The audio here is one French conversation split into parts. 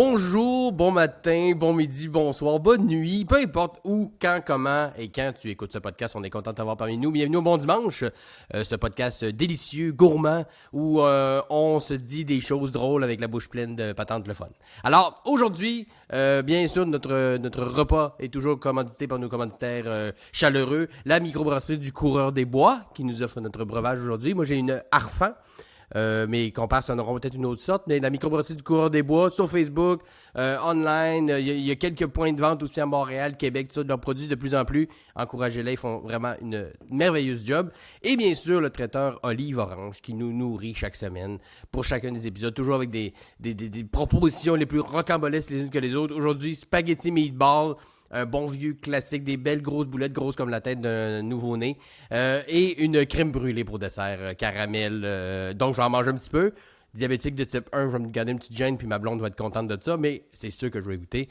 Bonjour, bon matin, bon midi, bonsoir, bonne nuit, peu importe où, quand, comment et quand tu écoutes ce podcast, on est content de t'avoir parmi nous. Bienvenue au Bon Dimanche, ce podcast délicieux, gourmand, où on se dit des choses drôles avec la bouche pleine de patentes le fun. Alors, aujourd'hui, bien sûr, notre repas est toujours commandité par nos commanditaires chaleureux, la microbrasserie du Coureur des Bois, qui nous offre notre breuvage aujourd'hui. Moi, j'ai une Arfan. Mes compères en auront peut-être une autre sorte, mais la microbrasserie du Coureur des Bois, sur Facebook, online, il y a quelques points de vente aussi à Montréal, Québec, tout ça, de leurs produits de plus en plus. Encouragez-les, ils font vraiment une merveilleuse job. Et bien sûr, le traiteur Olive Orange, qui nous nourrit chaque semaine pour chacun des épisodes, toujours avec des propositions les plus rocambolesques les unes que les autres. Aujourd'hui, spaghetti meatball. Un bon vieux classique, des belles grosses boulettes, grosses comme la tête d'un nouveau-né. Et une crème brûlée pour dessert, caramel. Donc, je vais en manger un petit peu. Diabétique de type 1, je vais me garder une petite gêne, puis ma blonde va être contente de ça. Mais c'est sûr que je vais goûter.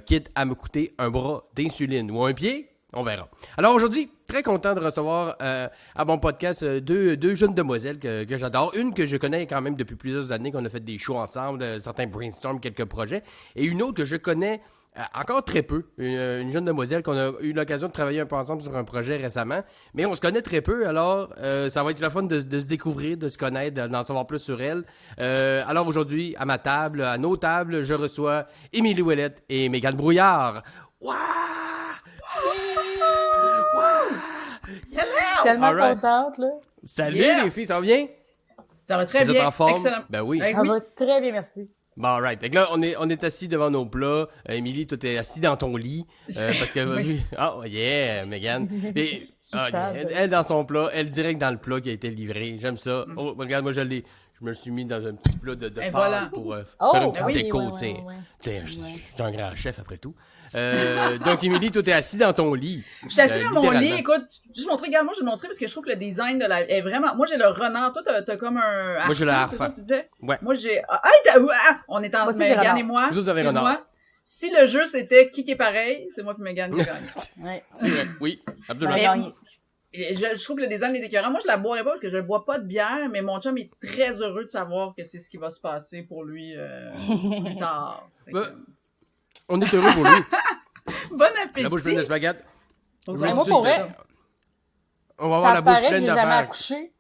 Quitte à me coûter un bras d'insuline ou un pied, on verra. Alors aujourd'hui, très content de recevoir à mon podcast deux jeunes demoiselles que j'adore. Une que je connais quand même depuis plusieurs années, qu'on a fait des shows ensemble, certains brainstorm, quelques projets. Et une autre que je connais encore très peu, une jeune demoiselle qu'on a eu l'occasion de travailler un peu ensemble sur un projet récemment, mais on se connaît très peu, alors ça va être le fun de se découvrir, de se connaître, d'en savoir plus sur elle. Alors aujourd'hui, à ma table, à nos tables, je reçois Émilie Ouellette et Mégane Brouillard. Wouah! Je suis tellement contente, là. Salut les filles, ça va bien? Ça va très bien. Vous êtes en forme? Excellent. Ben oui. Ça va très bien, merci. Bon, alright. Fait que là, on est assis devant nos plats. Émilie, toi, t'es assis dans ton lit. Parce que... Oui. Oh, yeah, Mégane. Et, elle, dans son plat, elle direct dans le plat qui a été livré. J'aime ça. Oh, regarde, moi, je me suis mis dans un petit plat de pâte voilà. pour faire Oh, une petite oui, déco, ouais, tu sais. ouais. Tu sais, je suis un grand chef, après tout. Donc, Émilie, toi, t'es assis dans ton lit. Je suis assis dans mon lit, littéralement. écoute, juste montrer également, je vais te montrer parce que je trouve que le design de la est vraiment. Moi j'ai le renard, toi t'as comme un. Moi, j'ai le harfang, harfang. c'est ça que tu disais? Ouais. Moi j'ai. On est en Moi aussi, j'ai Mégane renard. et moi. Vous avez excuse-moi. renard. Si le jeu c'était qui est pareil, c'est moi puis Mégane qui gagne. Ouais. C'est vrai. Oui, absolument. Mais- gagné. Et je trouve que le design est écœurant. Moi je la boirais pas parce que je ne bois pas de bière, mais mon chum est très heureux de savoir que c'est ce qui va se passer pour lui plus tard. Fait que, Ben, on est heureux pour lui. bon appétit! La bouche pleine de spaghettes. Faut Mais que moi, j'en pour dise vrai, ça. On va avoir Ça la bouche paraît que pleine j'ai jamais d'affaires. accouché.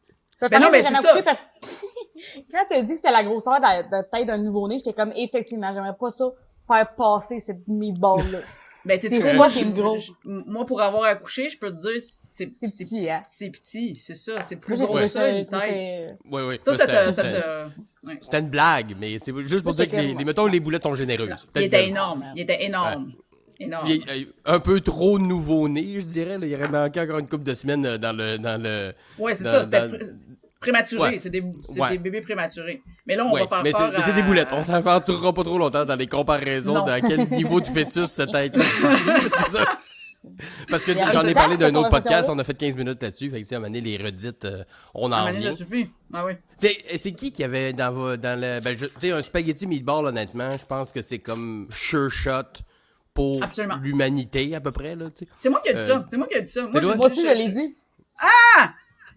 Je Ben non, que mais j'ai jamais c'est accouché ça. parce que quand t'as dit que c'était la grosseur de la tête d'un nouveau-né, j'étais comme, effectivement, j'aimerais pas ça faire passer cette meatball-là. Ben, tu sais, C'est tu moi vois, qui est gros. moi, pour avoir accouché, je peux te dire, C'est petit, hein. C'est petit, c'est ça, c'est Moi, plus j'ai gros trouvé que ça, ça, une tête. Oui, oui. Toi, Là, ça c'était- te... Ouais. C'était une blague, mais tu sais, juste pour Moi, dire que mettons, les boulettes sont généreuses. Il Peut-être était que- énorme, il était énorme. Énorme. Il est un peu trop nouveau-né, je dirais. Là. Il aurait manqué encore une couple de semaines dans le... Ouais, c'est dans- ça, c'était dans- prématuré, Ouais. c'est des Ouais. bébés prématurés. Mais là, on Ouais, va faire mais peur c'est des boulettes. On s'aventurera pas trop longtemps dans les comparaisons Non. de à quel niveau du fœtus cette tête-là. Parce que Mais j'en ai ça, parlé d'un cette autre podcast, conversation-là. on a fait 15 minutes là-dessus. Fait que, tu sais, à un moment donné, les redites, on en Ah, mais revient. ça suffit. Ah oui. C'est qui avait dans le... Ben, tu sais, un spaghetti meatball, honnêtement, je pense que c'est comme sure shot pour Absolument. l'humanité, à peu près, là, tu sais. C'est moi qui ai dit ça, c'est moi qui ai dit ça. C'est toi? Moi aussi, je l'ai dit.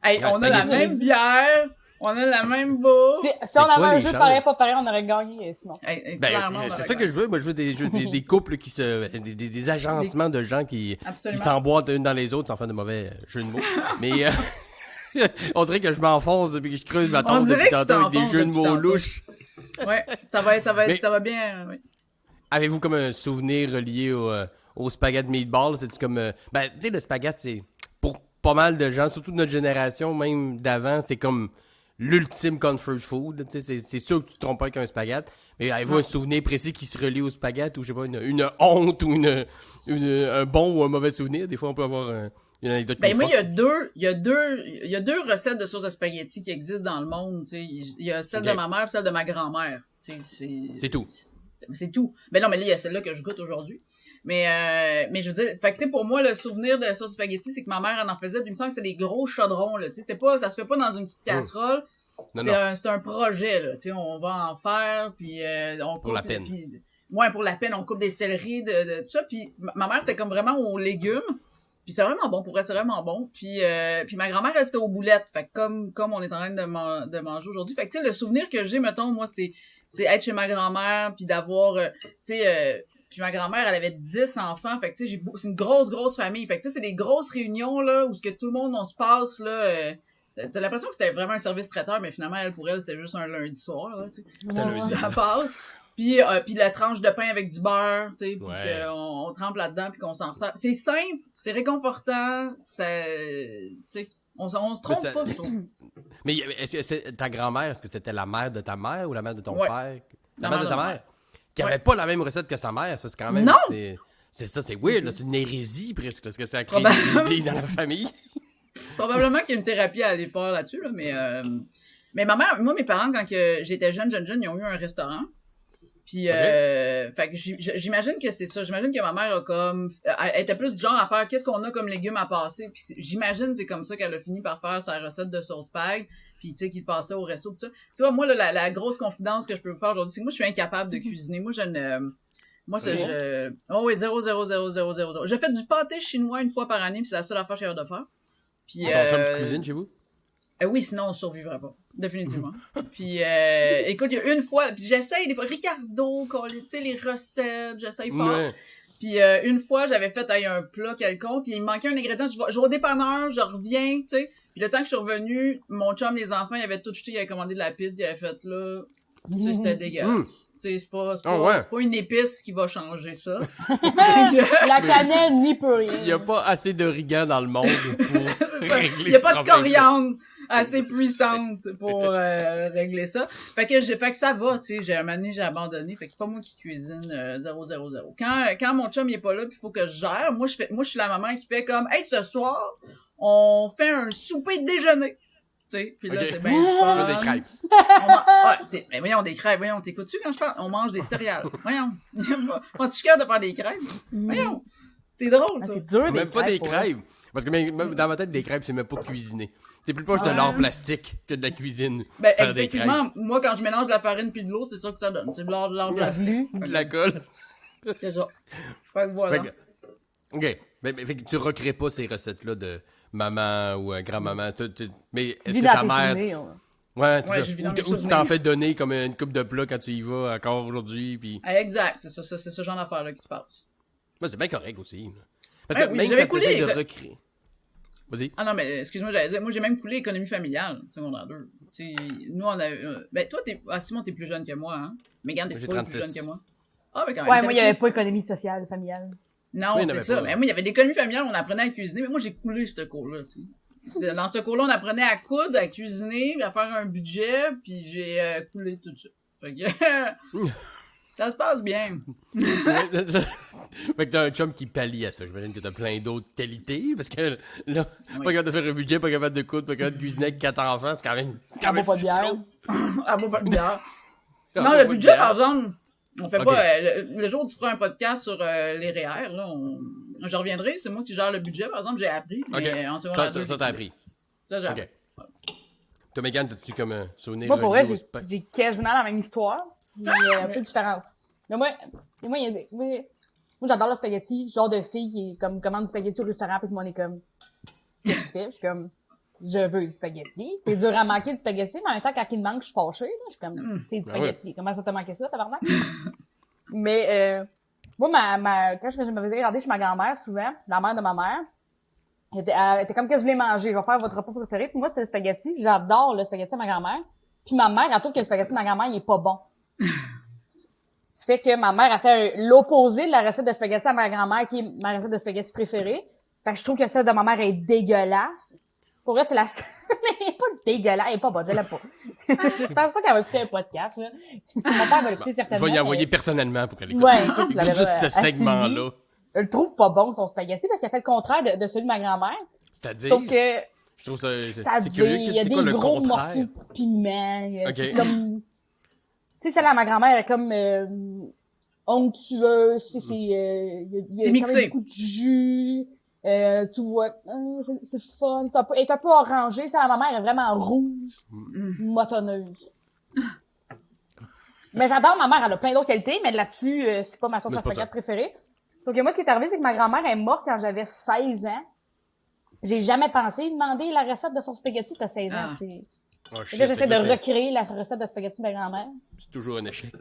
Hey, Ouais, on a la spaghetti. même bière, on a la même bouffe. Si C'est on quoi avait un les jeu chances? pareil, pas pareil, on aurait gagné, Simon. Hey, Ben, clairement, on c'est aurait ça que je veux. Moi, je veux des couples qui se... Des agencements de gens qui Absolument. s'emboîtent une dans les autres sans faire de mauvais jeux de mots. Mais on dirait que je m'enfonce depuis que je creuse ma On tente dirait depuis que tu tantôt avec des t'enfonces jeux de depuis mots tantôt. louches. Ouais, Mais- ça va bien, oui. Avez-vous comme un souvenir relié au spaghetti meatball? C'est-tu comme... ben, tu sais, le spaghetti, c'est... Pour pas mal de gens, surtout de notre génération, même d'avant, c'est comme l'ultime comfort food. Tu sais, c'est sûr que tu te trompes pas avec un spaghetti. Mais avez-vous un souvenir précis qui se relie au spaghetti ou, je sais pas, une honte ou un bon ou un mauvais souvenir? Des fois, on peut avoir une anecdote Ben plus moi, forte. il y a deux recettes de sauce à spaghetti qui existent dans le monde, tu sais. Il y a celle Ok. de ma mère et celle de ma grand-mère. Tu sais, C'est tout. C'est tout. Mais non, mais là, il y a celle-là que je goûte aujourd'hui. Mais je veux dire, fait que tu sais, pour moi, le souvenir de la sauce spaghetti, c'est que ma mère en faisait, puis il me semble que c'était des gros chaudrons, là. Tu sais, ça se fait pas dans une petite casserole. Non, C'est un projet, là. Tu sais, on va en faire, puis on coupe. Pour la peine. Puis, ouais, pour la peine, on coupe des céleris, de tout ça. Puis ma mère, c'était comme vraiment aux légumes. Puis c'est vraiment bon, pour elle, c'est vraiment bon. Puis ma grand-mère, elle, c'était aux boulettes. Fait que comme on est en train de manger aujourd'hui. Fait que tu sais, le souvenir que j'ai, mettons, moi, c'est c'est être chez ma grand-mère, puis d'avoir, puis ma grand-mère, elle avait 10 enfants, fait que tu sais, c'est une grosse famille, fait que tu sais, c'est des grosses réunions, là, où ce que tout le monde, on se passe, là, t'as l'impression que c'était vraiment un service traiteur, mais finalement, pour elle, c'était juste un lundi soir, là, tu sais. Ça passe. Puis la tranche de pain avec du beurre, tu sais, puis qu'on trempe là-dedans, puis qu'on s'en sert. C'est simple, c'est réconfortant, tu sais, on se trompe pas, plutôt. Mais est-ce que ta grand-mère, est-ce que c'était la mère de ta mère ou la mère de ton père? La mère de ta mère? Qui avait pas la même recette que sa mère, ça, c'est quand même... Non! C'est ça, c'est weird, là, c'est une hérésie, presque, parce que ça a créé des idées dans la famille. Probablement qu'il y a une thérapie à aller faire là-dessus, là, mais ma mère, moi, mes parents, quand que j'étais jeune, ils ont eu un restaurant. Puis, fait que j'imagine que c'est ça. J'imagine que ma mère elle était plus du genre à faire qu'est-ce qu'on a comme légumes à passer. Puis j'imagine c'est comme ça qu'elle a fini par faire sa recette de sauce pag. Puis tu sais qu'il passait au resto tout ça. Tu vois, moi là, la grosse confidence que je peux vous faire aujourd'hui, c'est que moi je suis incapable de cuisiner. Moi oh oui, 0. J'ai fait du pâté chinois une fois par année, puis c'est la seule affaire que j'ai hâte de faire. Puis ton chum cuisine chez vous? Oui, sinon on survivrait pas. Définitivement. Puis, écoute, il y a une fois, puis j'essaye des fois, Ricardo, tu sais, les recettes, j'essaye fort. Ouais. Puis, une fois, j'avais fait un plat quelconque, puis il me manquait un ingrédient. Je vais au dépanneur, je reviens, tu sais. Puis le temps que je suis revenu, mon chum, les enfants, ils avaient tout jeté, ils avaient commandé de la pizza, ils avaient fait là. Tu sais, c'était dégueulasse. Tu sais, c'est pas une épice qui va changer ça. La cannelle n'y peut rien. Il y a pas assez d'origan dans le monde pour régler ça. Il y a pas de coriandre assez puissante pour régler ça. Fait que ça va, tu sais, j'ai abandonné, fait que c'est pas moi qui cuisine 0. Quand mon chum il est pas là, puis il faut que je gère, moi je suis la maman qui fait comme hey, ce soir, on fait un souper de déjeuner. Tu sais, puis là c'est bien fun. Des crêpes. Mais voyons, des crêpes, voyons, t'écoutes-tu quand je parle? On mange des céréales. Voyons. Prends-tu cœur de faire des crêpes? Voyons. T'es drôle, toi. C'est dur, même pas des crêpes. Parce que même dans ma tête, des crêpes, c'est même pas cuisiner. C'est plus proche de l'art plastique que de la cuisine. Ben, effectivement, moi, quand je mélange de la farine puis de l'eau, c'est ça que ça donne. C'est de l'art plastique. De la colle. C'est ça. Fait que voilà. OK. Mais fait que tu recrées pas ces recettes-là de maman ou grand-maman. Mais est-ce que ta mère... Ouais, ou tu t'en fais donner comme une coupe de plat quand tu y vas encore aujourd'hui. Puis... Exact. C'est ce genre d'affaire-là qui se passe. Ouais, c'est bien correct aussi. Parce que même quand tu essaies de recréer... Vas-y. Ah non, mais excuse-moi, j'allais dire, moi j'ai même coulé économie familiale, secondaire 2. Tu sais, nous on a... ben toi, Simon, t'es plus jeune que moi, hein? Mégane, t'es plus jeune que moi. Ah, mais quand même. Ouais, moi, il n'y avait pas économie sociale, familiale. Non, oui, c'est ça. Mais moi, il y avait l'économie familiale, on apprenait à cuisiner, mais moi j'ai coulé ce cours-là, tu sais. Dans ce cours-là, on apprenait à coudre, à cuisiner, à faire un budget, puis j'ai coulé tout ça. Fait que... ça se passe bien. Fait que t'as un chum qui pallie à ça. J'imagine que t'as plein d'autres qualités, parce que là, pas capable de faire un budget, pas capable de coudre, pas capable de cuisiner avec 4 enfants, c'est quand même... Elle boit pas de bière. Elle boit pas de bière. Non, le budget, par exemple, on fait pas... le jour où tu feras un podcast sur les REER, là, je reviendrai, c'est moi qui gère le budget, par exemple, j'ai appris. Mais en secondaire, ça t'as appris. Ça, j'ai appris. Toi, Mégane, t'as-tu comme un souvenir? Moi, pour vrai, j'ai quasiment la même histoire, mais un peu différente. Mais moi, il y a des... Moi, j'adore le spaghetti, genre de fille qui comme commande du spaghetti au restaurant, puis tout le monde est comme, qu'est-ce que tu fais? Je suis comme, je veux du spaghetti. C'est dur à manquer du spaghetti, mais en même temps, quand il me manque, je suis fâchée, là. Je suis comme, c'est du spaghetti. Comment ça t'a manqué ça, tabarnak? Mais, moi, quand je me faisais regarder chez ma grand-mère, souvent, la mère de ma mère, elle était comme, qu'est-ce que je voulais manger? Je vais faire votre repas préféré. Puis moi, c'était le spaghetti. J'adore le spaghetti de ma grand-mère. Puis ma mère, elle trouve que le spaghetti de ma grand-mère, il est pas bon. Ça fait que ma mère a fait l'opposé de la recette de spaghetti à ma grand-mère, qui est ma recette de spaghetti préférée. Fait que je trouve que celle de ma mère est dégueulasse. Pour vrai, c'est la seule. Elle est pas dégueulasse, elle est pas bonne, je l'aime pas. Je pense pas qu'elle va écouter un podcast, là. Mon père va l'écouter certainement. Je vais y envoyer personnellement pour qu'elle écoute. Ouais, juste ce segment-là. Elle le trouve pas bon, son spaghetti, parce qu'elle fait le contraire de celui de ma grand-mère. C'est-à-dire? Sauf que... Je trouve ça... C'est curieux. Il y a des gros morceaux de piment. C'est comme... Tu sais, celle à ma grand-mère est comme onctueuse, il y a mixé. Beaucoup de jus, tu vois, c'est fun, elle est un peu orangée, celle à ma mère est vraiment rouge, motonneuse. Mais j'adore ma mère, elle a plein d'autres qualités, mais là-dessus, c'est pas ma sauce à spaghetti préférée. Donc moi, ce qui est arrivé, c'est que ma grand-mère est morte quand j'avais 16 ans. J'ai jamais pensé demander la recette de son spaghetti, t'as 16 ans, Oh, Et shit, là, j'essaie fait que de là, recréer la recette de spaghetti de ma grand-mère. c'est toujours un échec.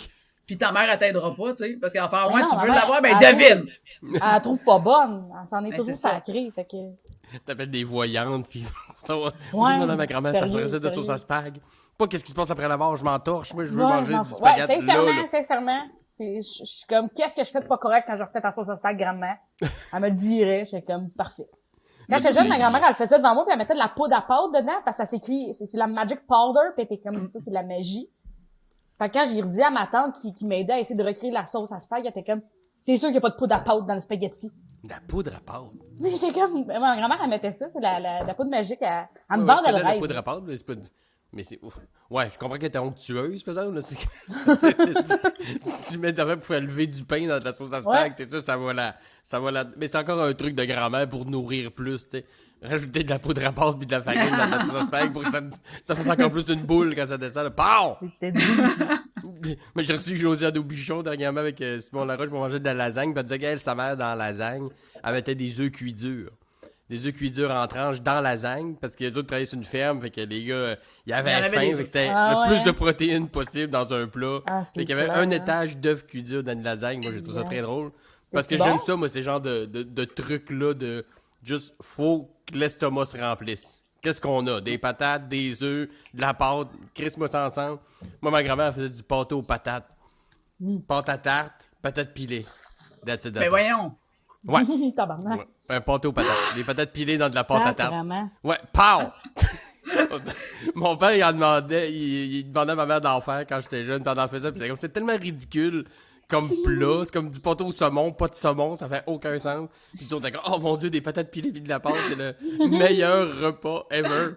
Puis ta mère, elle t'aidera pas, tu sais, parce qu'elle va faire, Mais ouais, non, tu ma veux mère, l'avoir, ben elle devine! Elle la trouve pas bonne. Elle s'en est Ben, toujours c'est ça. sacrée. Fait que... T'appelles des voyantes, puis ça va. Ouais, Madame ma grand-mère, ça sérieux, recette de sauce à sérieux. spag. Pas qu'est-ce qui se passe après la mort, je m'entorche. Moi, je veux Ouais, manger je m'en du fous. spaghetti Ouais, sincèrement, là. sincèrement. Je suis comme, qu'est-ce que je fais de pas correct quand je refais ta sauce à spag grand-mère? Elle me le dirait, j'étais comme, parfait. Quand j'étais jeune, ma grand-mère, elle faisait devant moi, puis elle mettait de la poudre à pâte dedans, parce que ça s'écrit, c'est la magic powder, puis elle était comme ça, c'est de la magie. Fait que quand j'ai redit à ma tante qui m'aidait à essayer de recréer la sauce à spag, elle était comme, c'est sûr qu'il y a pas de poudre à pâte dans le spaghetti. De la poudre à pâte. Mais j'étais comme, ma grand-mère, elle mettait ça, c'est la poudre magique, elle me Ouais, bordait je le connais la rêve. poudre à pâte, mais c'est pas... Mais c'est... Ouais, je comprends qu'elle était onctueuse, par exemple. Là. Tu mets de pour faire lever du pain dans de la sauce à spag, Ouais. c'est ça, ça va la... Mais c'est encore un truc de grand-mère pour nourrir plus, tu sais. Rajouter de la poudre à pâte puis de la farine dans la sauce à spag pour que ça fasse encore plus une boule quand ça descend. Là. Pow! C'était délicieux. Mais j'ai reçu Josiane Aubuchon dernièrement avec Simon Laroche pour manger de la lasagne. Puis elle disait qu'elle, sa mère, dans la lasagne, elle mettait des œufs cuits durs. Des œufs cuits durs en tranches dans la lasagne. Parce que les autres travaillaient sur une ferme. Fait que les gars, ils Il y en avaient avait faim. des Fait que c'était Ah le ouais, plus hein? de protéines possible dans un plat. Ah, c'est fait qu'il y avait clair, un hein? étage d'œufs cuits durs dans une lasagne. Moi, j'ai trouvé ça très Yes. drôle. Parce que C'est j'aime bon? ça, moi, ces genres de trucs-là de juste faut que l'estomac se remplisse. Qu'est-ce qu'on a? Des patates, des œufs, de la pâte, crisse-moi ça ensemble. Moi, ma grand-mère elle faisait du pâteau aux patates. Pâte à tarte, patates pilées. That's it, that's Ben it. voyons! Ouais. Tabarnak. Ouais. Un pâteau aux patates. Des patates pilées dans de la pâte à tarte. Sacrement. Ouais, pow! Mon père, il en demandait, il demandait à ma mère d'en faire quand j'étais jeune, puis elle en faisait, puis c'est tellement ridicule comme plat, c'est comme du pâteau au saumon, pas de saumon, ça fait aucun sens. Puis ils sont d'accord, oh mon dieu, des patates pilées puis de la pâte, c'est le meilleur repas ever.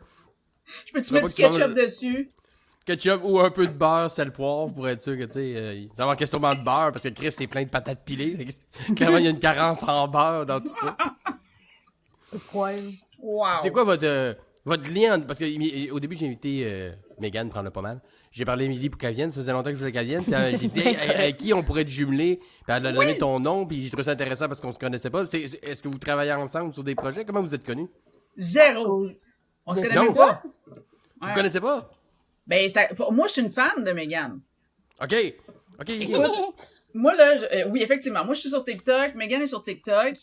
Je peux-tu Tu veux mettre pas du que tu ketchup manges- dessus? Ketchup ou un peu de beurre, sel, poivre, pour être sûr que, tu sais, ça manquait sûrement de beurre, parce que Chris, c'est plein de patates pilées. Fait que, clairement, il y a une carence en beurre dans tout ça. C'est poil. Wow! C'est quoi votre lien? Parce que au début, j'ai invité Mégane prendre le pas mal. J'ai parlé à Émilie pour qu'elle vienne. Ça faisait longtemps que je voulais qu'elle vienne. Puis j'ai dit, hey, à qui on pourrait te jumeler? Puis elle a donné ton nom. Puis j'ai trouvé ça intéressant parce qu'on se connaissait pas. Est-ce que vous travaillez ensemble sur des projets? Comment vous êtes connus? Zéro! On se connaît Non. même pas? Vous Ouais. connaissez pas? Ben, moi, je suis une fan de Mégane. OK. Écoute, moi, là, oui, effectivement. Moi, je suis sur TikTok. Mégane est sur TikTok.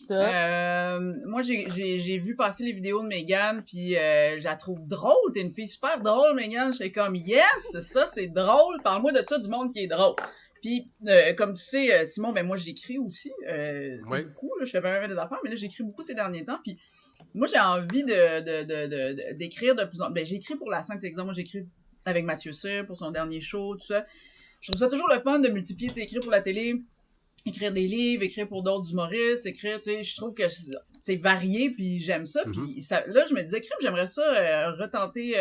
Moi, j'ai vu passer les vidéos de Mégane, puis je la trouve drôle. T'es une fille super drôle, Mégane. J'étais comme, yes, ça, c'est drôle. Parle-moi de ça, du monde qui est drôle. Puis, comme tu sais, Simon, ben moi, j'écris aussi. Ouais. Beaucoup, là, je fais pas mal des affaires, mais là, j'écris beaucoup ces derniers temps. Puis, moi, j'ai envie d'écrire de plus en plus. Ben, j'écris pour la scène, c'est exemple. Moi, j'écris avec Mathieu Cyr pour son dernier show, tout ça. Je trouve ça toujours le fun de multiplier, tu sais, écrire pour la télé, écrire des livres, écrire pour d'autres humoristes, écrire, tu sais, je trouve que c'est varié, puis j'aime ça. Puis ça, là, je me disais, crème, j'aimerais ça retenter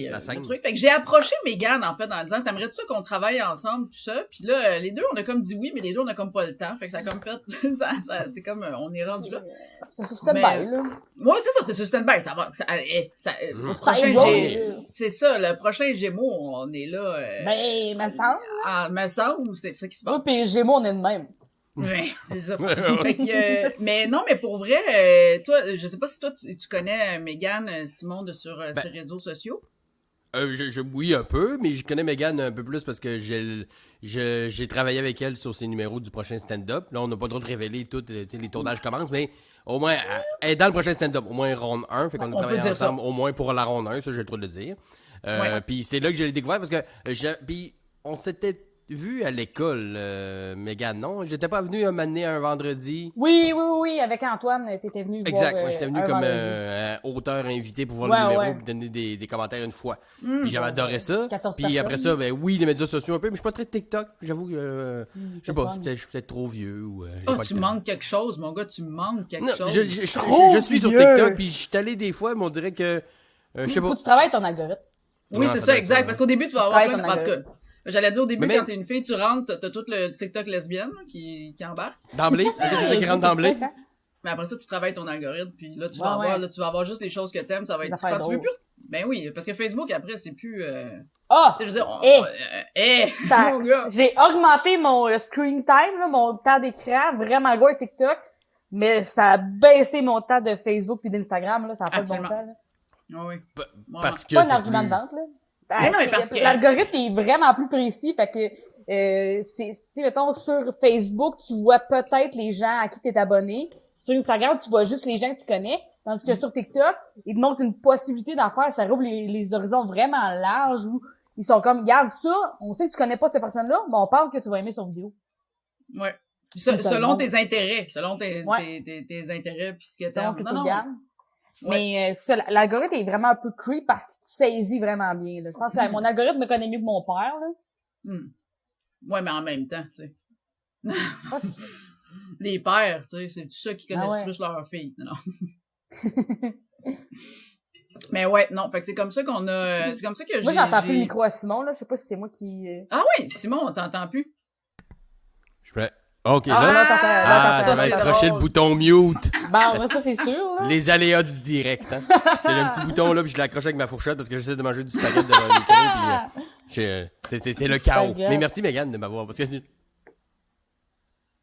La scène. le truc. Fait que j'ai approché Mégane, en fait, en disant, t'aimerais-tu ça qu'on travaille ensemble, tout ça? Puis là, les deux, on a comme dit oui, mais les deux, on a comme pas le temps. Fait que ça a comme fait, c'est comme, on est rendu là. C'était sur stand-by, Mais- là. Moi, c'est ça, c'est sur stand-by, ça va, le Ça prochain y va, Gé- c'est ça, le prochain Gémeaux, on est là, Ben, me semble. me semble, c'est ça qui se Moi passe. pis Gémeaux, on est de même. Ouais, c'est ça. Fait que, mais non, mais pour vrai, toi, je sais pas si toi, tu connais Mégane, Simon, sur ses réseaux sociaux. Oui, un peu, mais je connais Mégane un peu plus parce que j'ai travaillé avec elle sur ses numéros du prochain stand-up. Là, on n'a pas le droit de révéler tout, tu sais, les tournages commencent, mais au moins, elle est dans le prochain stand-up, au moins ronde 1, fait qu'on On a peut travaillé dire ça. ensemble au moins pour la ronde 1, ça j'ai le droit de le dire. Ouais. Puis c'est là que je l'ai découvert parce que, puis on s'était vu à l'école, Mégane, non? J'étais pas venu m'amener un vendredi. Oui, avec Antoine, t'étais venu Exact, voir moi j'étais venu un comme vendredi. auteur invité pour voir Ouais, le numéro ouais. et donner des commentaires une fois. Puis j'avais adoré ça. 14 Puis après personnes. ça, ben oui, les médias sociaux un peu, mais je suis pas très TikTok. J'avoue que je sais c'est pas, fun. je suis peut-être trop vieux ou j'ai Oh, pas tu le temps. manques quelque chose, mon gars, tu manques quelque Non, chose. Trop je suis sur vieux. TikTok puis je suis allé des fois, mais on dirait que je sais Faut pas. que tu travailles ton algorithme. Oui, Non, c'est ça ça, doit être exact. ça, Parce qu'au début, tu vas avoir Travaille plein ton en tout cas, j'allais dire au début, Mais quand t'es une fille, tu rentres, t'as tout le TikTok lesbienne là, qui embarque. D'emblée, c'est qui rentre d'emblée. Mais après ça, tu travailles ton algorithme, puis là, tu Ouais, vas avoir, ouais. là, tu vas avoir juste les choses que t'aimes, ça va Les être affaires quand tu veux drôles. plus. Ben oui, parce que Facebook, après, c'est plus, Ah! tu sais, je veux dire, Ça, mon gars. j'ai augmenté mon screen time, là, mon temps d'écran, vraiment gros avec TikTok, mais ça a baissé mon temps de Facebook puis d'Instagram, là, ça a pas de bon Absolument. sens, là. Ah oui. Parce que Pas un c'est argument plus... de vente, là. Mais non, mais parce que- L'algorithme est vraiment plus précis, fait que, tu sais, mettons, sur Facebook, tu vois peut-être les gens à qui t'es abonné. Sur Instagram, tu vois juste les gens que tu connais. Tandis que sur TikTok, ils te montrent une possibilité d'en faire. Ça rouvre les horizons vraiment larges où ils sont comme, regarde ça, on sait que tu connais pas cette personne-là, mais on pense que tu vas aimer son vidéo. Ouais. Tout Selon le tes intérêts. Selon tes C'est intérêts, puis ce que ce t'aimes. que tu Non, non. regardes. Ouais. Mais ça, l'algorithme est vraiment un peu creep parce qu'il te saisit vraiment bien. Là. Je pense que mon algorithme me connaît mieux que mon père. Là. Ouais, mais en même temps, tu sais. Ah, c'est- Les pères, tu sais, c'est tout ça qui connaissent Ah ouais. plus leurs filles. Non. Mais ouais, non, fait que c'est comme ça qu'on a... C'est comme ça que Moi, j'entends plus le micro à Simon. Là. Je sais pas si c'est moi qui... Ah oui, Simon, on t'entend plus. Je fais... OK, Ah, là... là, t'entends- là, Ah, t'entends ça ça, va c'est accrocher le drôle. bouton mute. Bon, moi, ça, c'est sûr. Là. Les aléas du direct, hein. C'est le petit bouton là, puis je l'accroche avec ma fourchette parce que j'essaie de manger du spaghetti devant le micro, puis c'est le chaos. Spaghetti. Mais merci Mégane de m'avoir, parce que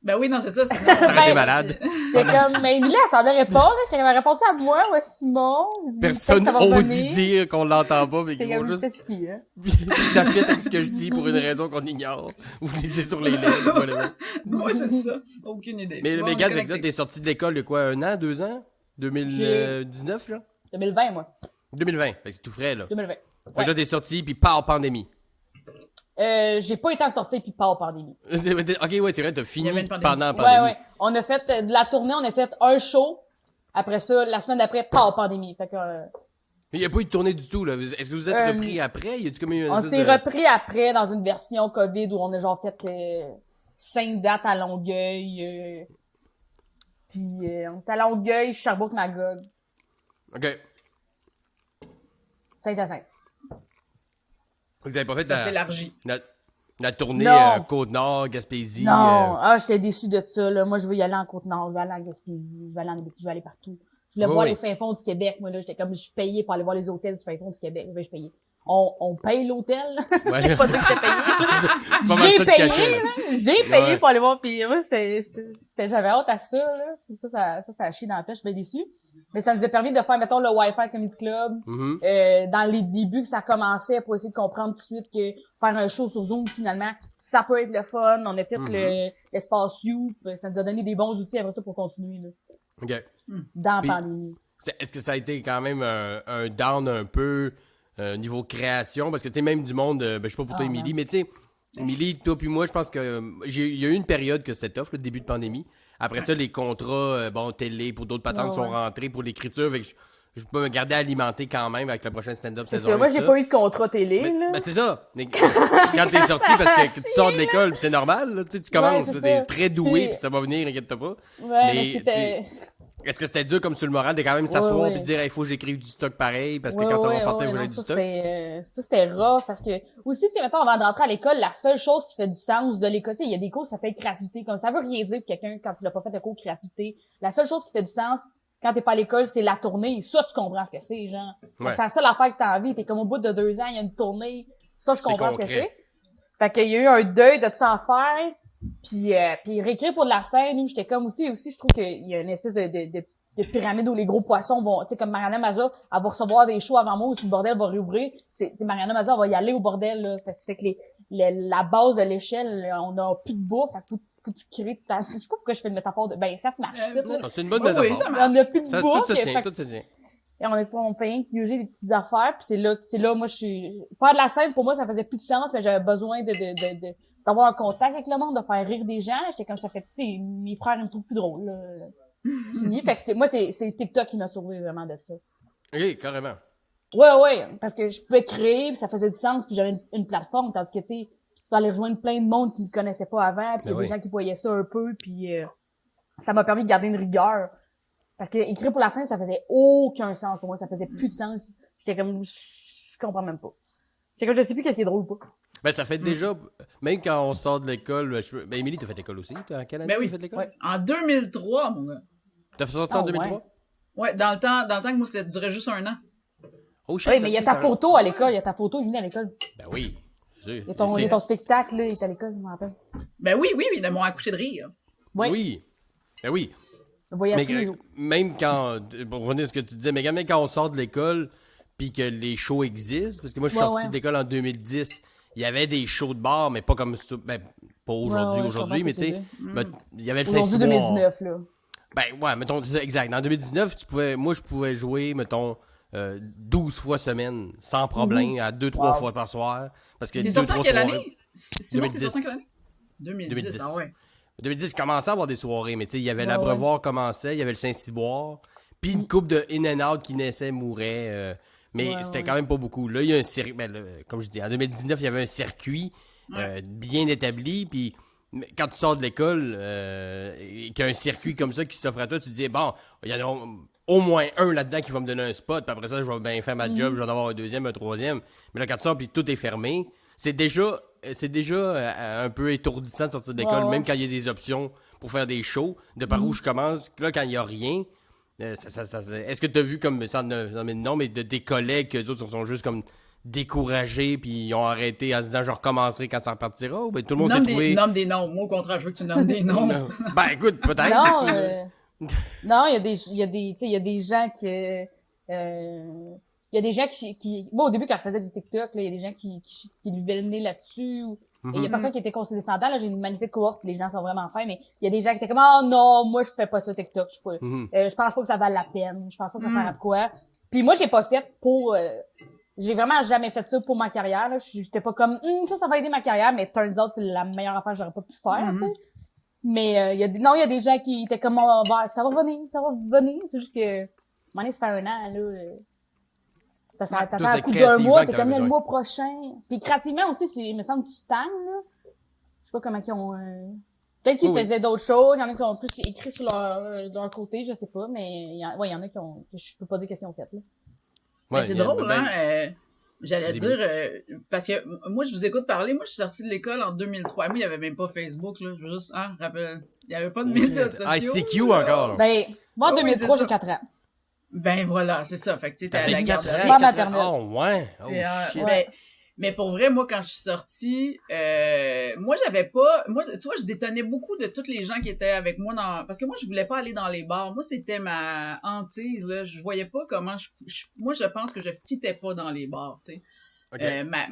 Ben oui, non, c'est ça, sinon... t'es Ben, malade. C'est comme, mais Emilie, elle semblait répondre. Là. J'étais comme, elle répondait à moi, ouais, Simon. Il dit, Personne peut-être que ça va ose revenir. dire qu'on l'entend pas, mais C'est qu'ils vont comme, juste... ça suffit, hein. ça fait avec ce que je dis pour une raison qu'on ignore. Vous lisez sur les lèvres, voilà. Ouais, c'est ça. Aucune idée. Mais Tu vois, on est Mégane, fait que là, connectés. t'es sorti de l'école il y a quoi, 1 an, 2 ans? 2019, là? 2020, moi. 2020, fait que c'est tout frais, là. 2020. Fait Ouais. que là, t'es sorti, puis pas en pandémie. J'ai pas eu le temps de sortir puis pas en pandémie. Ok, ouais, c'est vrai, t'as fini Il y avait une pandémie. pendant la pandémie. Ouais. On a fait de la tournée, on a fait un show. Après ça, la semaine d'après, pas en pandémie. Fait que, Il n'y a pas eu de tournée du tout, là. Est-ce que vous êtes repris après? Y a-tu comme une on espèce s'est de- repris après dans une version COVID où on a genre fait 5 dates à Longueuil. Puis on était à Longueuil, Sherbrooke-Magog, Ok. Saint-Hyacinthe. Vous avez pas fait Ça s'élargit. la tournée Non. Côte-Nord, Gaspésie? Non, j'étais déçue de ça, là. Moi, je veux y aller en Côte-Nord, je veux aller en Gaspésie, je veux aller en Abitibi, je veux aller partout. Je voulais Oui, voir oui. les fins fonds du Québec, moi, là. J'étais comme, je suis payée pour aller voir les hôtels du fin fond du Québec. Je paye. On paye l'hôtel, là. Ouais. J'ai pas dit que j'étais payée. Pas mal ça J'ai de payé, cachet, là. là. J'ai payé Ouais. pour aller voir, puis moi, j'avais hâte à ça, là. Puis ça a chié dans la pêche, je suis bien déçue. Mais ça nous a permis de faire, mettons, le Wi-Fi Comedy Club. Mhm. Dans les débuts que ça commençait pour essayer de comprendre tout de suite que faire un show sur Zoom, finalement, ça peut être le fun. On a fait l'espace You. Ça nous a donné des bons outils après ça pour continuer, là. Ok. Dans Puis- la pandémie. Est-ce que ça a été quand même un down un peu niveau création? Parce que, tu sais, même du monde, je sais pas pour toi, Ah, Émilie, mais tu sais, Émilie, toi puis moi, je pense que il y a eu une période que c'était tough, le début de pandémie. Après ça, les contrats, télé, pour d'autres patentes Ouais, sont ouais. rentrés pour l'écriture. Fait que je peux me garder alimenté quand même avec le prochain stand-up C'est saison. ça. Moi, et j'ai tout pas eu de contrat télé, Mais, là. ben, c'est ça. Mais quand t'es sorti, parce que tu sors de l'école, puis c'est normal, là, tu sais, tu commences, Ouais, là, c'est t'es ça. très doué, Puis- puis ça va venir, inquiète-toi pas. Ouais, mais c'était... Est-ce que c'était dur comme sur le moral de quand même s'asseoir Ouais, puis ouais. dire il faut que j'écrive du stock pareil parce que Ouais, quand ça ouais, va partir, ouais, vous non, avez du ça, stock? ça, c'était rough parce que, aussi, tu sais, mettons, avant d'entrer à l'école, la seule chose qui fait du sens de l'école, tu sais, il y a des cours qui s'appellent créativité, comme ça veut rien dire pour quelqu'un quand il a pas fait de cours de créativité. La seule chose qui fait du sens quand t'es pas à l'école, c'est la tournée. Ça, tu comprends ce que c'est, genre. Ouais. C'est la seule affaire que t'as envie. T'es comme au bout de 2 ans, il y a une tournée. Ça, je comprends ce que concret. c'est. Fait qu'il y a eu un deuil de tout ça à faire. Puis réécrire pour de la scène où j'étais comme aussi, je trouve qu'il y a une espèce de pyramide où les gros poissons vont, tu sais, comme Mariana Mazza, elle va recevoir des shows avant moi où si le bordel va réouvrir, Mariana Mazza, elle va y aller au bordel, là. Ça fait que la base de l'échelle, on a plus de bouffe, fait que faut que tu crées je sais pas pourquoi je fais une métaphore de, ça marche, ça, là. Non, c'est une bonne Oui, métaphore. ça marche. On a plus de Ça, bouffe. tout se fait tient, que- tout se tient. et on fait rien que piéger des petites affaires, puis c'est là, moi, faire de la scène, pour moi, ça faisait plus de sens, mais j'avais besoin d'avoir un contact avec le monde, de faire rire des gens. J'étais comme, ça fait, tu sais, mes frères, ils me trouvent plus drôle, là. C'est fini. Fait que c'est TikTok qui m'a sauvé vraiment de ça. Ok, carrément. Ouais, parce que je pouvais créer, puis ça faisait du sens, puis j'avais une plateforme, tandis que, tu sais, tu peux aller rejoindre plein de monde qui me connaissait pas avant, puis il y a Ben des oui. gens qui voyaient ça un peu, puis ça m'a permis de garder une rigueur. Parce que écrire pour la scène, ça faisait aucun sens pour moi, ça faisait plus de sens. J'étais comme, je comprends même pas. J'étais comme, je sais plus qu'est-ce qui est drôle ou pas. Ben, ça fait déjà, même quand on sort de l'école, ben, Émilie, t'as fait l'école aussi? À quelle année Ben oui. t'as fait l'école? Ouais. En 2003, mon gars. T'as fait sortir en Ah, 2003? Ouais, dans le temps que moi, ça durait juste 1 an. Oh shit. Oui, mais il y a ok, ta ça- photo à l'école, il y a ta photo, il est à l'école. Ben oui. Il y a ton spectacle, là, il est à l'école, je m'en rappelle. Ben oui, de mon accouché de rire. Oui. Oui. Ben oui. Je le voyais Mais tous les jours. même quand, pour revenir à ce que tu disais, mais même quand on sort de l'école, puis que les shows existent. Parce que moi, je suis Ouais, sorti ouais. de l'école en 2010. Il y avait des shows de bar, mais pas comme... Ben, pas aujourd'hui, Ouais, je comprends mais ce que tu tu sais, veux ben, il y avait le Aujourd'hui, Saint-Cyboire. 2019, là. Ben, ouais, mettons, c'est ça, exact. En 2019, moi, je pouvais jouer, mettons, 12 fois semaine, sans problème, à 2-3 Wow. fois par soir. Parce que T'es sorti en 2-3 quelle soirées... année? Simon, t'es 2010. sorti en quelle année? 2010, 2010. ah ouais. 2010, il commençait à avoir des soirées, mais tu sais, il y avait Ouais, l'Abreuvoir commençait, il y avait le Saint-Cyboire, puis une couple de In-N-Out qui naissait, mourait, mais Ouais, c'était ouais. quand même pas beaucoup. Là, il y a un circuit, comme je dis, en 2019, il y avait un circuit bien établi, puis quand tu sors de l'école, et qu'il y a un circuit comme ça qui s'offre à toi, tu te dis, bon, il y en a au moins un là-dedans qui va me donner un spot, puis après ça, je vais bien faire ma job, je vais en avoir un deuxième, un troisième. Mais là, quand tu sors, puis tout est fermé, c'est déjà un peu étourdissant de sortir de l'école, Ouais. même quand il y a des options pour faire des shows, de par où je commence. Là, quand il n'y a rien, est-ce que tu as vu comme, sans nommer de nom, mais des collègues, eux autres sont juste comme découragés, puis ils ont arrêté en se disant je recommencerai quand ça repartira, ou ben tout le monde s'est trouvé... Nomme des noms. Moi, au contraire, je veux que tu nommes des noms. Non. Ben écoute, peut-être. Non, non, il y a des gens il y a des gens moi, au début, quand je faisais des TikTok, là, il y a des gens qui levaient le nez là-dessus. Et il y a personne qui était condescendant, là, j'ai une magnifique cohorte, les gens sont vraiment fins, mais il y a des gens qui étaient comme, oh non, moi, je fais pas ça TikTok, je pense pas que ça vale la peine, je pense pas que ça sert à quoi. Puis moi, j'ai pas fait j'ai vraiment jamais fait ça pour ma carrière, là. J'étais pas comme, ça va aider ma carrière, mais turns out, c'est la meilleure affaire que j'aurais pas pu faire, tu sais. Mais, il y a des gens qui étaient comme, ça va venir, c'est juste que, à un moment donné, ça fait un an, là, t'as fait toi, un c'est coup d'un créativement mois, que t'es t'avais comme le besoin. mois prochain. Puis créativement aussi, il me semble que tu stagnes, là. Je sais pas comment ils ont... Peut-être qu'ils Oui. faisaient d'autres choses, il y en a qui ont plus écrit sur leur côté, je sais pas, mais il y en a qui ont... Je peux pas dire qu'est-ce qu'ils ont fait, là. Mais Ouais, c'est il y a- drôle, ben, hein? J'allais Des dire, parce que moi, je vous écoute parler. Moi, je suis sortie de l'école en 2003. Moi, il n'y avait même pas Facebook, là. Je veux juste, rappelle. Il n'y avait pas de médias sociaux. ICQ encore. Ben, moi, en Ah oui, 2003, c'est j'ai 4 ans. Ben voilà, c'est ça. Fait que tu sais, t'es Ça à fait la 4 garderie. Moi, ans. maternelle. Oh, ouais. Oh, Et, shit. mais pour vrai, moi, quand je suis sortie, moi, j'avais pas... Moi, tu vois, je détonnais beaucoup de tous les gens qui étaient avec moi dans... Parce que moi, je voulais pas aller dans les bars. Moi, c'était ma hantise, là. Je voyais pas comment... Moi, je pense que je fitais pas dans les bars, tu sais. Ok.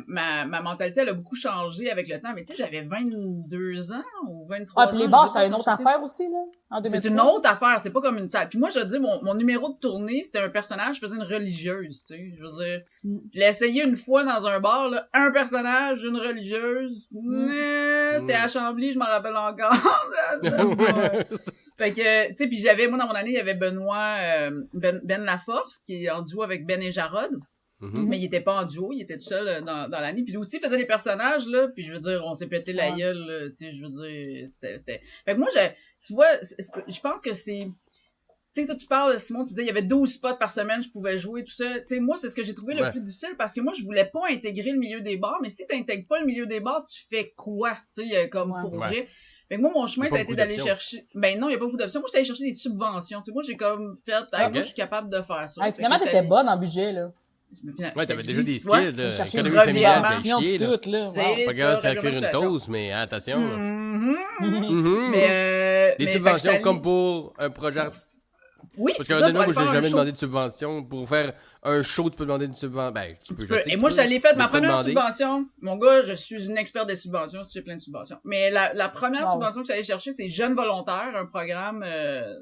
Ma mentalité, elle a beaucoup changé avec le temps. Mais tu sais, j'avais 22 ans ou 23 ans. Ah, puis les je bars, sais pas, c'était une quand autre j'étais- affaire aussi, là, en 2003. C'est une autre affaire, c'est pas comme une salle. Puis moi, je veux dire, mon numéro de tournée, c'était un personnage, je faisais une religieuse, tu sais. Je veux dire, je l'ai essayé une fois dans un bar, là, un personnage, une religieuse. C'était à Chambly, je m'en rappelle encore. Fait que, tu sais, puis moi, dans mon année, il y avait Benoît, Ben Laforce, qui est en duo avec Ben et Jarod. Mais il était pas en duo, il était tout seul dans l'année. Puis l'outil faisait des personnages, là, puis je veux dire, on s'est pété la gueule, là, tu sais, je veux dire, c'était... Fait que moi, tu vois, je pense que c'est... Tu sais, toi, tu parles, Simon, tu disais, il y avait 12 spots par semaine, je pouvais jouer, tout ça. Tu sais, moi, c'est ce que j'ai trouvé le plus difficile, parce que moi, je voulais pas intégrer le milieu des bars, mais si t'intègres pas le milieu des bars, tu fais quoi? Tu sais, comme pour vrai. Fait que moi, mon chemin, Y a pas ça a été beaucoup d'aller d'options. chercher... Ben non, il y a pas beaucoup d'options. Moi, j'étais allé chercher des subventions. Tu sais, moi, j'ai comme fait... Moi, je suis capable de faire ça. Ah, Fait finalement, que t'étais bonne en budget, là. Ouais, t'avais déjà des Ouais. skills, là. Chercher Économie une familiale, revirement, t'as chier, là. tout, là. C'est Wow. Pas grave, ça, tu vas cuire une réglementation. toast, mais attention, là. Mhm. Mais, Des mais subventions fait que comme pour un projet artistique. Oui, Parce c'est qu'à ça, un moment, pour moi, aller j'ai faire un jamais show. demandé de subvention. Pour faire un show, tu peux demander une subvention. Ben, tu peux, je sais que Et tu moi, peux, je l'ai fait, mais ma pas première demander. subvention. Mon gars, je suis une experte des subventions, si j'ai plein de subventions. Mais la première Wow. subvention que j'allais chercher, c'est Jeunes volontaires, un programme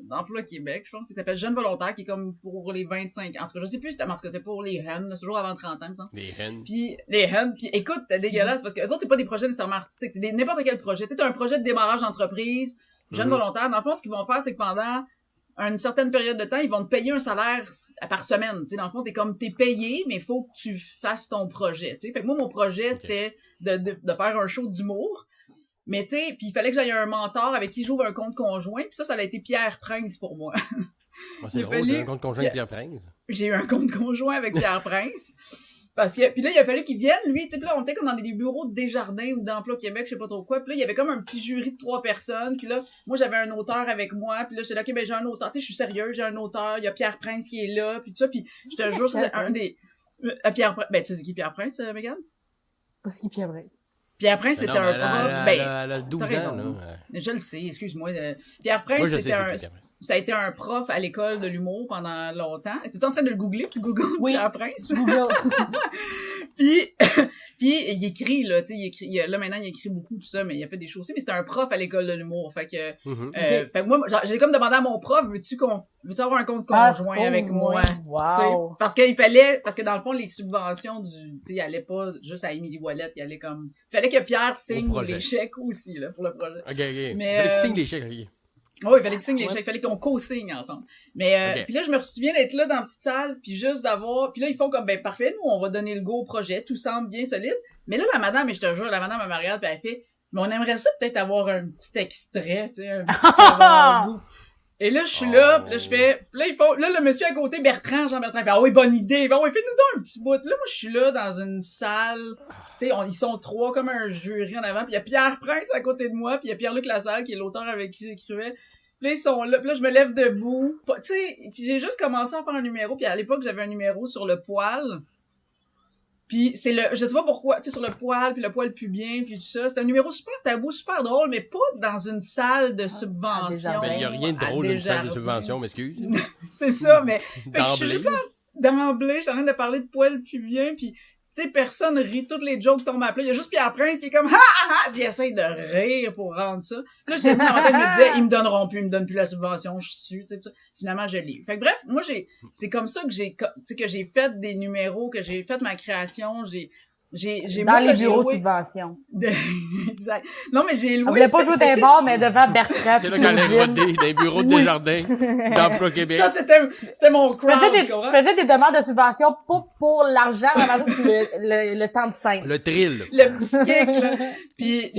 d'emploi Québec, je pense, qui s'appelle Jeunes volontaires, qui est comme pour les 25 ans. En tout cas, je sais plus, en tout cas, c'est pour les hennes, c'est toujours avant 30 ans, il me semble. Les hennes. Puis les hennes, puis écoute, c'était dégueulasse parce que eux autres, c'est pas des projets nécessairement artistiques, c'est n'importe quel projet. Tu sais, t'as un projet de démarrage d'entreprise, jeunes volontaires. Dans le fond, ce qu'ils vont faire, c'est que pendant une certaine période de temps, ils vont te payer un salaire par semaine. Tu sais, dans le fond, t'es payé, mais il faut que tu fasses ton projet. Tu sais, fait que moi, mon projet, c'était de faire un show d'humour. Mais tu sais, puis il fallait que j'aille un mentor avec qui j'ouvre un compte conjoint. Puis ça a été Pierre Prince pour moi. C'est il drôle, fallu- t'as un compte conjoint de Pierre Prince. J'ai eu un compte conjoint avec Pierre Prince. Parce que, puis là, il a fallu qu'il vienne, lui, tu sais, puis là, on était comme dans des bureaux de Desjardins ou d'Emploi Québec, je sais pas trop quoi, puis là, il y avait comme un petit jury de 3 personnes, puis là, moi, j'avais un auteur avec moi, puis là, j'étais là, ok, ben, j'ai un auteur, tu sais, je suis sérieux, j'ai un auteur, il y a Pierre Prince qui est là, puis tout ça, puis je te jure, c'est un des... Pierre Prince, ben, tu sais qui Pierre Prince, Mégane? Parce qu'il Pierre Braise. Pierre Prince, c'était un prof, Elle a 12 t'as ans, raison. là. Je le sais, excuse-moi. Pierre Prince, Moi, je sais c'était c'est un... qui, Pierre Prince. ça a été un prof à l'école de l'humour pendant longtemps. Étais-tu en train de le googler? Tu googles Pierre Prince? Google. Puis il écrit, là, tu sais, là, maintenant, il écrit beaucoup, tout ça, mais il a fait des choses aussi, mais c'était un prof à l'école de l'humour. Fait que, fait que moi, j'ai comme demandé à mon prof, veux-tu avoir un compte conjoint avec moi? Wow. Parce que dans le fond, les subventions tu sais, il allait pas juste à Émilie Ouellette, il allait comme, il fallait que Pierre signe les chèques aussi, là, pour le projet. OK. Mais, il fallait qu'il signe les chèques, OK. Oui, il fallait que signe les chèques, il fallait qu'on co-signe ensemble. Mais puis là, je me souviens d'être là dans la petite salle, puis juste d'avoir... Puis là, ils font comme, ben parfait, nous, on va donner le go au projet, tout semble bien solide. Mais là, la madame, et je te jure, la madame, elle me regarde, puis elle fait, mais on aimerait ça peut-être avoir un petit extrait, tu sais, un petit avant-goût. Et là, je suis là, puis là, je fais... Puis là, ils font... Là, le monsieur à côté, Jean Bertrand, il fait, ah oui, bonne idée. Ah oui, fais-nous donc un petit bout. Là, moi, je suis là dans une salle... Tu sais, ils sont trois comme un jury en avant. Puis il y a Pierre Prince à côté de moi, puis il y a Pierre-Luc Lassalle, qui est l'auteur avec qui j'écrivais. Puis là, ils sont là. Puis là, je me lève debout. Tu sais, puis j'ai juste commencé à faire un numéro. Puis à l'époque, j'avais un numéro sur le poil. Puis c'est je sais pas pourquoi, tu sais, sur le poil, puis le poil pubien, puis tout ça. C'est un numéro super tabou, super drôle, mais pas dans une salle de subvention. Ben, il y a rien de drôle dans une salle de subvention, m'excuse. C'est ça, mais fait que je suis D'emblée. juste là, d'emblée, je suis en train de parler de poil pubien, puis tu sais, personne rit, toutes les jokes tombent à plat. Il y a juste Pierre Prince qui est comme, ha ha ha, il essaie de rire pour rendre ça. Là, j'étais dans ma tête, je me disais, ils me donneront plus, ils me donnent plus la subvention, je suis, tu sais, finalement, je l'ai. Fait que bref, moi, c'est comme ça que j'ai fait des numéros, que j'ai fait ma création, j'ai dans les bureaux de subvention. Exact. Non, mais j'ai loué. On voulait pas jouer d'un bar, mais devant Bertrand. C'est là qu'elle allait roder dans les bureaux de Desjardins, d'Emploi Québec. Ça, c'était mon crowd, tu faisais des demandes de subvention pour l'argent, vraiment juste le temps de scène. Le thrill. Le petit kick, là. Puis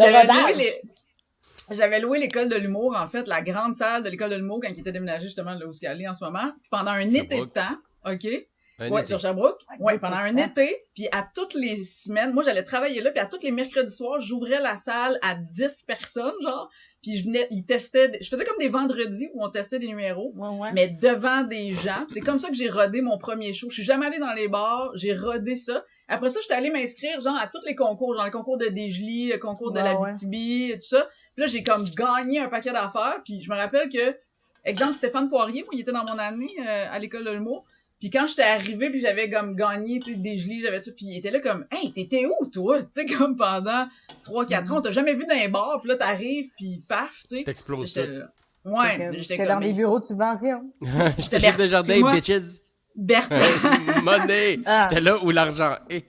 j'avais loué l'école de l'humour, en fait, la grande salle de l'école de l'humour quand il était déménagé justement là où il est en ce moment. Puis pendant un été de temps, OK? Sur Sherbrooke. Ouais, pendant un été. Puis à toutes les semaines, moi, j'allais travailler là, puis à tous les mercredis soirs, j'ouvrais la salle à 10 personnes, genre. Puis ils testaient, je faisais comme des vendredis où on testait des numéros, mais devant des gens. Puis c'est comme ça que j'ai rodé mon premier show. Je suis jamais allée dans les bars, j'ai rodé ça. Après ça, j'étais allée m'inscrire, genre, à tous les concours, genre le concours de Desjolies, le concours de l'Abitibi, et tout ça. Puis là, j'ai comme gagné un paquet d'affaires. Puis je me rappelle que, exemple, Stéphane Poirier, moi, il était dans mon année à l'école de l'humour. Puis quand j'étais arrivée, puis j'avais comme gagné, tu sais, Desjolies, j'avais tout, puis il était là comme, hey, t'étais où, toi? Tu sais, comme pendant 3-4 ans, on t'a jamais vu dans un bar, puis là, t'arrives, puis paf, tu sais. T'exploses ça. Ouais, j'étais dans des bureaux de subvention. J'étais chef de jardin, bitches. Bertrand. Monnaie. J'étais là où l'argent est.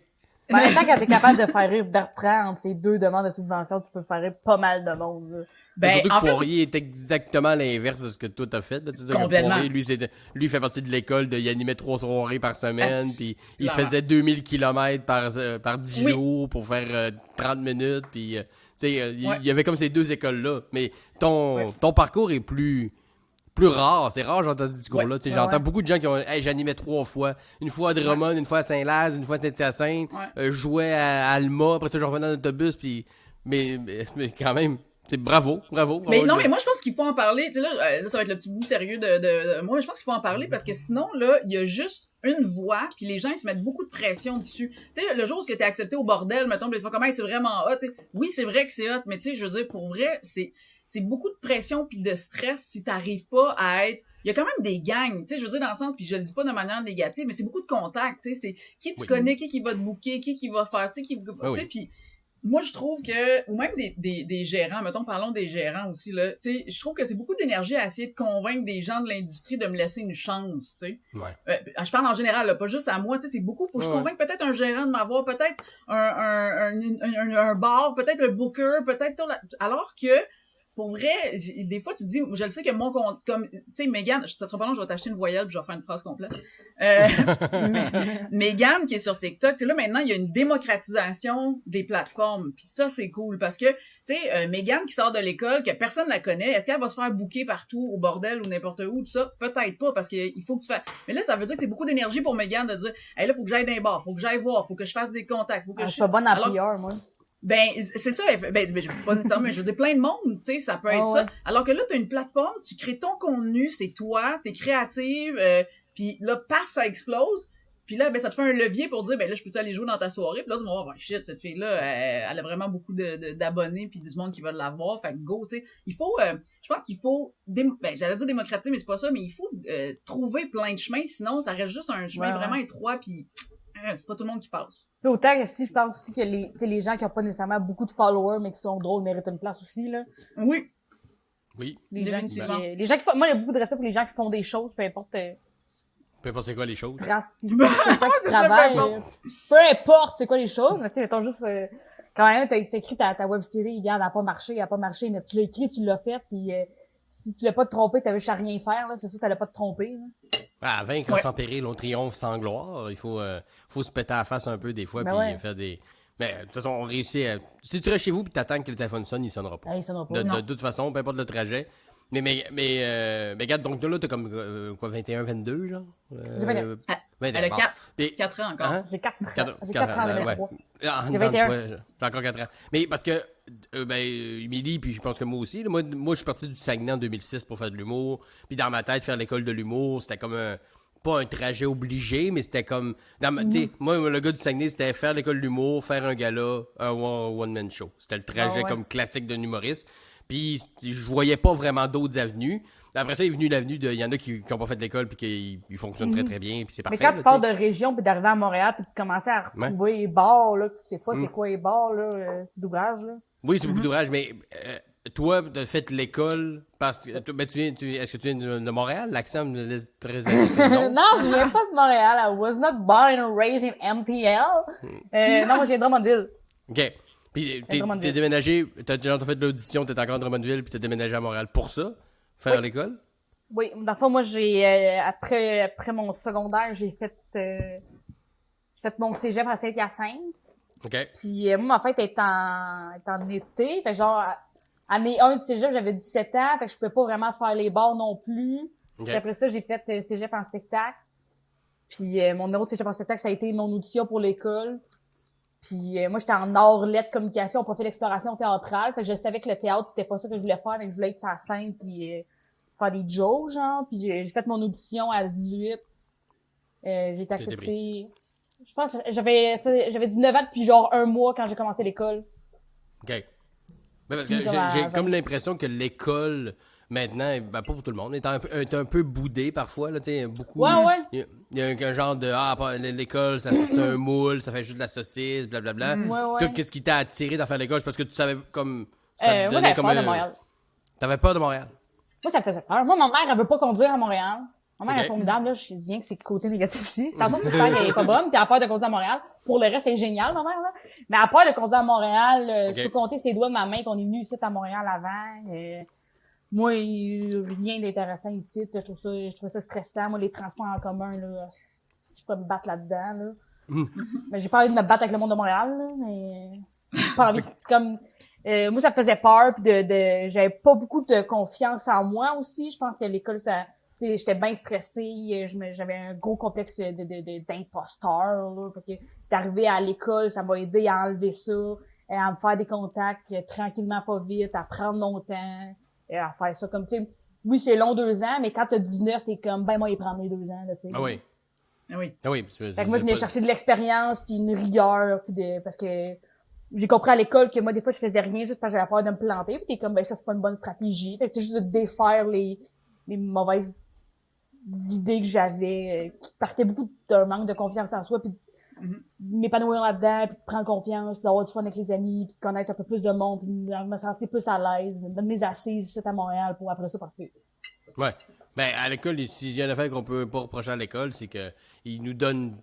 En même temps, quand t'es capable de faire rire Bertrand entre ces deux demandes de subvention, tu peux faire rire pas mal de monde, là. Ben, surtout que Poirier est exactement l'inverse de ce que toi t'as fait. Là. Complètement. Poirier, lui, fait partie de l'école, il animait 3 soirées par semaine, puis il faisait 2000 km par 10 jours pour faire 30 minutes, puis il y avait comme ces deux écoles-là. Mais ton parcours est plus rare. C'est rare, j'entends ce discours-là. J'entends beaucoup de gens qui ont j'animais 3 fois. Une fois à Drummond, une fois à Saint-Laz, une fois à Saint-Hyacinthe. Je jouais à Alma, après ça, je revenais en autobus, puis mais quand même... C'est bravo. Mais non, mais moi, je pense qu'il faut en parler. Tu sais, là, ça va être le petit bout sérieux de moi, mais je pense qu'il faut en parler parce que sinon, là, il y a juste une voix, puis les gens, ils se mettent beaucoup de pression dessus. Tu sais, le jour où t'es accepté au bordel, mettons, les fois, comment c'est vraiment hot, t'sais. Oui, c'est vrai que c'est hot, mais tu sais, je veux dire, pour vrai, c'est beaucoup de pression puis de stress si t'arrives pas à être... Il y a quand même des gangs, tu sais, je veux dire, dans le sens, puis je le dis pas de manière négative, mais c'est beaucoup de contacts, tu sais, c'est qui tu connais, qui va te booker, qui va faire ça, tu sais, puis... Moi, je trouve que, ou même des gérants, mettons, parlons des gérants aussi, là, tu sais, je trouve que c'est beaucoup d'énergie à essayer de convaincre des gens de l'industrie de me laisser une chance, tu sais. Je parle en général, là, pas juste à moi, tu sais, c'est beaucoup, faut que je convainque peut-être un gérant de m'avoir, peut-être un bar, peut-être le booker, peut-être alors que, pour vrai, des fois, tu dis, je le sais que mon compte, comme, tu sais, Mégane, ça sera pas long, je vais t'acheter une voyelle puis je vais faire une phrase complète. Mégane qui est sur TikTok, tu sais, là, maintenant, il y a une démocratisation des plateformes. Puis ça, c'est cool parce que, tu sais, Mégane qui sort de l'école, que personne la connaît, est-ce qu'elle va se faire booker partout, au bordel ou n'importe où, tout ça? Peut-être pas parce qu'il faut que tu fasses. Mais là, ça veut dire que c'est beaucoup d'énergie pour Mégane de dire, hey, là, faut que j'aille dans les bars, faut que j'aille voir, faut que je fasse des contacts, faut que je suis bonne à PR, moi. Ben, c'est ça, je pas nécessairement, mais je veux dire, plein de monde, tu sais, ça peut être ça. Alors que là, t'as une plateforme, tu crées ton contenu, c'est toi, t'es créative, puis là, paf, ça explose. Puis là, ben, ça te fait un levier pour dire, ben là, je peux-tu aller jouer dans ta soirée? Puis là, tu vas voir, shit, cette fille-là, elle a vraiment beaucoup d'abonnés puis du monde qui veulent la voir. Fait que go, tu sais. Il faut, je pense qu'il faut, j'allais dire démocratiser, mais c'est pas ça, mais il faut trouver plein de chemins, sinon ça reste juste un chemin vraiment étroit puis c'est pas tout le monde qui passe. Puis autant que si je pense aussi que les gens qui ont pas nécessairement beaucoup de followers, mais qui sont drôles, méritent une place aussi, là. Oui. Oui. Les gens qui font, moi, il y a beaucoup de respect pour les gens qui font des choses, peu importe, Peu importe c'est quoi les choses. race, qui travaillent, peu importe c'est quoi les choses, mais tu sais, mettons juste, quand même, t'as écrit ta web série, regarde, elle a pas marché, mais tu l'as écrit, tu l'as fait, puis si tu l'as pas te trompé, t'avais juste à rien faire, là, c'est sûr, t'allais pas te tromper, là. Ah, vaincre sans péril, on triomphe sans gloire. Il faut se péter à la face un peu des fois, puis faire des... Mais de toute façon, on réussit à... Si tu restes chez vous puis t'attends que le téléphone sonne, il sonnera pas. Il sonnera pas. De toute façon, peu importe le trajet. Mais regarde, donc là, t'as comme, 21, 22, genre? J'ai 21. Elle a 4 ans encore. Hein? J'ai 4 J'ai 4 ans avec 3. J'ai 21. J'ai encore 4 ans. Mais parce que, Émilie, puis je pense que moi aussi, là, moi, je suis parti du Saguenay en 2006 pour faire de l'humour. Puis dans ma tête, faire l'école de l'humour, c'était comme pas un trajet obligé, mais c'était comme... Moi, le gars du Saguenay, c'était faire l'école de l'humour, faire un gala, un one-man show. C'était le trajet comme classique d'un humoriste. Puis je voyais pas vraiment d'autres avenues. Après ça, il est venu l'avenue de... Il y en a qui ont pas fait de l'école puis qui fonctionnent très très bien, puis c'est parfait. Mais quand tu pars de région puis d'arriver à Montréal puis de commencer à retrouver les bars, là, tu sais pas c'est quoi les bars, là, c'est d'ouvrage, là. Oui, c'est beaucoup d'ouvrage, mais toi, tu as fait l'école parce que... est-ce que tu viens de Montréal? L'accent me laisse très... Non, je viens pas de Montréal. I was not born and raised in MPL. Non, moi, je viens de Drummondville. OK. Puis t'es déménagé, t'as fait de l'audition, t'es encore à Drummondville, puis t'es déménagé à Montréal pour ça? Faire l'école? Oui, dans le fond, moi, après mon secondaire, j'ai fait mon cégep à Saint-Hyacinthe. OK. Puis moi, ma fête est en été. Fait que genre, année 1 du cégep, j'avais 17 ans. Fait que je pouvais pas vraiment faire les bars non plus. OK. Puis après ça, j'ai fait cégep en spectacle. Puis mon numéro de cégep en spectacle, ça a été mon audition pour l'école. Puis moi, j'étais en art, lettres, communication, profil d'exploration théâtrale. Fait que je savais que le théâtre, c'était pas ça que je voulais faire. Fait que je voulais être sur la scène puis faire des jokes, genre. Puis j'ai fait mon audition à 18. J'ai été acceptée. Je pense que j'avais 19 ans depuis genre un mois quand j'ai commencé l'école. OK. Ben, parce que j'ai comme l'impression que l'école, maintenant, pas pour tout le monde, est un peu boudée parfois, là, tu sais, beaucoup. Ouais. Il y a un genre de, l'école, c'est un moule, ça fait juste de la saucisse, blablabla. Ouais. Toi, qu'est-ce qui t'a attiré d'en faire l'école? C'est parce que tu savais comme... Moi, j'avais peur de Montréal. T'avais peur de Montréal? Moi, ça me faisait peur. Moi, ma mère, elle veut pas conduire à Montréal. Ma mère est formidable, là. Je dis bien que c'est le côté négatif ici. C'est ça, c'est qu'elle est pas bonne, puis elle a peur de conduire à Montréal. Pour le reste, c'est génial, ma mère, là. Mais elle a peur de conduire à Montréal. Je peux compter ses doigts de ma main qu'on est venu ici à Montréal avant. Moi, rien d'intéressant ici. Je trouve ça stressant. Moi, les transports en commun, là, je peux me battre là-dedans, là. Mais j'ai pas envie de me battre avec le monde de Montréal, là, mais j'ai pas envie de, comme, moi, ça me faisait peur, puis j'avais pas beaucoup de confiance en moi aussi. Je pense que l'école, ça, tu sais, j'étais bien stressée, j'avais un gros complexe d'imposteur, là. Fait que d'arriver à l'école, ça m'a aidé à enlever ça, à me faire des contacts tranquillement, pas vite, à prendre mon temps, à faire ça comme, tu sais, oui, c'est long 2 ans, mais quand t'as 19, t'es comme, ben, moi, il prend mes 2 ans, là, tu sais. Ah oui. Ah oui. Ah oui. Fait que moi, je venais chercher de l'expérience puis une rigueur, puis parce que j'ai compris à l'école que moi, des fois, je faisais rien juste parce que j'avais peur de me planter, puis t'es comme, ben, ça, c'est pas une bonne stratégie. Fait que c'est juste de défaire les mauvaises idées que j'avais, qui partaient beaucoup d'un manque de confiance en soi, puis m'épanouir là-dedans, puis de prendre confiance, puis d'avoir du fun avec les amis, puis de connaître un peu plus de monde, puis de me sentir plus à l'aise, de me mes assises ici à Montréal pour après ça partir. Ouais. Ben, à l'école, s'il y a une affaire qu'on peut pas reprocher à l'école, c'est que ils nous donnent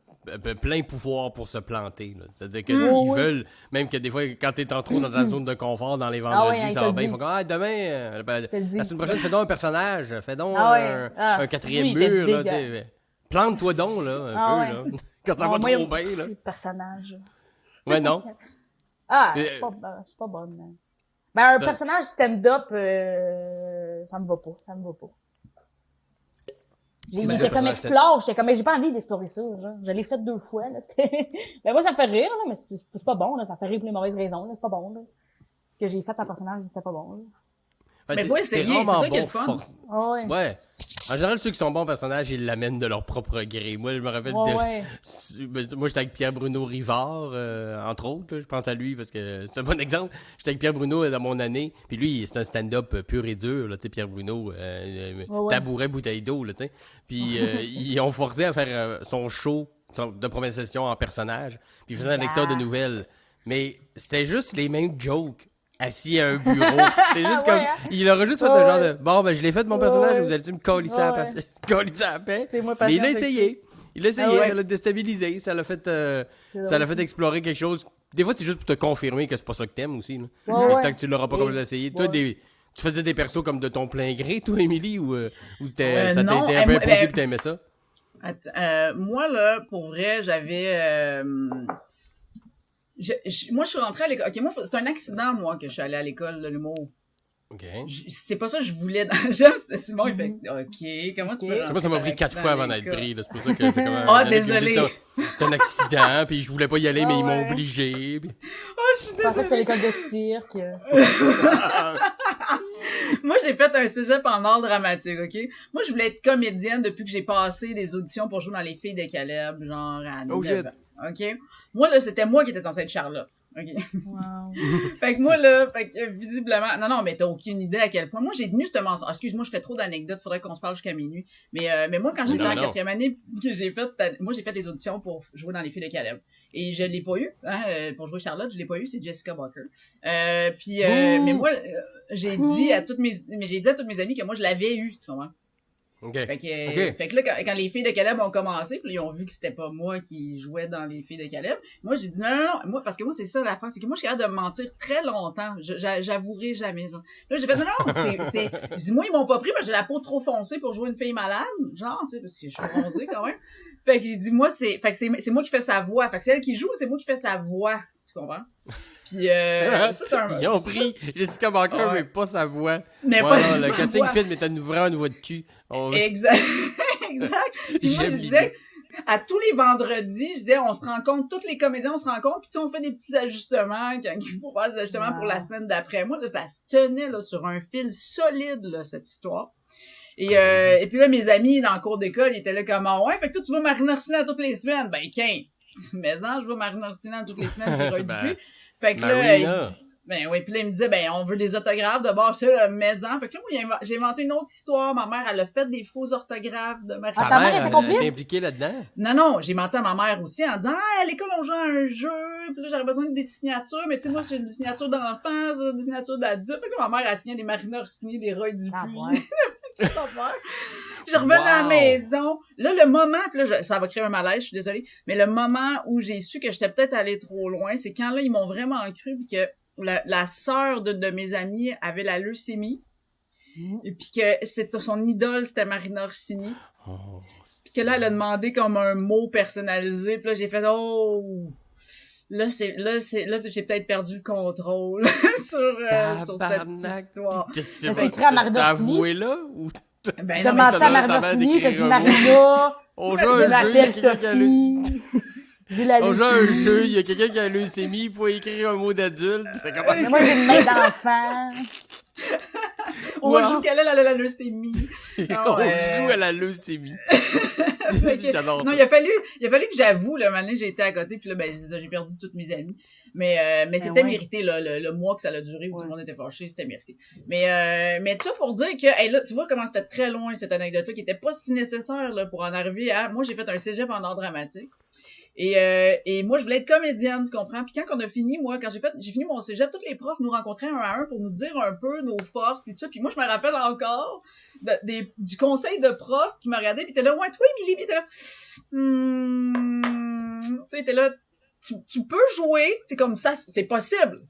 plein pouvoir pour se planter, là. C'est-à-dire qu'ils veulent, même que des fois, quand t'es en trop dans ta zone de confort, dans les vendredis, ça va bien, ils font comme, demain, la semaine prochaine, fais donc un personnage, fais donc un quatrième mur, là, plante-toi donc, là, un peu, là. Quand ça va trop bien, là. Le personnage. Ouais, non. C'est pas bonne, là. Ben, un personnage stand-up, ça me va pas. J'étais comme explore, j'étais comme, mais j'ai pas envie d'explorer ça, genre. Je l'ai fait 2 fois, là, ben, moi, ça me fait rire, là, mais c'est pas bon, là, ça me fait rire pour les mauvaises raisons, là, c'est pas bon, là. Ce que j'ai fait en personnage, c'était pas bon, là. Mais faut essayer, c'est ça qui est le fun. Ouais. En général, ceux qui sont bons personnages, ils l'amènent de leur propre gré. Moi, je me rappelle Ouais. Moi, j'étais avec Pierre-Bruno Rivard, entre autres. Là, je pense à lui parce que c'est un bon exemple. J'étais avec Pierre-Bruno dans mon année. Puis lui, c'est un stand-up pur et dur. Tu sais, Pierre-Bruno, tabouret, bouteille d'eau. Tu sais. Puis ils ont forcé à faire son show de première session en personnage. Puis il faisait un lecteur de nouvelles. Mais c'était juste les mêmes jokes. Assis à un bureau. C'était juste comme. Il aurait juste fait un genre de. Bon, ben, je l'ai fait de mon personnage, vous allez-tu me colisser à la paix? C'est moi, Mais il a essayé. Il a essayé, ouais. ça l'a déstabilisé, ça l'a fait explorer quelque chose. Des fois, c'est juste pour te confirmer que c'est pas ça que t'aimes aussi. Là. Ouais. Tant que tu l'auras pas complètement essayé. Toi, tu faisais des persos comme de ton plein gré, toi, Émilie, ou ça t'a non, été un peu imposé que t'aimais ça? Moi, là, pour vrai, j'avais... moi, je suis rentrée à l'école. OK, moi, c'est un accident, moi, que je suis allée à l'école de l'humour. OK. C'est pas ça que je voulais. J'aime, c'était Simon, il fait OK, comment tu peux rentrer Moi, ça m'a par pris 4 accident fois à avant d'être l'école? pris. C'est pour ça que c'est comme. Ah, désolé. C'est un accident, puis je voulais pas y aller, mais ils m'ont ouais. obligé. Puis... Oh, je suis Je pensais que c'est désolée. l'école de cirque. Moi, j'ai fait un cégep en art dramatique, OK? Moi, je voulais être comédienne depuis que j'ai passé des auditions pour jouer dans Les Filles de Caleb, genre à 9 ans, OK? Moi, là, c'était moi qui étais censée être Charlotte. OK. Wow. Fait que moi, là, visiblement, non, mais t'as aucune idée à quel point. Moi, j'ai tenu ce mensonge. Excuse-moi, je fais trop d'anecdotes, faudrait qu'on se parle jusqu'à minuit. Mais moi, quand j'étais en quatrième année, que j'ai fait, moi, j'ai fait des auditions pour jouer dans Les Filles de Caleb. Et je l'ai pas eu, pour jouer Charlotte, je l'ai pas eu, c'est Jessica Barker. Mais moi, j'ai dit à toutes mes amies que moi, je l'avais eu, tu comprends? Okay. Fait que là, quand les filles de Caleb ont commencé, puis ils ont vu que c'était pas moi qui jouais dans les filles de Caleb, moi j'ai dit non, moi, parce que moi c'est ça la fin, c'est que moi je suis capable de mentir très longtemps, j'avouerai jamais, genre. Là j'ai fait non, je dis moi ils m'ont pas pris parce que j'ai la peau trop foncée pour jouer une fille malade, genre, tu sais, parce que je suis bronzée quand même. Fait que j'ai dit moi c'est moi qui fais sa voix, fait que c'est elle qui joue, c'est moi qui fais sa voix, tu comprends? Puis ça c'est un... Ils ont pris Jessica Barker, mais pas sa voix. Mais pas sa le casting voix. fit, mais t'as vraiment une voix de cul. Exact. Exact. Puis moi, je disais, à tous les vendredis, je disais, on se rencontre, tous les comédiens, on se rencontre, puis tu sais, on fait des petits ajustements quand il faut faire des ajustements pour la semaine d'après. Moi, là, ça se tenait là, sur un fil solide, là, cette histoire. Et puis là, mes amis dans le cours d'école, ils étaient là comme, ouais, fait que toi, tu vas Marina Orsina toutes les semaines. Ben, mais je vais Marina Orsina toutes les semaines, puis Roy Dupuis. Fait que là, ben oui, puis là, il me disait, ben, on veut des autographes, d'abord, ça, le maison. Fait que là, moi, j'ai inventé une autre histoire. Ma mère, elle a fait des faux orthographes de Marie. Ta mère était complice? Elle est impliquée là-dedans? Non, j'ai menti à ma mère aussi en disant, à l'école, on joue à un jeu, puis là, j'aurais besoin de des signatures, mais tu sais, moi, j'ai des signatures d'enfants, des signatures d'adultes. Fait que là, ma mère, elle signait des Marina Orsini, des Roy Dupuis. Ah, ouais. Je revenais à la maison. Là, le moment, puis là, ça va créer un malaise, je suis désolée, mais le moment où j'ai su que j'étais peut-être allée trop loin, c'est quand là, ils m'ont vraiment cru, puis que la sœur de mes amis avait la leucémie, et puis que son idole, c'était Marina Orsini. Puis que là, elle a demandé comme un mot personnalisé, puis là, j'ai fait « Oh! » Là, j'ai peut-être perdu le contrôle sur cette histoire. Qu'est-ce que T'as écrit à Marina T'as Orsini? avoué là? Ou Ben T'as non, mais menti à Marina Orsini, t'as dit Marina. on joue Je un jeu, il y a m'appelle quelqu'un qui a Sophie. J'ai la on joue un leucémie. jeu, il y a quelqu'un qui a leucémie, il faut écrire un mot d'adulte. C'est comment? Mais moi, j'ai une main d'enfant. on joue qu'elle a la leucémie. On joue à la leucémie. J'adore non, ça. il a fallu que j'avoue, là, maintenant, j'ai été à côté, puis là, ben, j'ai perdu toutes mes amies. Mais c'était mérité, là, le mois que ça a duré, où tout le monde était fâché, c'était mérité. Mais tu vois, pour dire que, hey, là, tu vois comment c'était très loin, cette anecdote-là, qui était pas si nécessaire, là, pour en arriver à, moi, j'ai fait un cégep en art dramatique. Et moi, je voulais être comédienne, tu comprends? Puis quand on a fini, moi, quand j'ai fini mon cégep, tous les profs nous rencontraient un à un pour nous dire un peu nos forces, puis tout ça. Puis moi, je me rappelle encore du conseil de prof qui m'a regardé, puis t'es là, ouais, toi, Émilie, puis t'es là, tu sais, t'es là, tu peux jouer, c'est comme ça, c'est possible.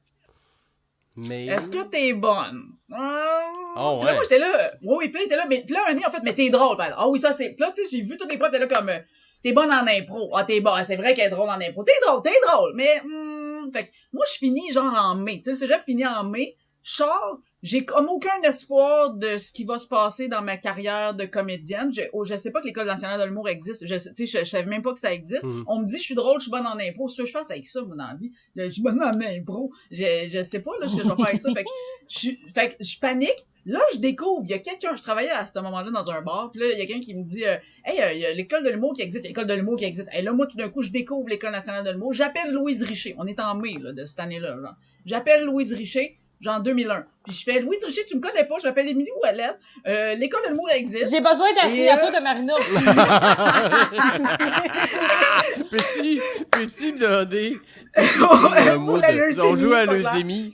Mais... Est-ce que t'es bonne? Oh, puis là, moi, j'étais là, oui, puis là, il était là, mais puis là, un année, en fait, mais t'es drôle, pardon. Ah oui, ça, c'est, puis là, tu sais, j'ai vu tous les profs, t'es là comme, t'es bonne en impro. Ah, t'es bonne. C'est vrai qu'elle est drôle en impro. T'es drôle. Mais, fait que, moi, je finis genre en mai. Tu sais, c'est déjà fini en mai. Je sors, j'ai comme aucun espoir de ce qui va se passer dans ma carrière de comédienne. Je sais pas que l'École nationale de l'humour existe. Je savais même pas que ça existe. On me dit je suis drôle, je suis bonne en impro. Ce que je fais avec ça, moi, dans la vie. Je suis bonne en impro. Je sais pas, là, ce que je vais faire avec ça. Fait que je panique. Là, je découvre, il y a quelqu'un, je travaillais à ce moment-là dans un bar, puis là, il y a quelqu'un qui me dit hey, il y a l'école de l'humour qui existe, l'école de l'humour qui existe. Et là, moi, tout d'un coup, je découvre l'École nationale de l'humour. J'appelle Louise Richer. On est en mai, là, de cette année-là, genre. J'appelle Louise Richer, genre en 2001. Puis je fais Louise Richer, tu me connais pas, je m'appelle Émilie Ouellette. L'école de l'humour existe. J'ai besoin de la signature de Marina. Peux-tu me demander un mot de... On joue à leucémie.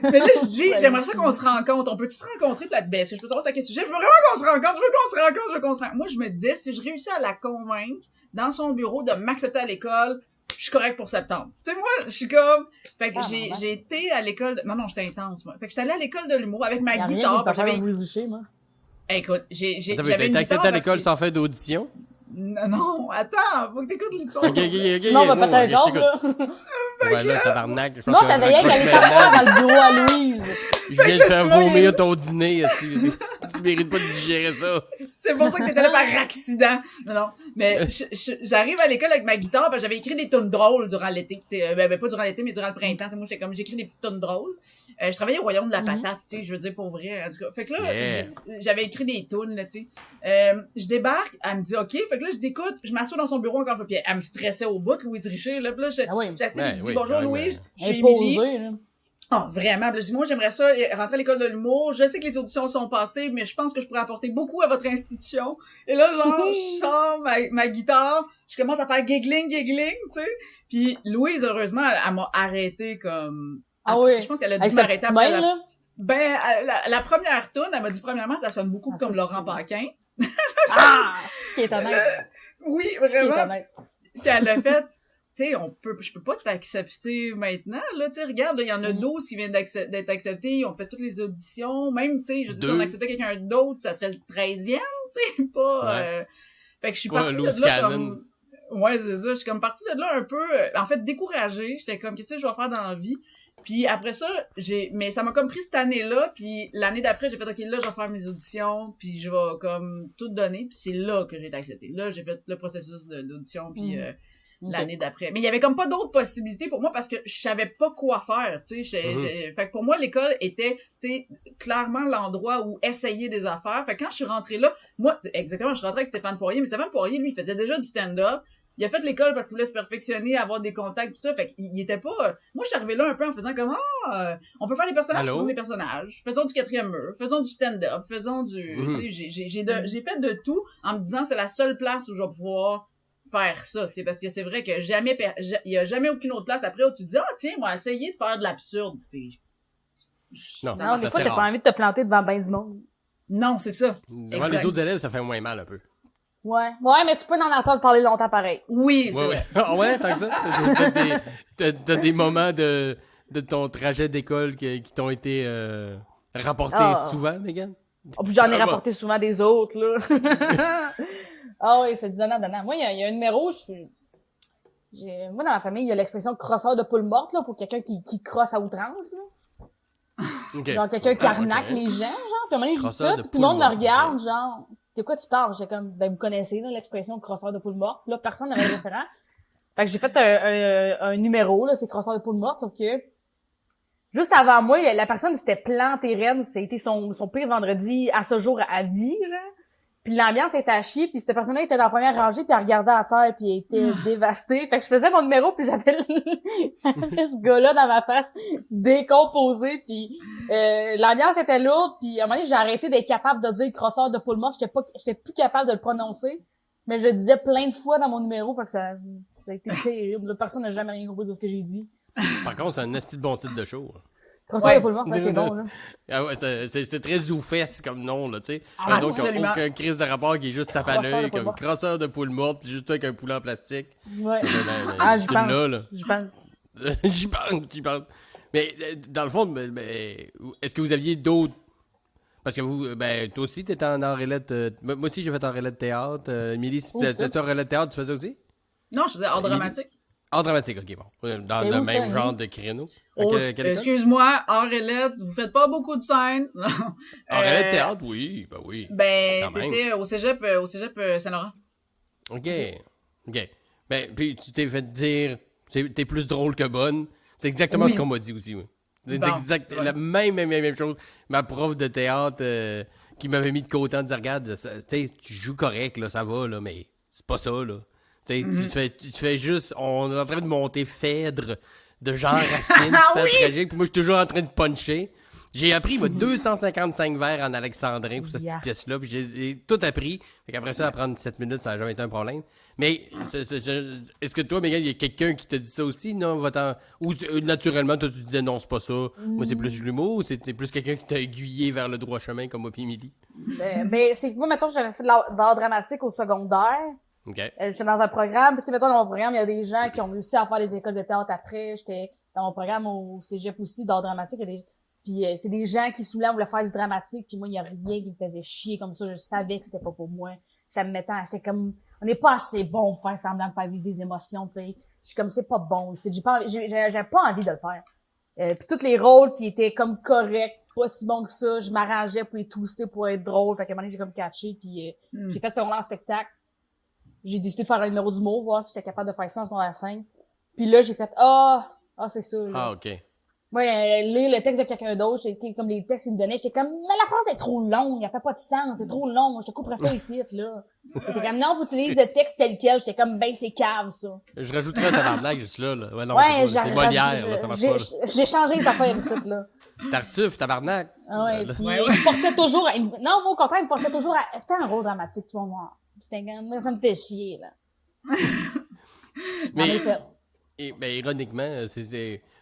Mais là, je dis, j'aimerais ça qu'on se rencontre. On peut-tu se rencontrer? Puis elle dit, ben, est-ce que je peux savoir c'est à quel sujet? Je veux vraiment qu'on se rencontre. Je veux qu'on se rencontre. Moi, je me disais, si je réussis à la convaincre dans son bureau de m'accepter à l'école, je suis correct pour septembre. Tu sais, moi, je suis comme... Fait que j'ai été à l'école... Non, j'étais intense, moi. Fait que j'étais allée à l'école de l'humour avec ma guitare. Écoute, j'avais une accepté à l'école sans faire d'audition? Non, attends, faut que t'écoutes l'histoire. Ok. Sinon, on va péter un job, là. Ouais, là, tabarnak. Sinon, t'avais rien qu'à aller t'asseoir dans le bureau à Louise. Je viens de faire vomir ton dîner. Tu mérites pas de digérer ça. C'est pour ça que t'étais là par accident. Non. Mais j'arrive à l'école avec ma guitare, parce que j'avais écrit des tunes drôles durant l'été. Pas durant l'été, mais durant le printemps. T'sais, moi, j'écris des petites tunes drôles. Je travaillais au Royaume de la Patate, tu sais, je veux dire, pour vrai. En tout cas. Fait que là, j'avais écrit des tunes, là, tu sais. Je débarque, elle me dit, OK. Fait que là, je dis, écoute, je m'assois dans son bureau encore une fois. Puis elle me stressait au bout, Louise Richer. Là, je dis, bonjour, Louise. Je suis Émilie. Oh, vraiment. Je dis, moi, j'aimerais ça rentrer à l'école de l'humour. Je sais que les auditions sont passées, mais je pense que je pourrais apporter beaucoup à votre institution. Et là, genre, je sors ma guitare. Je commence à faire giggling, tu sais. Puis Louise, heureusement, elle m'a arrêté comme... Ah oui. Je pense qu'elle a dû m'arrêter après la première toune, elle m'a dit, premièrement, ça sonne beaucoup comme Laurent Paquin. C'est ce qui est honnête. Oui, vraiment. Puis elle a fait... Tu sais, je peux pas t'accepter maintenant, là, tu sais, regarde, il y en a 12 qui viennent d'être acceptés, ils ont fait toutes les auditions, même, tu sais, je dis, si on acceptait quelqu'un d'autre, ça serait le 13e, tu sais, pas, fait que je suis partie de là comme, ouais, c'est ça, je suis comme partie de là un peu, en fait, découragée, j'étais comme, qu'est-ce que je vais faire dans la vie? Puis après ça, mais ça m'a comme pris cette année-là, puis l'année d'après, j'ai fait, OK, là, je vais faire mes auditions, puis je vais comme tout donner, puis c'est là que j'ai été acceptée. Là, j'ai fait le processus d'audition, puis l'année d'après. Mais il y avait comme pas d'autres possibilités pour moi parce que je savais pas quoi faire, tu sais. Fait que pour moi, l'école était, tu sais, clairement l'endroit où essayer des affaires. Fait que quand je suis rentrée là, moi, exactement, je suis rentrée avec Stéphane Poirier, mais Stéphane Poirier, lui, il faisait déjà du stand-up. Il a fait l'école parce qu'il voulait se perfectionner, avoir des contacts, tout ça. Fait qu'il était pas... Moi, je suis arrivée là un peu en faisant comme, on peut faire des personnages, faisons des personnages. Faisons du 4e mur, faisons du stand-up, faisons du... Tu sais, j'ai fait de tout en me disant, c'est la seule place où je vais pouvoir faire ça, tu sais, parce que c'est vrai que il y a jamais aucune autre place après où tu te dis, tiens, moi, essayer de faire de l'absurde, tu sais. Non, des fois, t'as pas envie de te planter devant ben du monde. Non, c'est ça. Devant les autres élèves, ça fait moins mal un peu. Ouais, mais tu peux en entendre parler longtemps pareil. Oui, c'est vrai. Ah ouais, tant que ça? T'as des moments de ton trajet d'école qui t'ont été rapportés souvent, Megan? Oh, puis j'en ai rapporté souvent des autres, là. Ah oui, c'est donnant. Moi, il y a un numéro, moi, dans ma famille, il y a l'expression crosseur de poule morte, là, pour quelqu'un qui crosse à outrance, là. Okay. Genre, quelqu'un qui arnaque les gens, genre. Puis à un moment donné, je dis ça, puis tout le monde me regarde, genre, de quoi tu parles? J'ai comme, ben, vous connaissez, là, l'expression crosseur de poule morte. Là, personne n'avait le référent. Fait que j'ai fait un numéro, là, c'est crosseur de poule morte, sauf que, juste avant moi, la personne s'était plantée reine, c'était son pire vendredi à ce jour à vie, genre. Puis l'ambiance était à chier, puis cette personne-là était dans la première rangée, puis elle regardait à terre, puis elle était dévastée. Fait que je faisais mon numéro, puis j'avais ce gars-là dans ma face, décomposé, puis l'ambiance était lourde, puis à un moment donné, j'ai arrêté d'être capable de dire crosseur de poule morte, j'étais plus capable de le prononcer, mais je le disais plein de fois dans mon numéro, fait que ça a été terrible. Personne n'a jamais rien compris de ce que j'ai dit. Par contre, c'est un esti de bon titre de show. Crosseur de poule morte, c'est bon, là. Ah ouais, c'est très zoufesse comme nom, là, tu sais. Donc, aucun crise de rapport qui est juste tape à l'œil, comme crosseur de poule morte, juste avec un poulet en plastique. Ouais. J'y pense. J'y pense. Mais, dans le fond, est-ce que vous aviez d'autres... Parce que vous, toi aussi, t'étais en relais moi aussi, j'ai fait en relais de théâtre. Émilie, t'étais en relais de théâtre, tu faisais aussi? Non, je faisais art dramatique. Art dramatique, ok, bon. Dans C'est le où, même ça, genre lui? de créneau. Oh, Quelle école? excuse-moi, art et lettres, vous faites pas beaucoup de scènes. Non. En réalité, théâtre, oui, ben oui. Ben, Quand même. c'était au cégep Saint-Laurent. Ok. Ok. Ben, puis tu t'es fait dire, t'es plus drôle que bonne. C'est exactement Oui. ce qu'on m'a dit aussi, oui. C'est Bon, exact, c'est la même chose. Ma prof de théâtre qui m'avait mis de côté en disant, regarde, tu joues correct, là, ça va, là, mais c'est pas ça, là. Tu te fais juste, on est en train de monter Phèdre de Jean Racine, super Oui! tragique, puis moi, je suis toujours en train de puncher. J'ai appris, 255 vers en alexandrin pour cette Yeah. petite pièce-là, puis j'ai tout appris. Fait qu'après ça, à prendre 7 minutes, ça n'a jamais été un problème. Mais, est-ce que toi, Mégane, il y a quelqu'un qui t'a dit ça aussi, non? Ou naturellement, toi, tu disais non, c'est pas ça. Moi, c'est plus de l'humour, ou c'était plus quelqu'un qui t'a aiguillé vers le droit chemin, comme moi puis Émilie? Ben, c'est que moi, mettons, j'avais fait de l'art dramatique au secondaire. OK. J'étais dans un programme, puis tu sais, mettons, dans mon programme, il y a des gens qui ont réussi à faire des écoles de théâtre après. J'étais dans mon programme au cégep aussi, d'art dramatique. Puis c'est des gens qui, souvent, voulaient faire du dramatique, puis moi, il y a rien qui me faisait chier comme ça. Je savais que c'était pas pour moi. Ça me mettait, j'étais comme, on n'est pas assez bon pour faire semblant de faire vivre des émotions, tu sais. Je suis comme, c'est pas bon. J'avais pas envie de le faire. Puis tous les rôles qui étaient comme corrects, pas si bons que ça, je m'arrangeais pour les twister pour être drôle. Fait qu'à un moment donné, j'ai comme catché, puis j'ai fait secondaire en spectacle. J'ai décidé de faire un numéro d'humour, voir si j'étais capable de faire ça en secondaire 5. Puis là, j'ai fait, c'est ça, là. Ah, OK. Moi, lire le texte de quelqu'un d'autre, c'était comme les textes qu'ils me donnaient, j'étais comme, mais la phrase est trop longue, elle fait pas de sens, c'est trop long, je te couperais ça ici, là. J'étais comme, non, faut que tu lises le texte tel quel, j'étais comme, ben, c'est cave, ça. Je rajouterais un tabarnak juste là. Ouais, non, Ouais, c'est Molière, là, ça marche pas, là. j'ai changé les affaires ici, là. Tartuffe, tabarnak. Ah ouais, puis Ouais, ouais. il me forçait toujours non, moi, au contraire, il me forçait toujours à faire un rôle dramatique, tu vas voir. C'était comme, ça me fait chier, là. Mais, En effet. ben, ironiquement,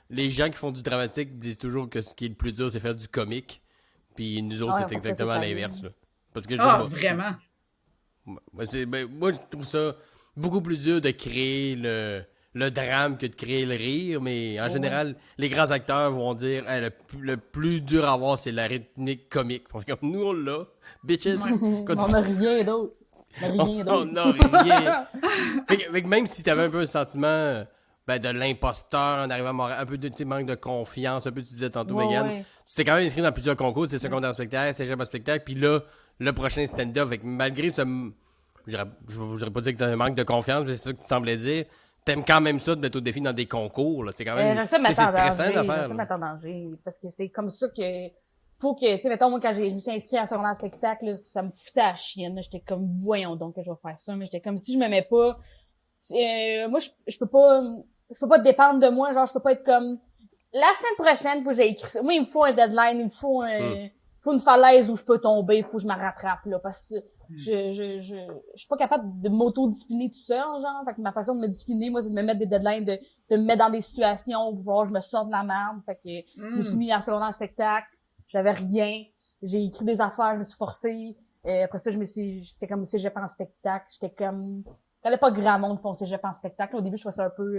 les gens qui font du dramatique disent toujours que ce qui est le plus dur, c'est faire du comique. Puis nous autres, Ouais, c'est pour ça, exactement c'est pas l'inverse, bien. là. Parce que je Ah, sais pas. vraiment? Moi, je trouve ça beaucoup plus dur de créer le drame que de créer le rire, mais en général, les grands acteurs vont dire hey, le plus dur à avoir, c'est la rythmique comique. Comme nous, on l'a. Bitches. Quand On a rien d'autre. On a rien d'autre. on n'a rien. Fait que même si t'avais un peu un sentiment de l'imposteur en arrivant à Montréal, un peu de manque de confiance, un peu tu disais tantôt, Ouais, Mégane, ouais. tu t'es quand même inscrit dans plusieurs concours, c'est secondaire en spectacle, cégep en spectacle, puis là, le prochain stand-up, fait que malgré ce... Je voudrais pas dire que t'as un manque de confiance, mais c'est ça que tu semblais dire. T'aimes quand même ça de mettre au défi dans des concours, là. C'est quand même... Je sais mettre c'est en stressant danger, d'affaire. je sais mettre en danger, parce que c'est comme ça que, faut que, tu sais, mettons, moi, quand je me suis inscrit à secondaire spectacle, là, ça me foutait à la chienne, là. J'étais comme, voyons donc que je vais faire ça, mais j'étais comme, si je me mets pas, moi, je peux pas dépendre de moi, genre, je peux pas être comme, la semaine prochaine, faut que j'aille écrire ça. Moi, il me faut un deadline, il me faut faut une falaise où je peux tomber, il faut que je me rattrape, là, parce que je suis pas capable de m'auto-discipliner tout seul, genre. Fait que ma façon de me discipliner, moi, c'est de me mettre des deadlines, de me mettre dans des situations où voir je me sors de la merde. Fait que je me suis mis à secondaire en spectacle. J'avais rien. J'ai écrit des affaires, je me suis forcée. Après ça, j'étais comme cégep en spectacle. J'étais comme, il fallait pas grand monde font cégep en spectacle. Au début, je trouvais ça un peu,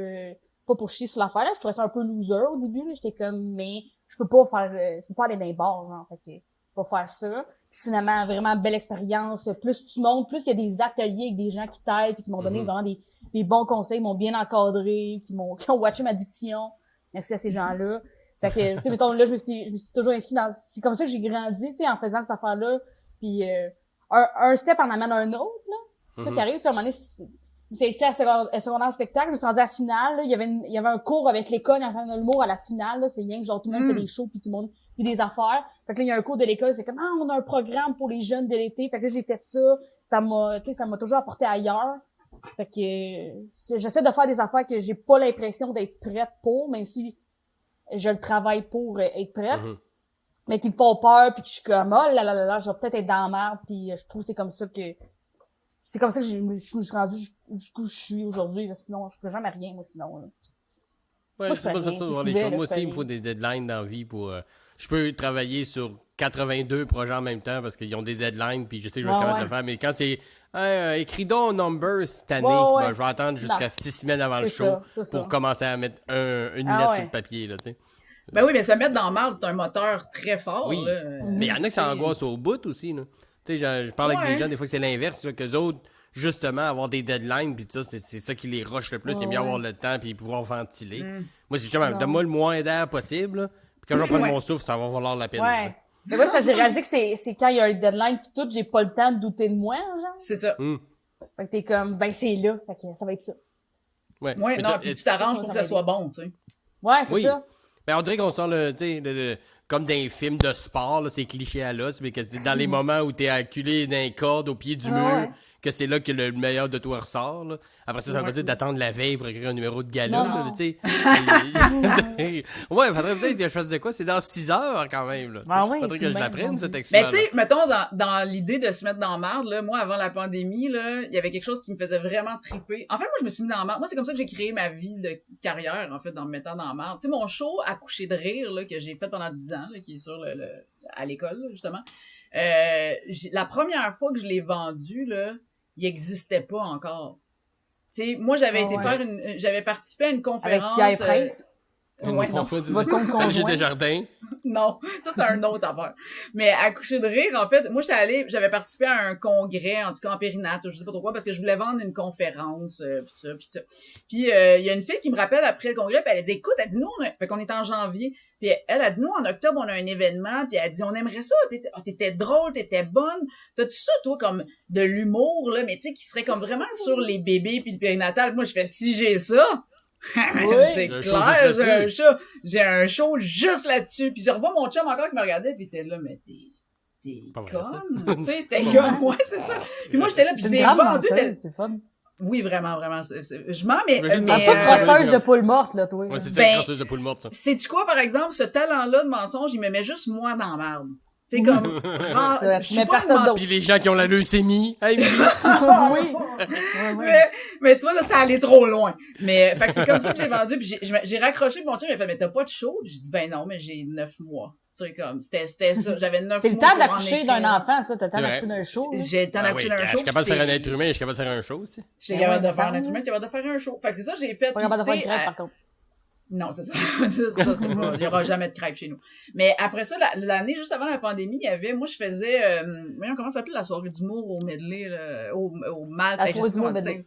pas pour chier sur l'affaire, là. Je trouvais ça un peu loser au début, là. J'étais comme, mais je peux pas aller dans les bars, genre. Fait que, pas faire ça. Puis finalement, vraiment belle expérience. Plus tu montes, plus il y a des ateliers avec des gens qui t'aident puis qui m'ont donné vraiment des bons conseils, m'ont bien encadré, qui ont watché ma diction. Merci à ces gens-là. Fait que, tu sais, mettons, là, je me suis toujours inscrit c'est comme ça que j'ai grandi, tu sais, en faisant cette affaire-là. Puis, un step en amène un autre, là. C'est ça qui arrive, tu sais, à un moment donné, je me suis inscrit à secondaire spectacle, je me suis rendue à la finale, là. Il y avait un cours avec l'école en de l'humour à la finale, là. C'est rien que genre, tout le monde fait des shows puis tout le monde fait des affaires. Fait que là, il y a un cours de l'école, c'est comme, on a un programme pour les jeunes de l'été. Fait que là, j'ai fait ça. Ça m'a toujours apporté ailleurs. Fait que, j'essaie de faire des affaires que j'ai pas l'impression d'être prête pour, même si je le travaille pour être prête. Mais qui me font peur puis que je suis comme, oh là là là là, je vais peut-être être dans la merde puis je trouve que c'est comme ça que je me suis rendue jusqu'où je suis aujourd'hui. Sinon, je ferais jamais rien, moi, sinon, là. Ouais, Moi, c'est pas je ça fais de rien. voir Si les je choses. pouvais, Moi là, aussi, je il me faut des deadlines dans la vie pour... je peux travailler sur 82 projets en même temps parce qu'ils ont des deadlines puis je sais que je vais être capable de le faire. Mais quand c'est écris donc un number cette année, Ouais. je vais attendre jusqu'à 6 semaines avant le C'est show ça. pour commencer à mettre une Ah lettre ouais. sur le papier, là, tu sais. Ben oui, mais se mettre dans le marde, c'est un moteur très fort, Oui. là. Mais il y en a qui t'sais. s'angoissent au bout aussi, là. Tu sais, je parle avec des Ouais. gens, des fois que c'est l'inverse, là, qu'eux autres, justement avoir des deadlines, puis ça, c'est ça qui les rush le plus. C'est mieux avoir le temps, puis pouvoir ventiler. Moi, c'est justement, donne-moi le moins d'air possible, là, puis quand je vais prendre mon souffle, ça va valoir la peine. Ouais. Là. Mais moi, c'est parce que j'ai réalisé que c'est quand il y a un deadline pis tout, j'ai pas le temps de douter de moi, genre. C'est ça. Fait que t'es comme, ben c'est là, fait que ça va être ça. Ouais, Ouais, non, puis tu t'arranges pour que ça soit bon, tu sais. Ouais, c'est ça. Ben, on dirait qu'on sort comme dans les films de sport, là, c'est cliché à l'os, mais que c'est dans les moments où t'es acculé dans les cordes au pied du mur, que c'est là que le meilleur de toi ressort. Là. Après ça veut pas dire d'attendre la veille pour écrire un numéro de gala. Là, tu sais. Ouais, faudrait peut-être que je fasse de quoi? C'est dans 6 heures quand même. Là. Ah oui, faudrait que je l'apprenne, ce texte. Mais tu sais, mettons, dans l'idée de se mettre dans la marde, là, moi, avant la pandémie, là, il y avait quelque chose qui me faisait vraiment triper. En fait, moi, je me suis mis dans la marde. Moi, c'est comme ça que j'ai créé ma vie de carrière, en fait, en me mettant dans la marde. Tu sais, mon show à coucher de rire, là, que j'ai fait pendant 10 ans, là, qui est sur à l'école, là, justement. La première fois que je l'ai vendu, là, il existait pas encore. Tu sais, moi, j'avais j'avais participé à une conférence. Avec Pierre Prince. Ouais, non. Votre compte conjoint. Desjardins. Non, ça c'est un autre affaire. Mais à coucher de rire, en fait, moi j'avais participé à un congrès, en tout cas en périnate, je sais pas trop quoi, parce que je voulais vendre une conférence, pis ça. Puis il y a une fille qui me rappelle après le congrès, puis elle a dit, écoute, elle dit, nous, fait qu'on est en janvier, puis elle a dit, nous, en octobre, on a un événement, puis elle a dit, on aimerait ça, t'étais drôle, t'étais bonne, t'as-tu ça, toi, comme de l'humour, là, mais tu sais, qui serait comme vraiment sur les bébés puis le périnatal. Moi, je fais, si j'ai ça... c'est clair, j'ai un show juste là-dessus. Puis je revois mon chum encore qui me regardait, puis t'es là, mais t'es conne. Tu sais, c'était comme moi, c'est ça. Puis moi, j'étais là, puis je l'ai vendu. C'est fun. Oui, vraiment, vraiment. Je mens, mais... T'es pas crosseuse de poule morte, là, toi. Ouais, c'est une crosseuse de poule morte, ça. Sais-tu quoi, par exemple, ce talent-là de mensonge, il me met juste moi dans la merde. Tu sais, comme... je suis pas personne d'autre. Puis les gens qui ont la leucémie. Hey, oui. Mais tu vois, là, ça allait trop loin. Mais, fait que c'est comme ça que j'ai vendu, puis j'ai raccroché, puis mon chum, il a fait, mais t'as pas de show? Puis j'ai dit, ben non, mais j'ai 9 mois. Tu sais, comme, c'était ça. J'avais 9 mois. C'est le temps d'accoucher d'un enfant, ça. T'as le temps d'accoucher d'un show. J'ai le temps d'accoucher d'un show. Je suis capable de faire un être humain, je suis capable de faire un show aussi. Je suis capable de faire un être humain, capable de faire un show. Fait que c'est ça, j'ai fait. Pas capable de faire une crêpe, par contre. Non, c'est ça. C'est pas, il y aura jamais de crêpes chez nous. Mais après ça, l'année juste avant la pandémie, il y avait, moi, je faisais, comment ça s'appelle la soirée d'humour au medley, au Malte. La soirée d'humour au medley.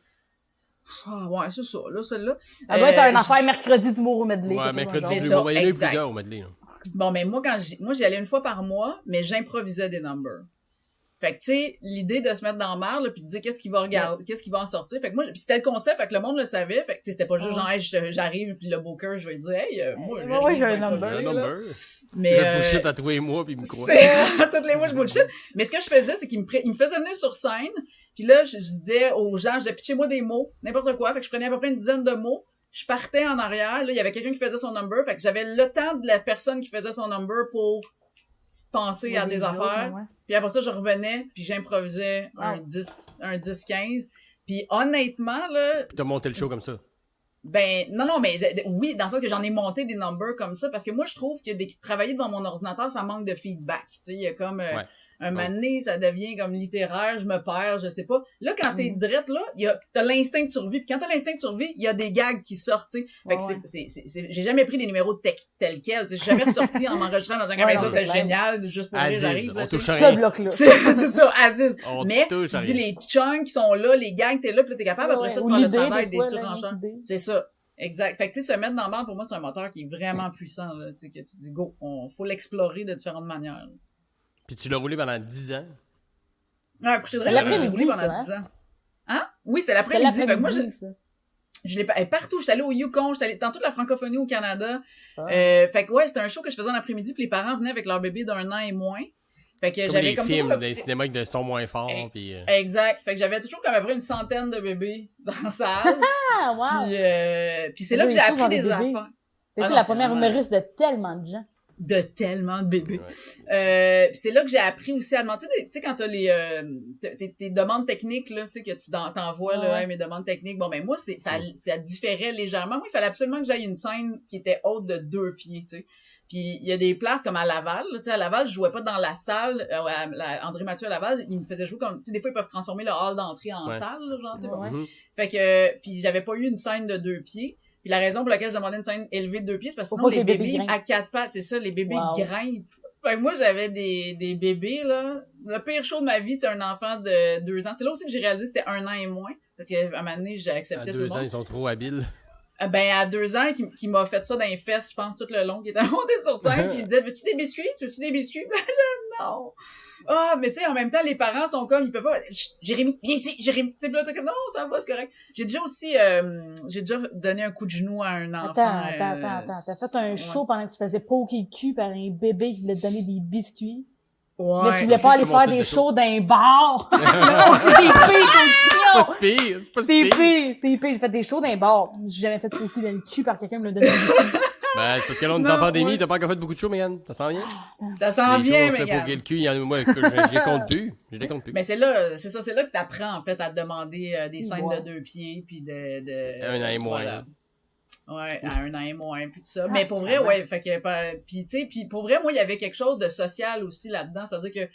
Ah, ouais, c'est ça, là, celle-là. Ça doit être un affaire mercredi d'humour au medley. Ouais, mercredi d'humour. Il y en a eu plusieurs au medley. Bon, mais moi, j'y allais une fois par mois, mais j'improvisais des numbers. Fait que, tu sais, l'idée de se mettre dans le mar, là, pis de dire qu'est-ce qui va regarder, qu'est-ce qui va en sortir. Fait que moi, pis c'était le concept, fait que le monde le savait. Fait que, tu sais, c'était pas juste genre, hey, j'arrive, pis le booker, je vais dire, hey, moi, j'ai un number. Mais, je bullshit à tous les mois, pis il me croit. Tous les mois, je bullshit. Mais ce que je faisais, c'est qu'il me faisait venir sur scène, pis là, je disais aux gens, je disais, pitchez-moi des mots, n'importe quoi. Fait que je prenais à peu près une dizaine de mots. Je partais en arrière, là, il y avait quelqu'un qui faisait son number. Fait que j'avais le temps de la personne qui faisait son number pour penser à des affaires. Puis après ça, je revenais, puis j'improvisais un 10-15. Puis honnêtement, là... T'as monté le show comme ça? Ben, non, mais oui, dans le sens que j'en ai monté des numbers comme ça, parce que moi, je trouve que travailler devant mon ordinateur, ça manque de feedback. Tu sais, il y a comme... un moment donné, ça devient comme littéraire, je me perds, je sais pas. Là, quand t'es drette, là, t'as l'instinct de survie. Puis quand t'as l'instinct de survie, il y a des gags qui sortent, tu sais. Fait que j'ai jamais pris des numéros de texte tels quels, tu sais. J'ai jamais ressorti en m'enregistrant dans un caméra, ça, c'était génial, juste pour rire, j'arrive. On touche ce bloc-là. C'est ça, Aziz. Mais, tu dis les chunks qui sont là, les gags, t'es là, puis là, t'es capable après ça de faire le travail des surenchants. C'est ça. Exact. Fait que, tu sais, se mettre dans le monde, pour moi, c'est un moteur qui est vraiment puissant, là. Tu sais, que tu dis, go, faut l'explorer de différentes manières. Puis tu l'as roulé pendant 10 ans? Ah, coucher de rire, l'après-midi, pendant 10 ans. Hein? Oui, c'est l'après-midi. Fait que moi, je l'ai partout. J'étais allée au Yukon, j'étais allée dans toute la francophonie au Canada. Fait que ouais, c'était un show que je faisais en après-midi, puis les parents venaient avec leur bébé d'1 an et moins. Fait que j'avais comme films, des cinémas avec des sons moins forts. Puis, Exact. Fait que j'avais toujours comme à peu près une centaine de bébés dans la salle. Ah, wow! Puis c'est là que j'ai appris des affaires. C'est la première humoriste de tellement de gens. De tellement de bébés. Ouais. Puis c'est là que j'ai appris aussi à demander, tu sais, quand t'as tes demandes techniques, là, tu sais, que tu t'envoies, là, mes demandes techniques. Bon, ben, moi, ça différait légèrement. Moi, il fallait absolument que j'aille une scène qui était haute de 2 pieds, tu sais. Puis il y a des places comme à Laval, tu sais, à Laval, je jouais pas dans la salle, André Mathieu à Laval, il me faisait jouer comme, tu sais, des fois, ils peuvent transformer le hall d'entrée en salle, là, genre, tu sais. Bon. Fait que, puis j'avais pas eu une scène de 2 pieds. Puis la raison pour laquelle je demandais une scène élevée de 2 pieds, c'est parce que sinon, les bébés à 4 pattes, c'est ça, les bébés grimpent Fait que moi, j'avais des bébés, là. Le pire show de ma vie, c'est un enfant de 2 ans. C'est là aussi que j'ai réalisé que c'était 1 an et moins. Parce qu'à un moment donné, j'ai À accepté tout le 2 ans, monde. ils sont trop habiles. Ben, à 2 ans, qui m'a fait ça dans les fesses, je pense, tout le long, qui était monté sur scène, puis il me disait, veux-tu des biscuits? Veux-tu des biscuits? Ben, non. Ah, mais tu sais, en même temps, les parents sont comme, ils peuvent pas, chut, Jérémy, viens ici, Jérémy. Tu sais, là, t'es comme, non, ça va, c'est correct. J'ai déjà donné un coup de genou à un enfant. Attends. T'as fait un show pendant que tu faisais poker le cul par un bébé qui voulait te donner des biscuits. Ouais. Mais tu voulais pas aller Juste mon faire type des de shows dans un bar. Non, c'est des pires C'est pas conditions. si pire, c'est pas si C'est pire. pire, c'est pire. J'ai fait des shows dans un bar. J'ai jamais fait poker dans le cul par quelqu'un qui me l'a donné des biscuits. Ben, c'est parce que là, on est en Non, pandémie, ouais. t'as pas encore fait beaucoup de shows, Mégane. Ça sent bien? Ça s'en Les vient, shows, mais je fais pour le cul, il y en a, moi, que je les compte plus. Je les compte plus. Mais c'est là que t'apprends, en fait, à te demander des scènes Ouais. de 2 pieds, puis de 1 an et moins. voilà. Ouais, à 1 an et moins, puis tout ça. Ça, Mais pour vrai, vraiment. ouais, fait que, puis tu sais, puis pour vrai, moi, il y avait quelque chose de social aussi là-dedans, c'est-à-dire que,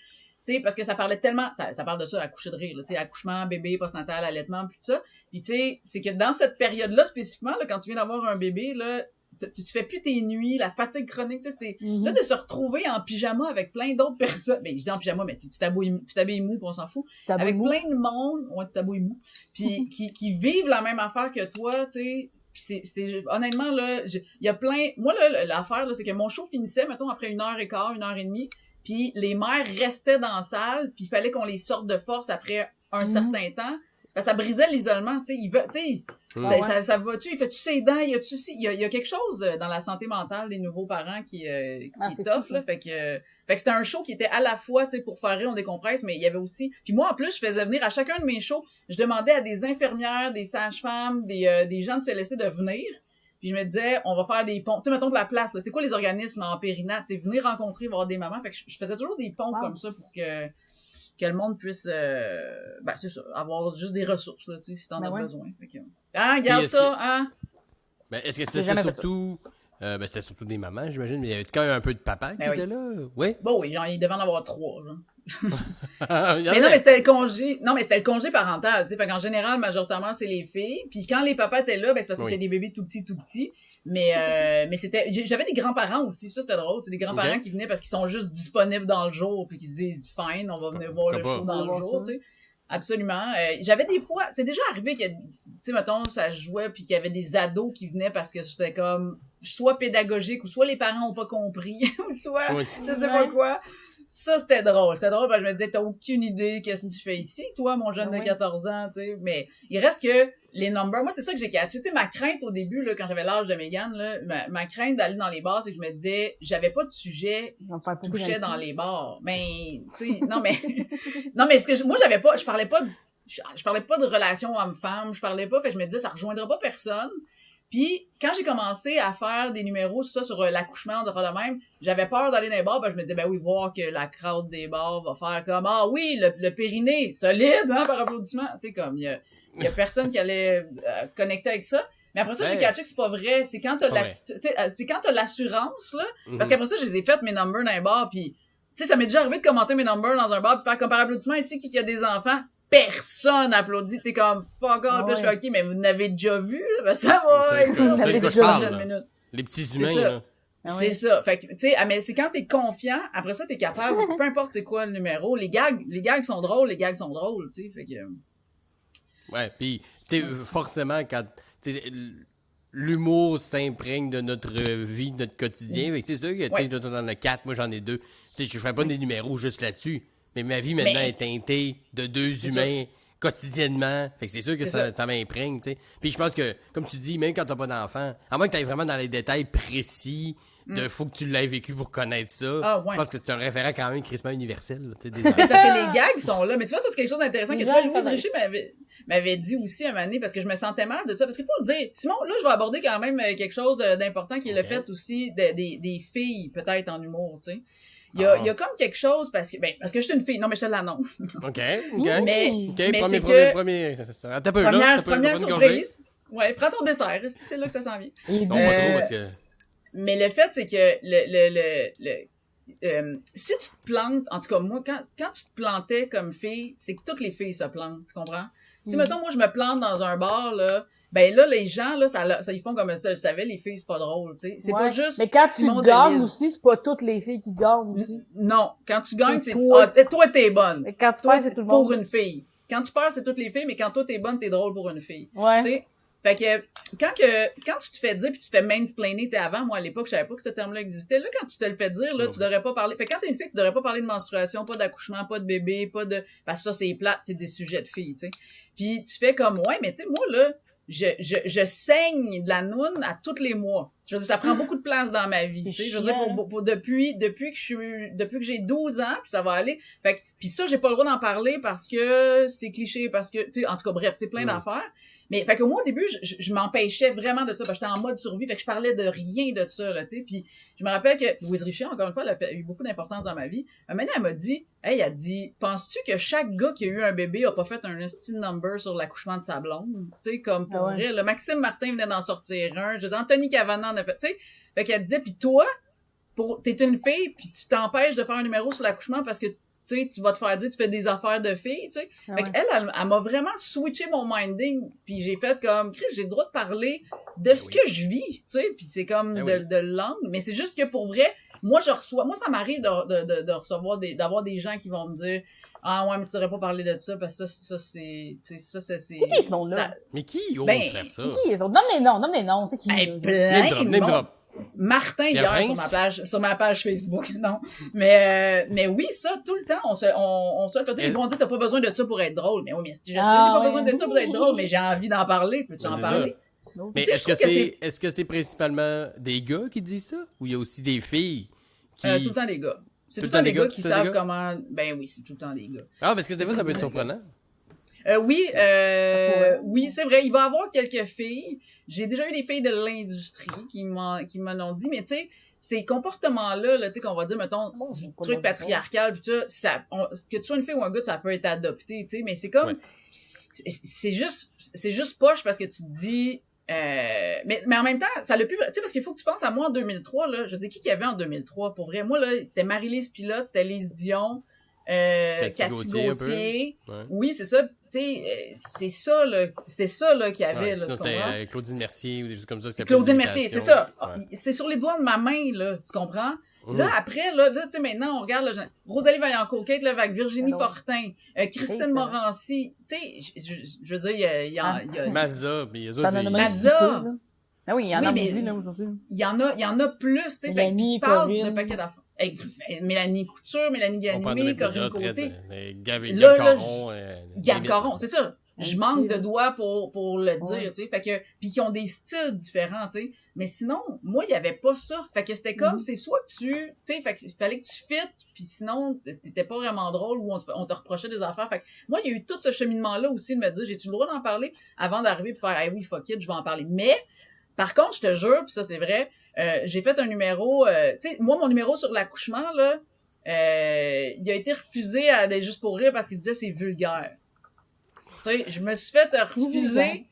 tu sais, parce que ça parlait tellement, ça parle de ça, accoucher de rire, là, tu sais, accouchement, bébé, postnatal, allaitement, puis tout ça. Puis tu sais, c'est que dans cette période-là, spécifiquement, là, quand tu viens d'avoir un bébé, là, tu fais plus tes nuits, la fatigue chronique, tu sais, c'est, là, de se retrouver en pyjama avec plein d'autres personnes, ben, je dis en pyjama, mais tu t'habilles mou, puis on s'en fout, C'est avec beau. plein de monde, ouais, tu t'habilles mou, puis qui vivent la même affaire que toi, tu sais. Puis c'est honnêtement là, il y a plein, moi là, l'affaire là, c'est que mon show finissait mettons après 1h15, 1h30, puis les mères restaient dans la salle, puis il fallait qu'on les sorte de force après un certain temps. Parce que ça brisait l'isolement, tu sais, ça va-tu, il fait-tu ses dents, il y a quelque chose dans la santé mentale des nouveaux parents qui est c'est tough, fou, là, fait que c'était un show qui était à la fois, tu sais, pour faire rire, on décompresse, mais il y avait aussi, puis moi, en plus, je faisais venir à chacun de mes shows, je demandais à des infirmières, des sages-femmes, des gens de se laisser de venir, puis je me disais, on va faire des ponts, tu sais, mettons de la place, là, c'est quoi les organismes en périnat, tu sais, venir rencontrer, voir des mamans, fait que je faisais toujours des ponts comme ça pour que le monde puisse, ben, c'est ça, avoir juste des ressources, là, tu sais, si t'en Ben as ouais. besoin. Fait que, hein, regarde Puis, ça, hein? Ben, est-ce que J'ai c'était jamais fait surtout. Ben, c'était surtout des mamans, j'imagine, mais il y avait quand même un peu de papa qui Ben oui. était là. Oui. Bon, oui, genre, il devait en avoir 3, genre. Il y en Mais non, a- mais c'était le congé. Non, mais c'était le congé parental, tu sais. Fait qu'en général, majoritairement, c'est les filles. Puis quand les papas étaient là, ben, c'est parce que Oui. c'était des bébés tout petits. Mais c'était, j'avais des grands-parents aussi. Ça, c'était drôle. C'est des grands-parents Ok. qui venaient parce qu'ils sont juste disponibles dans le jour. Puis qui se disent, fine, on va venir voir le Pourquoi show pas? dans On le va jour, voir ça. tu sais. Absolument. J'avais des fois, c'est déjà arrivé que, tu sais, mettons, ça jouait puis qu'il y avait des ados qui venaient parce que c'était comme, soit pédagogique ou soit les parents ont pas compris ou soit, Oui. je sais pas Ouais. quoi. Ça, c'était drôle. C'était drôle parce que je me disais, t'as aucune idée qu'est-ce que tu fais ici, toi, mon jeune Ouais. de 14 ans, tu sais. Mais il reste que les numbers, moi, c'est ça que j'ai catché. Tu sais, ma crainte au début, là, quand j'avais l'âge de Mégane, là, ma crainte d'aller dans les bars, c'est que je me disais, j'avais pas de sujet On va faire qui poker touchait dans dans le cul. les bars. Mais, tu sais, non, mais, non, mais ce que moi, je parlais pas de relation homme-femme, je parlais pas, fait que je me disais, ça rejoindra pas personne. Puis, quand j'ai commencé à faire des numéros sur l'accouchement, des affaires de même, j'avais peur d'aller dans les bars, je me disais, ben oui, voir que la crowd des bars va faire comme, ah oui, le périnée, solide, hein, par applaudissement. Tu sais, comme, il y a personne qui allait connecter avec ça. Mais après ça, j'ai Ouais. catché que c'est pas vrai. C'est quand t'as Pas l'attitude, tu sais, c'est quand t'as l'assurance, là. Parce Mhm. qu'après ça, je les ai faites, mes numbers dans les bars, puis tu sais, ça m'est déjà arrivé de commencer mes numbers dans un bar puis faire comme par applaudissement ici qui a des enfants. Personne applaudit, tu sais, comme fuck off. Ah Puis là, je fais ouais. ok, mais vous n'avez déjà vu, là? Ben, ça va C'est être ça, ça. c'est les de quoi je prochaines parle, là. minutes. Les petits C'est humains, ça. là. Ah C'est ouais. ça. Fait que, tu sais, mais c'est quand t'es confiant, après ça, t'es capable, peu importe c'est quoi le numéro, les gags sont drôles, tu sais, fait que... Ouais, puis, tu sais, forcément, quand. Tu sais, l'humour s'imprègne de notre vie, de notre quotidien. Fait que c'est sûr que Ouais. tu en as 4, moi j'en ai 2. Tu sais, je fais pas des numéros juste là-dessus. Mais ma vie maintenant Mais- est teintée de 2 C'est humains quotidiennement. Fait que c'est sûr que C'est ça m'imprègne, tu sais. Puis je pense que, comme tu dis, même quand t'as pas d'enfant, à moins que t'ailles vraiment dans les détails précis de faut que tu l'aies vécu pour connaître ça. Ah, ouais. Je pense que c'est un référent quand même crissement universel, là, tu sais, des Mais c'est enfants. parce que les gags sont là. Mais tu vois, ça, c'est quelque chose d'intéressant que Les tu vois, gags Louise connaissent. Richer m'avait dit aussi à un moment donné, parce que je me sentais mal de ça. Parce qu'il faut le dire. Simon, là, je vais aborder quand même quelque chose d'important qui est le Ok. fait aussi des filles, peut-être, en humour, tu sais. Il y Ah. a comme quelque chose, parce que je suis une fille. Non, mais je te l'annonce. OK, OK. Mais- OK, mais premier, c'est premier. Attends un peu, là. Première T'as pas une gorgée. surprise. Ouais, prends ton dessert. C'est là que ça s'en vient. Et Non, deux. pas trop, parce que... Mais le fait, c'est que si tu te plantes, en tout cas, moi, quand tu te plantais comme fille, c'est que toutes les filles se plantent, tu comprends? Si, mettons, moi, je me plante dans un bar, là, ben là, les gens, là, ça ils font comme ça, le savait, les filles, c'est pas drôle, tu sais. C'est pas juste Mais quand Simon tu gagnes Delille. aussi, c'est pas toutes les filles qui gagnent aussi. Non, quand tu gagnes, C'est c'est toi. toi, t'es bonne. Mais quand tu Toi, perds, c'est tout le monde. pour une fille. Quand tu perds, c'est toutes les filles, mais quand toi, t'es bonne, t'es drôle pour une fille. Ouais. Tu sais? Fait que, quand tu te fais dire puis tu te fais mansplainer, tu sais, avant, moi, à l'époque, je savais pas que ce terme-là existait. Là, quand tu te le fais dire, là, tu devrais pas parler. Fait que quand t'es une fille, tu devrais pas parler de menstruation, pas d'accouchement, pas de bébé, pas de, parce que ça, c'est plate, c'est des sujets de filles, tu sais. Puis tu fais comme, ouais, mais tu sais, moi, là, je saigne de la noune à tous les mois. Je veux dire, ça prend beaucoup de place dans ma vie, tu sais. Je veux dire, depuis que j'ai 12 ans, puis ça va aller. Fait que, puis ça, j'ai pas le droit d'en parler parce que c'est cliché, parce que, tu sais, en tout cas, bref, tu sais, plein d'affaires. Mais, fait que moi, au début, je m'empêchais vraiment de ça, parce que j'étais en mode survie, fait que je parlais de rien de ça, là, tu sais. Puis, je me rappelle que Louise Richer, encore une fois, elle a eu beaucoup d'importance dans ma vie. Maintenant, elle m'a dit, hey, elle a dit, penses-tu que chaque gars qui a eu un bébé a pas fait un nasty number sur l'accouchement de sa blonde? Tu sais, comme pour vrai, là, Maxime Martin venait d'en sortir un, je veux dire, Anthony Cavana en a fait, tu sais. Fait qu'elle disait, puis toi, t'es une fille, puis tu t'empêches de faire un numéro sur l'accouchement parce que tu sais, tu vas te faire dire, tu fais des affaires de filles, tu sais. Fait qu'elle, elle m'a vraiment switché mon minding, puis j'ai fait comme, Chris, j'ai le droit de parler de ce que je vis, tu sais, puis c'est comme de langue, mais c'est juste que pour vrai, moi, ça m'arrive de recevoir d'avoir des gens qui vont me dire, ah ouais, mais tu devrais pas parler de ça, parce que ça, c'est, tu sais, c'est... C'est qui ce monde-là? Mais qui ose faire ça? C'est qui les autres? Nomme des noms, c'est qui? Plein de monde. Martin hier sur ma page Facebook, non. Mais oui, ça, tout le temps, on se fait dire, ils vont dire, t'as pas besoin de ça pour être drôle. Mais oui, mais si je sais, j'ai pas besoin de ça pour être drôle, mais j'ai envie d'en parler. Peux-tu en parler? Mais est-ce que c'est principalement des gars qui disent ça? Ou il y a aussi des filles qui... Tout le temps des gars. C'est tout le temps des gars qui savent comment... Ben oui, c'est tout le temps des gars. Ah, parce que des fois, ça peut être surprenant. Oui, c'est vrai. Il va y avoir quelques filles. J'ai déjà eu des filles de l'industrie qui m'en ont dit, mais tu sais, ces comportements-là, là, tu sais, qu'on va dire, mettons, du truc patriarcal, pis ça, que tu sois une fille ou un gars, ça peut être adopté, tu sais, mais c'est comme, c'est juste poche parce que tu te dis, mais en même temps, ça l'a plus, tu sais, parce qu'il faut que tu penses à moi en 2003, là, je veux dire, qui y avait en 2003, pour vrai? Moi, là, c'était Marie-Lise Pilote, c'était Lise Dion, Cathy Gauthier. Ouais. Oui, c'est ça. Tu sais, c'est ça là qu'il y avait. Là, c'était Claudine Mercier ou des choses comme ça. Claudine Mercier, c'est ça. Ouais. C'est sur les doigts de ma main, là, tu comprends? Là, après, là tu sais, maintenant, on regarde, là, Rosalie Vaillancourt, Kate Levac, Virginie Fortin, Christine Morancy, tu sais, je veux dire, il y a... Mazza, mais il y a d'autres... Mazza! Ah oui, il y en a aujourd'hui, là, aujourd'hui. Il y en a plus, tu sais, fait que tu parles de paquet d'affaires. Hey, Mélanie Couture, Mélanie Ganimé, Corinne Côté. Gab Caron, c'est ça. Je manque de doigts pour le dire, tu sais. Fait que, pis qui ont des styles différents, tu sais. Mais sinon, moi, il y avait pas ça. Fait que c'était comme, c'est soit que tu sais, fait que fallait que tu fites, pis sinon, t'étais pas vraiment drôle ou on te reprochait des affaires. Fait que moi, il y a eu tout ce cheminement-là aussi de me dire, j'ai-tu le droit d'en parler avant d'arriver pour faire, hey oui, fuck it, je vais en parler. Mais, par contre, je te jure, pis ça, c'est vrai, j'ai fait un numéro, tu sais, moi, mon numéro sur l'accouchement, là, il a été refusé à des Juste pour rire parce qu'il disait c'est vulgaire. Tu sais, je me suis fait refuser.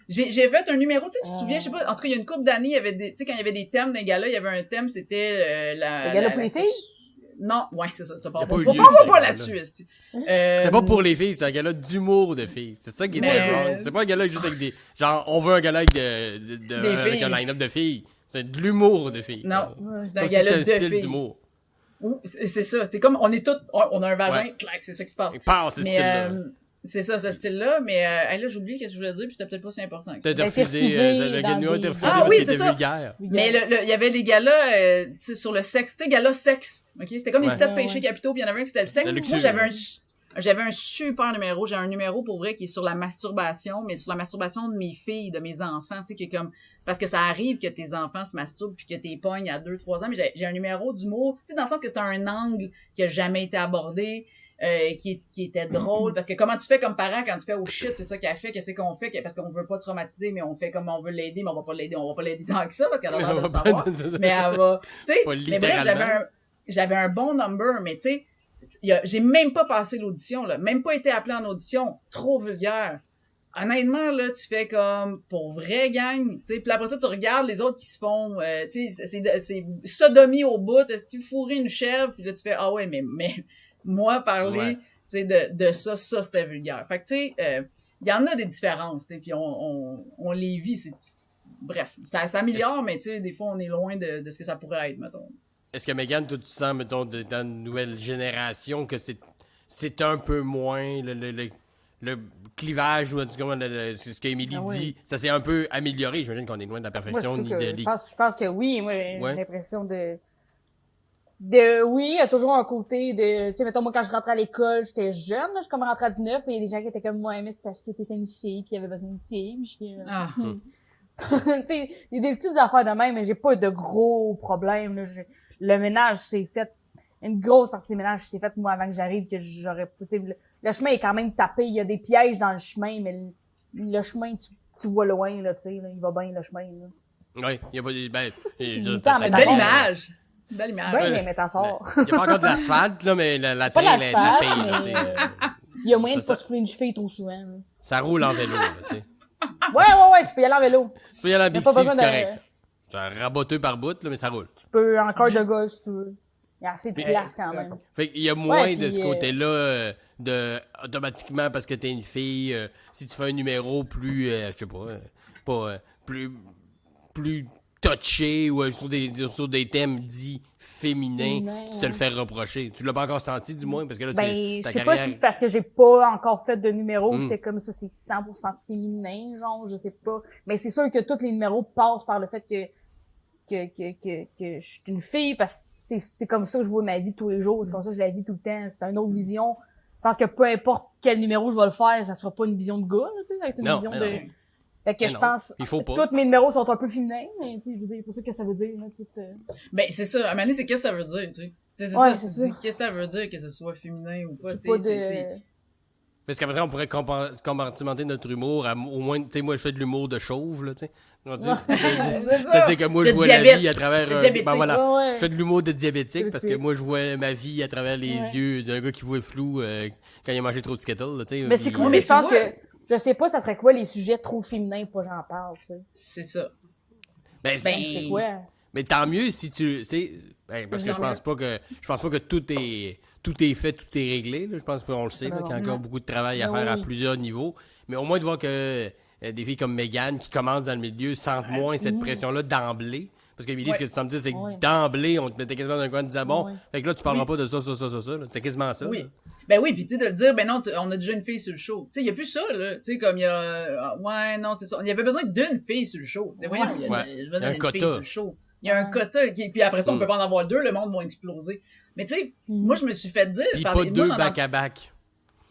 J'ai fait un numéro, tu sais, tu te souviens, je sais pas, en tout cas, il y a une couple d'années, il y avait des, tu sais, quand il y avait des thèmes d'un gala, il y avait un thème, c'était le gala pour les filles? Non, ouais, c'est ça, ça part pas. On va pas là-dessus, c'était pas pour les filles, c'est un gala d'humour de filles. C'est ça qui était wrong. C'était pas un gala juste avec des, genre, on veut un gala avec avec un line-up de filles. C'est de l'humour de filles. Non, c'est un gala de filles. C'est un style d'humour. C'est ça, c'est comme, on est tous, on a un vagin, clac, c'est ça qui se passe. C'est ce style-là. C'est ça, ce style-là, mais là, j'ai oublié ce que je voulais dire, puis c'était peut-être pas si important que ça. T'as refusé, le gala était refusé parce qu'il était vulgaire. Mais il y avait des galas, tu sais, sur le sexe, c'était gala sexe, ok? C'était comme les 7 péchés capitaux, puis il y en avait un qui c'était le sexe. Moi, j'avais un super numéro, j'ai un numéro pour vrai qui est sur la masturbation, mais sur la masturbation de mes filles, de mes enfants, tu sais, qui est comme, parce que ça arrive que tes enfants se masturbent puis que t'es pognes à 2-3 ans, mais j'ai un numéro d'humour, tu sais, dans le sens que c'est un angle qui a jamais été abordé, qui était drôle, parce que comment tu fais comme parent quand tu fais oh shit, c'est ça qu'elle fait, qu'est-ce qu'on fait, parce qu'on veut pas traumatiser, mais on fait comme on veut l'aider, mais on va pas l'aider tant que ça, parce qu'elle a l'air de le savoir, mais elle va, tu sais, mais bref, j'avais un bon number, mais tu sais, j'ai même pas passé l'audition, là, même pas été appelé en audition, trop vulgaire. Honnêtement, là, tu fais comme, pour vrai gang, tu sais, puis après ça, tu regardes les autres qui se font, tu sais, c'est sodomie au bout, tu fourrais une chèvre, puis là, tu fais, ah ouais, mais moi, parler, tu sais, de ça, c'était vulgaire. Fait que, tu sais, il y en a des différences, tu sais, puis on les vit, bref, ça s'améliore, mais tu sais, des fois, on est loin de ce que ça pourrait être, mettons. Est-ce que, Mégane, toi, tu sens, mettons, dans une nouvelle génération, que c'est un peu moins le clivage, ou en tout cas, ce qu'Émilie dit, ça s'est un peu amélioré. J'imagine qu'on est loin de la perfection. Je pense que oui. Moi, j'ai Ouais. l'impression oui, il y a toujours un côté tu sais, mettons, moi, quand je rentrais à l'école, j'étais jeune, là, je suis comme rentrée à 19, mais il y a des gens qui étaient comme moi, mais c'est parce que t'étais une fille, puis il y avait besoin d'une fille, puis je suis tu sais, il y a des petites affaires de même, mais j'ai pas de gros problèmes, là. Le ménage s'est fait, une grosse partie du ménage s'est fait, moi, avant que j'arrive, que j'aurais le chemin est quand même tapé, il y a des pièges dans le chemin, mais le chemin, tu vois loin, là, tu sais, là, il va bien, le chemin, là. Oui, il y a pas des... Belle image! Belle image. C'est bien les métaphores. Il n'y a pas encore de l'asphalte, là, mais la Pas traîne est l'asphalte, tapée, là, mais tu sais. il y a moyen de pas souffler une cheville trop souvent, là. Ça roule en vélo, là, tu sais. Ouais, tu peux y aller en vélo. Tu peux y aller en T'as pas bici, besoin c'est correct. C'est un raboteux par bout, là, mais ça roule. Tu peux encore de gars, si tu veux. Il y a assez de place, quand même. Fait qu'il y a moins Ouais, de puis, ce côté-là, automatiquement, parce que t'es une fille, si tu fais un numéro plus, je sais pas, plus touché, ou sur des thèmes dits féminins, tu te le fais reprocher. Tu l'as pas encore senti, du moins, parce que là, Ben, ta je sais carrière... pas si c'est parce que j'ai pas encore fait de numéros, j'étais comme ça, c'est 100% féminin, genre, je sais pas. Mais c'est sûr que tous les numéros passent par le fait que je suis une fille, parce que c'est comme ça que je vois ma vie tous les jours, c'est comme ça que je la vis tout le temps, c'est une autre vision. Je pense que peu importe quel numéro je vais le faire, ça sera pas une vision de gars, là, tu sais, avec une vision de... Fait que je pense, tous mes numéros sont un peu féminins, mais tu sais, je veux dire, c'est ça que ça veut dire, là, tout, Ben, c'est ça, à un moment donné, c'est qu'est-ce que ça veut dire, tu sais. C'est Ouais, ça, c'est tu dis, ça. qu'est-ce que ça veut dire que ce soit féminin ou pas, tu pas sais. Parce qu'après ça, on pourrait compartimenter notre humour à, au moins, tu sais, moi, je fais de l'humour de chauve, là, tu sais. C'est-à-dire que moi, je vois la vie à travers... ben voilà, ouais. je fais de l'humour de diabétique, parce que Diabétique. moi, je vois ma vie à travers les yeux d'un gars qui voit flou quand il a mangé trop de Skittles, là, tu sais. Mais c'est cool, mais je pense tu vois- que, je sais pas, ça serait quoi les sujets trop féminins pour que j'en parle, tu sais. C'est ça. Ben, C'est quoi? mais tant mieux si tu sais, parce que je pense pas que tout est fait, tout est réglé, là. Je pense qu'on le sait, là, qu'il y a encore beaucoup de travail à Ben faire à oui. plusieurs niveaux, mais au moins de voir que des filles comme Mégane qui commencent dans le milieu sentent moins cette pression-là d'emblée. Parce que Émilie, ce que tu sembles dire, c'est que d'emblée, on te mettait quasiment dans un coin en disant bon, fait que là, tu parleras pas de ça, là. C'est quasiment ça. Oui. Là. Ben oui, puis tu sais, de dire, ben non, on a déjà une fille sur le show. Tu sais, il y a plus ça, là. Tu sais, comme il y a... ouais, non, c'est ça. Il y avait besoin d'une fille sur le show. Tu sais, voyons, il y a besoin d'une fille sur le show. Il y a un quota, puis après ça, on peut pas en avoir deux, le monde va exploser. Mais tu sais, moi, je me suis fait dire... Puis pas deux back-à-back.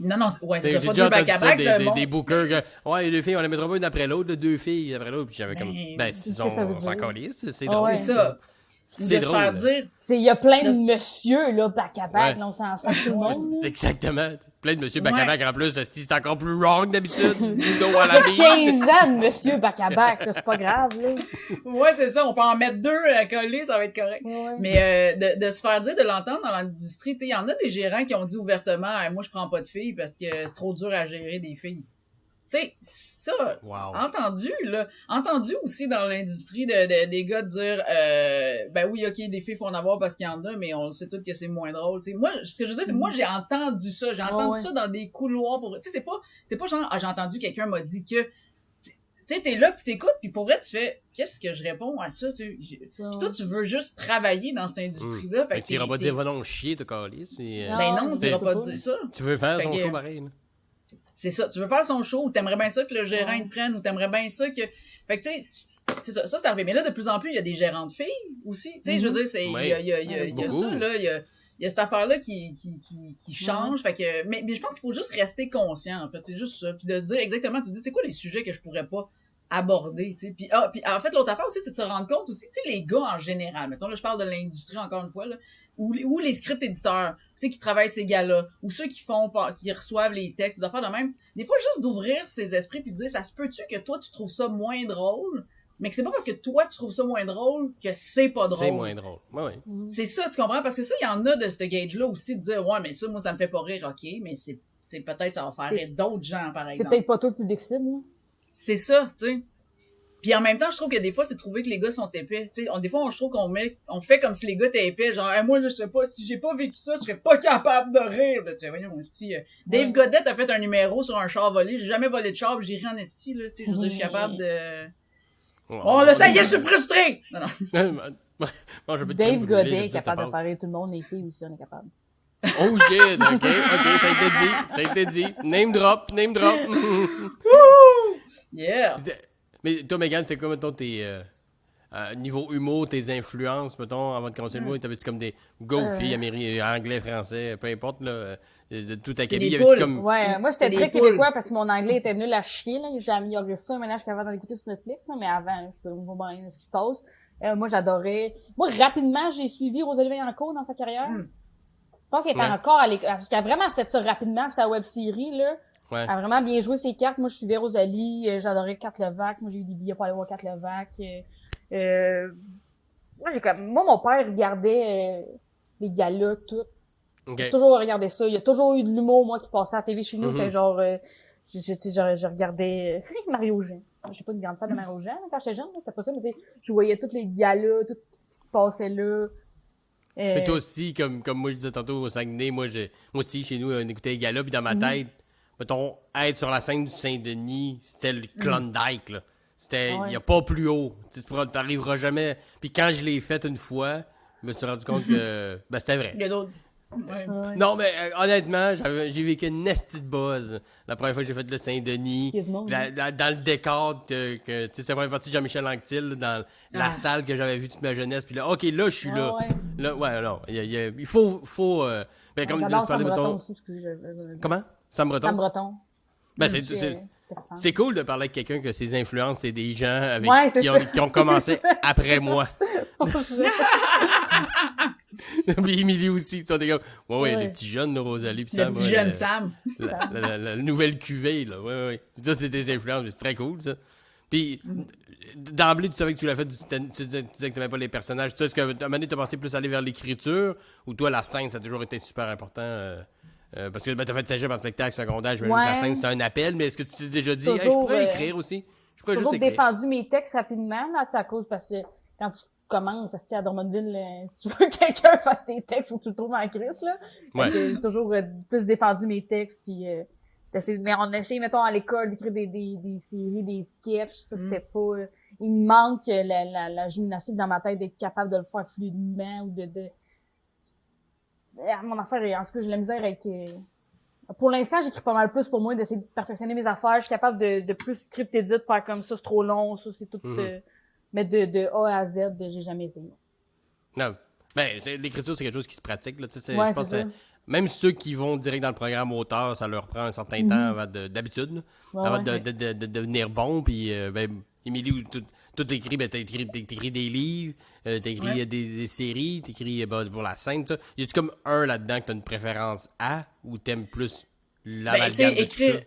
Non, ouais, c'est J'ai ça, pas déjà deux entendu ça, back-à-back. des bookers que, ouais, les deux filles, on les mettra pas une après l'autre, deux filles après l'autre, puis j'avais comme, ben, ça veut on dire. s'en calisse, c'est Ah drôle. ouais. C'est ça. C'est De se drôle. faire dire... Il y a plein de monsieur, là, back-à-back, Ouais. là, on s'en sort tout le monde, là. Exactement. Plein de monsieur back-à-back en plus, c'est encore plus wrong d'habitude. Dos à la bille. 15 ans de monsieur back-à-back, là, c'est pas grave, là. Ouais, c'est ça, on peut en mettre deux à coller, ça va être correct. Ouais. Mais de se faire dire, de l'entendre dans l'industrie, tu sais, il y en a des gérants qui ont dit ouvertement moi je prends pas de filles parce que c'est trop dur à gérer des filles. Tu sais, ça, Wow. entendu aussi dans l'industrie des gars dire ben oui, ok, des filles faut en avoir parce qu'il y en a, mais on sait tous que c'est moins drôle. Tu sais, moi, ce que je veux dire, c'est moi j'ai entendu ça, ça dans des couloirs pour. Tu sais, c'est pas genre j'ai entendu quelqu'un m'a dit que. Tu sais, t'es là pis t'écoutes pis pour vrai tu fais qu'est-ce que je réponds à ça, tu sais. Pis toi tu veux juste travailler dans cette industrie-là. Fait que Tu iras pas dire, va donc chier, te calisse. Ben non, tu iras pas dire ça. Tu veux faire son Fait que- show pareil, là. C'est ça, tu veux faire son show ou t'aimerais bien ça que le gérant il te prenne ou t'aimerais bien ça que... Fait que tu sais, c'est ça c'est arrivé. Mais là, de plus en plus, il y a des gérants de filles aussi. Tu sais, je veux dire, il y a ça, là, il y a cette affaire-là qui change. Fait que, mais je pense qu'il faut juste rester conscient, en fait. C'est juste ça. Puis de se dire exactement, tu te dis, c'est quoi les sujets que je pourrais pas aborder, tu sais. Puis en fait, l'autre affaire aussi, c'est de se rendre compte aussi, tu sais, les gars en général, mettons, là, je parle de l'industrie encore une fois, là, ou les script éditeurs, tu sais, qui travaillent ces gars-là, ou ceux qui reçoivent les textes, des affaires de même. Des fois, juste d'ouvrir ses esprits puis de dire, ça se peut-tu que toi, tu trouves ça moins drôle, mais que c'est pas parce que toi, tu trouves ça moins drôle que c'est pas drôle. C'est moins drôle. Ouais. C'est ça, tu comprends? Parce que ça, il y en a de ce gauge-là aussi, de dire, ouais, mais ça, moi, ça me fait pas rire, ok, mais peut-être ça va faire rire d'autres gens, par C'est exemple. peut-être pas toi le public cible, là. C'est ça, tu sais. Puis en même temps, je trouve que des fois, c'est trouver que les gars sont épais. Tu sais, des fois, je trouve on fait comme si les gars étaient épais. Genre, hey, moi, je sais pas, si j'ai pas vécu ça, je serais pas capable de rire. Là, tu sais, voyons, esti, Dave Godet a fait un numéro sur un char volé. J'ai jamais volé de char, puis j'ai ri en esti, là. Tu sais, je veux dire, je suis capable de... Oh, là, ça y est, je suis frustré! Non, non. Bon, je peux te Dave crème brûlée, Godet est ça capable de passe. parler tout le monde, les filles aussi, on est capable. Oh shit, ok, ça a été dit. Name drop. Yeah! Mais toi, Megan, c'est quoi, mettons, tes... niveau humour, tes influences, mettons, avant de commencer le mot, t'avais-tu comme des filles, anglais, français, peu importe, là, de tout acabit, des y'avait-tu poules. comme... Ouais, moi, C'est j'étais des très poules. québécois parce que mon anglais était nul à chier, là. J'ai amélioré ça. Maintenant, je suis capable d'en écouter sur Netflix, là, mais avant, je ne vois rien de ce qui se passe. Moi, j'adorais. Moi, rapidement, j'ai suivi Rosalie Vaillancourt dans sa carrière. Je pense qu'elle était Ouais. encore à l'école. Parce qu'elle a vraiment fait ça rapidement, sa web-série, là. Ouais. Elle a vraiment bien joué ses cartes. Moi, je suivais Rosalie. J'adorais Kat Levac. Moi, j'ai eu des billets pour aller voir Kat Levac. Moi, mon père regardait les galas, tout. Ok. J'ai toujours regardé ça. Il y a toujours eu de l'humour, moi, qui passait à la TV chez nous. Fait genre, je regardais Mario Jean. Je suis pas une grande fan de Mario Jean quand j'étais jeune, c'est pas ça, mais tu sais, je voyais tous les galas, tout ce qui se passait là. Mais toi aussi, comme moi je disais tantôt au Saguenay, moi aussi, chez nous, on écoutait les galas, puis dans ma tête, mettons, être sur la scène du Saint-Denis, c'était le Klondike, là. C'était, Ah ouais. y a pas plus haut. T'arriveras jamais. Puis quand je l'ai fait une fois, je me suis rendu compte que, ben, c'était vrai. Il y a d'autres... Ouais. Ouais. Non, mais honnêtement, j'ai vécu une nasty de buzz la première fois que j'ai fait le Saint-Denis. Il y a du monde, Dans le décor, tu sais, c'était la première partie de Jean-Michel Anctil, là, dans la salle que j'avais vue toute ma jeunesse. Puis là, ok, là, je suis là. Ouais. Là, ouais, non. Il faut ben, comme J'adore tu Sam parlais, Breton mettons. aussi, excusez. Comment? Sam Breton? Sam Breton. Ben, Je c'est suis, c'est- fan. c'est cool de parler avec quelqu'un que ses influences, c'est des gens avec Ouais, c'est ça. qui ont commencé après moi. Puis Émilie aussi, tu sais, des gars. Ouais, Ouais. les petits jeunes, là, Rosalie, puis Le Sam. petit ouais, jeune Sam. la nouvelle cuvée, là. Ouais. Ça, c'est des influences, mais c'est très cool, ça. Puis, d'emblée, tu savais que tu l'as fait tu disais que tu n'aimais pas les personnages. Tu sais, est-ce qu'à un moment donné, tu as pensé plus aller vers l'écriture, ou toi, la scène, ça a toujours été super important? Parce que ben, tu as fait cégep en spectacle secondaire, je me que la Ouais. scène, c'est un appel, mais est-ce que tu t'es déjà dit, hey, je Toujours, pourrais écrire aussi? Je pourrais toujours juste écrire. défendu mes textes rapidement, là, tu sais, à cause, parce que quand tu commences, à Drummondville, si tu veux que quelqu'un fasse tes textes, faut que tu le trouves en crise, là. Ouais. Fait que j'ai toujours plus défendu mes textes, puis mais on essaye, mettons, à l'école, d'écrire des séries, des sketchs, ça, c'était pas... il me manque la gymnastique dans ma tête, d'être capable de le faire fluidement, ou mon affaire, en tout cas, j'ai la misère avec... Pour l'instant, j'écris pas mal plus pour moi, d'essayer de perfectionner mes affaires. Je suis capable de plus script edit, faire comme ça, c'est trop long, ça, c'est tout... mais de A à Z, j'ai jamais essayé. Non. Ben, l'écriture, c'est quelque chose qui se pratique, là. Tu sais, Ouais, je pense c'est que ça. même ceux qui vont direct dans le programme auteur, ça leur prend un certain temps avant d'habitude, là, Ouais, avant ouais. de devenir bon. Puis, ben, Émilie, tout écrit, ben, t'écris des livres, t'écris des séries, t'écris pour la scène. Y a-tu comme un là-dedans que t'as une préférence à, ou t'aimes plus Ben, tu l'amalgame sais, de tout écrire... ça?